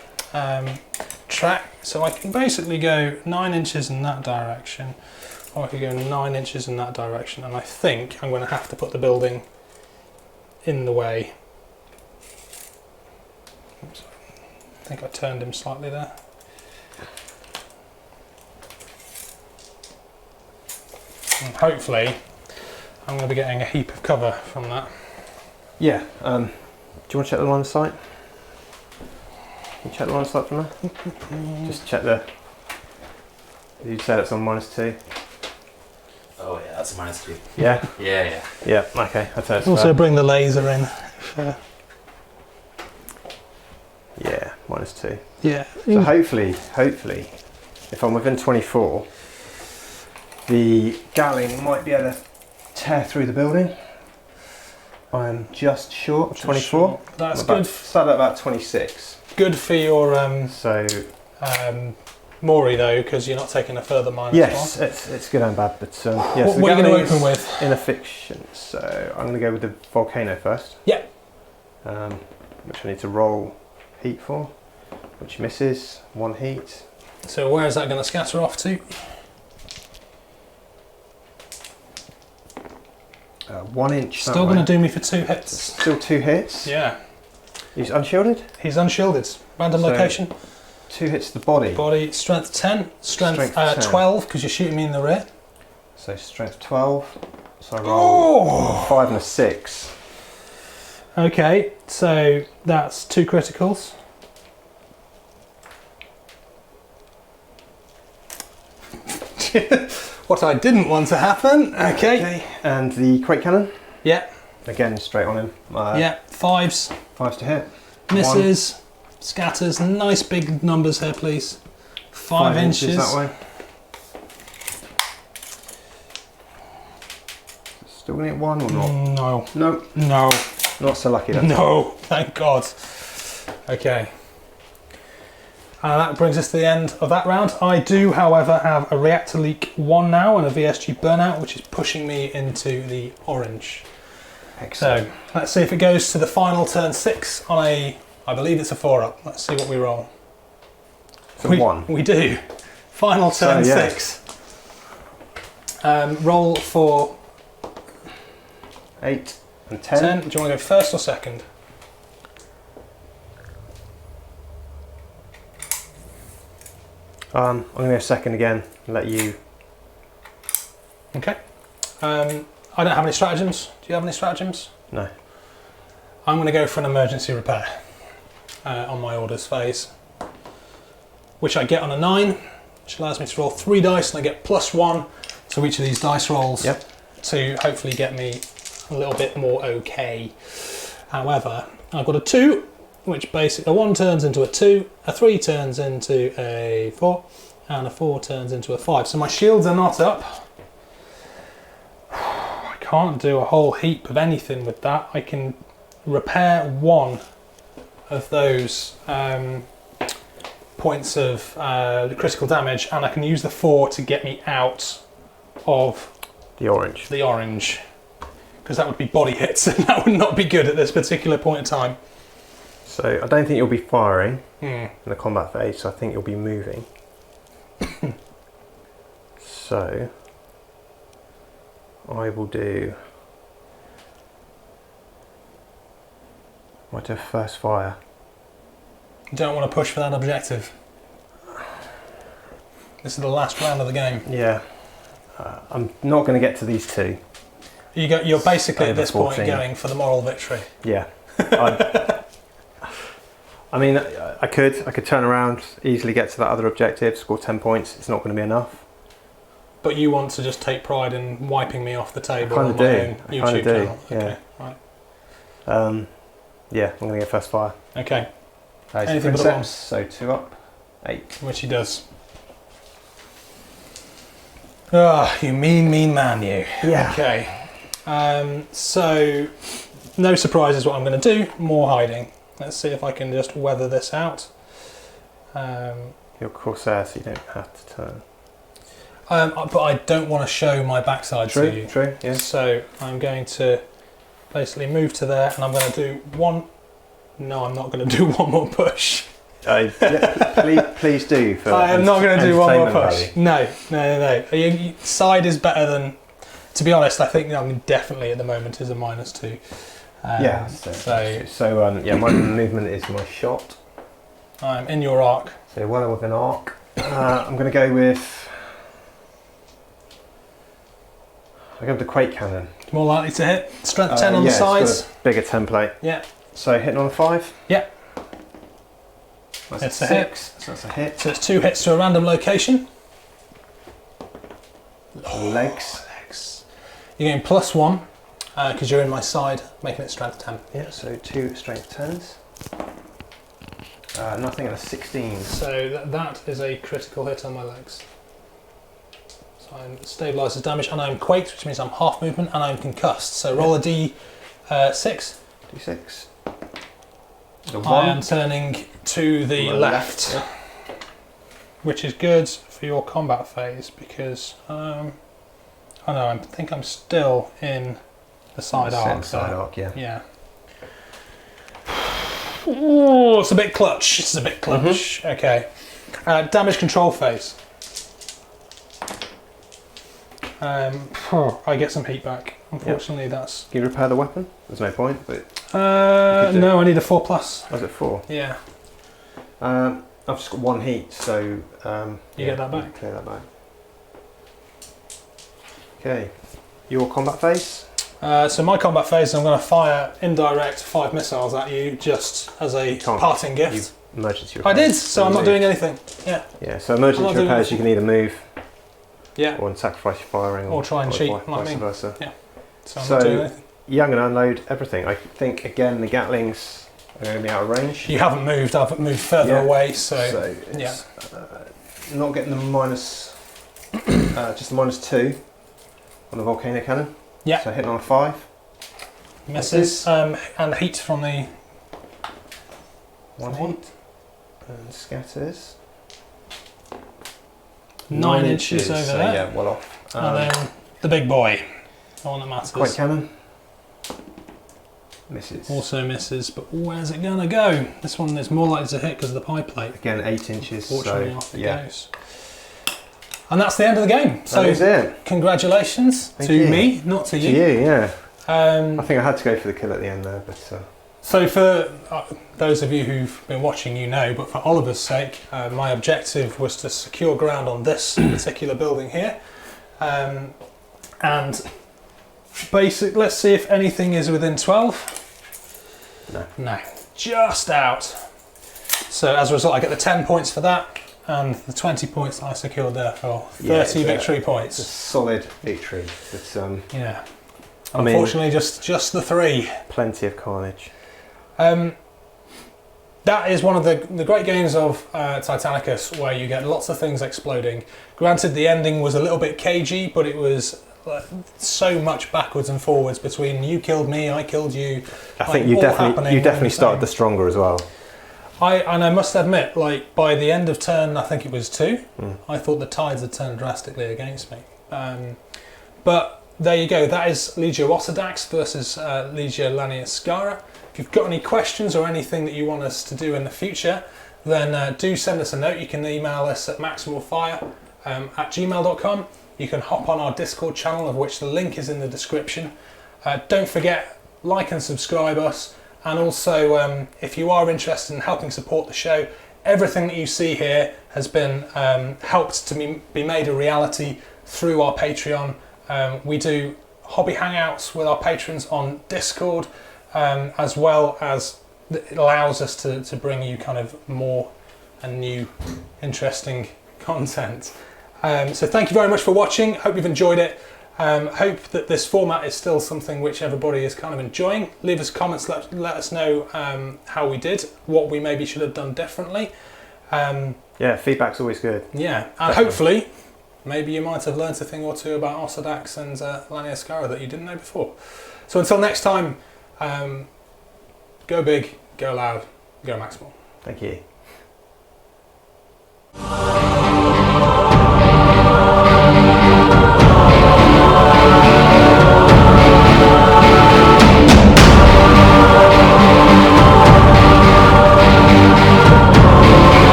track. So I can basically go 9 inches in that direction, or I could go 9 inches in that direction, and I think I'm going to have to put the building in the way. Oops. I think I turned him slightly there. And hopefully I'm going to be getting a heap of cover from that. Yeah. Do you want to check the line of sight? Can you check the line of sight from there? Just check the... You'd say that's on -2. Oh yeah, that's a -2. Yeah? Yeah. Yeah, okay. I'll tell you. Also bring the laser in. Yeah, -2. Yeah. So hopefully, if I'm within 24, the galling might be able to tear through the building. I'm just short of 24. That's good. good. Started at about 26. Good for your So Mori though, because you're not taking a further -1. yes, it's good and bad, but yes. What are you going to open with? In a fiction, so I'm going to go with the volcano first. Yeah. Which I need to roll heat for, which misses 1 heat. So where is that going to scatter off to? 1 inch. Still going to do me for 2 hits. Still 2 hits. Yeah. He's unshielded. He's unshielded. Random So- location. 2 hits to the body. Body strength 10. Strength, Strength 10. 12 because you're shooting me in the rear. So strength 12. So I roll Oh! 5 and a 6. Okay, so that's 2 criticals. What I didn't want to happen. Okay. And the crate cannon. Yeah. Again, straight on him. Yeah. 5s. 5s to hit. Misses. Scatters. Nice big numbers here, please. 5 inches. that way. Still going to hit 1 or not? No. No. No. Not so lucky then. No. Thank God. Okay. That brings us to the end of that round. I do, however, have a reactor leak 1 now and a VSG burnout, which is pushing me into the orange. Excellent. So let's see if it goes to the final turn 6 on a, I believe it's a 4-up. Let's see what we roll. So 1. We do. Final turn 6. Roll for 8 and 10. 10. Do you want to go first or second? I'm going to go second again and let you. Okay. I don't have any stratagems. Do you have any stratagems? No. I'm going to go for an emergency repair on my orders phase, which I get on a 9, which allows me to roll 3 dice, and I get +1 to each of these dice rolls to hopefully get me a little bit more okay. However, I've got a 2, which basically a 1 turns into a 2, a 3 turns into a 4, and a 4 turns into a 5. So my shields are not up. I can't do a whole heap of anything with that. I can repair 1 of those points of critical damage, and I can use the 4 to get me out of The orange. the orange, because that would be body hits, and that would not be good at this particular point in time. So I don't think you'll be firing in the combat phase, so I think you'll be moving. So I will do. Might do a first fire. You don't want to push for that objective. This is the last round of the game. Yeah. I'm not going to get to these two. You're basically at Over this 14. point going for the moral victory. Yeah. I mean, I could turn around, easily get to that other objective, score 10 points. It's not going to be enough. But you want to just take pride in wiping me off the table I on kinda my do. own I YouTube kinda do, channel. yeah. Okay, right. Yeah, I'm going to get first fire. Okay, Anything but a one. Princeps, so 2 up, 8. which he does. Ah, you mean man, you. Yeah. Okay. So, no surprises what I'm going to do. More hiding. Let's see if I can just weather this out. You're Corsair, so you don't have to turn. But I don't want to show my backside to you. True, yes. So I'm going to basically move to there, and I'm going to do one. No, I'm not going to do one more push. Please do. For I am not going to do one more push. Value. No. Side is better than. To be honest, I think definitely at the moment is a -2. Yeah. So my movement is my shot. I'm in your arc. So well with an arc. I'm going to go with. I go with the Quake Cannon. More likely to hit. Strength 10 on the it's sides. got a bigger template. Yeah. So hitting on a 5. Yeah. That's It's a a hit. 6. So that's a hit. So it's 2 hits to a random location. Legs. You're getting +1 because you're in my side, making it strength 10. Yeah. So 2 strength 10s. Nothing and a 16. So that is a critical hit on my legs. So I'm stabilises damage, and I'm quaked, which means I'm half movement, and I'm concussed. So roll a D6. D6. The I am turning to the left, yeah. which is good for your combat phase because I think I'm still in the side arc. Side arc, yeah. Yeah. Oh, it's a bit clutch. It's a bit clutch. Okay. Damage control phase. I get some heat back. Unfortunately, that's. Can you repair the weapon? There's no point, but. No, I need a 4+. Oh, is it 4? Yeah. I've just got 1 heat, so. You get that back. Clear that back. Okay. Your combat phase? So my combat phase, I'm going to fire indirect 5 missiles at you just as a parting gift. Emergency repairs. I did, so I'm not doing anything. Yeah. Yeah. So emergency repairs, you can either move. Yeah. Or sacrifice your firing. Or try and cheat, like vice me. versa. Yeah. So I'm not doing anything. You're going to unload everything. I think again the Gatlings are going to be out of range. You haven't moved. I've moved further away, so it's, not getting the minus, just the -2 on the Volcano Cannon. Yeah. So hitting on a 5. Misses. And heat from the 1 heat. And scatters. 9 inches over so there. Yeah, well off. And then the big boy, the one that matters. Quake Cannon. Misses. Also misses, but where's it gonna go? This one is more likely to hit because of the pie plate. Again, 8 inches. Fortunately, so, off it yeah. goes. And that's the end of the game. So that is it. congratulations Thank to you. me, not to you. To you, yeah. I think I had to go for the kill at the end there, but. So for those of you who've been watching, you know, but for Oliver's sake, my objective was to secure ground on this particular building here. And basically, let's see if anything is within 12. No, just out. So as a result, I get the 10 points for that, and the 20 points I secured there for 30 victory points. It's a solid victory. It's yeah. Unfortunately, just the 3. Plenty of carnage. That is one of the great games of Titanicus, where you get lots of things exploding. Granted, the ending was a little bit cagey, but it was so much backwards and forwards between you killed me, I killed you. I think you definitely started the stronger as well. I must admit, like by the end of turn, I think it was 2. I thought the tides had turned drastically against me. But there you go. That is Legio Osedax versus Legio Laniaskara. If you've got any questions or anything that you want us to do in the future, then do send us a note. You can email us at maximalfire@gmail.com. You can hop on our Discord channel, of which the link is in the description. Don't forget, like and subscribe us, And also, if you are interested in helping support the show, everything that you see here has been helped to be made a reality through our Patreon. We do hobby hangouts with our patrons on Discord, as well as it allows us to bring you kind of more and new interesting content. So thank you very much for watching. Hope you've enjoyed it. Hope that this format is still something which everybody is kind of enjoying. Leave us comments, let us know how we did, what we maybe should have done differently. Yeah, feedback's always good. Yeah, and hopefully maybe you might have learnt a thing or two about Osedax and Laniaskara that you didn't know before. So until next time, go big, go loud, go Maximal. Thank you.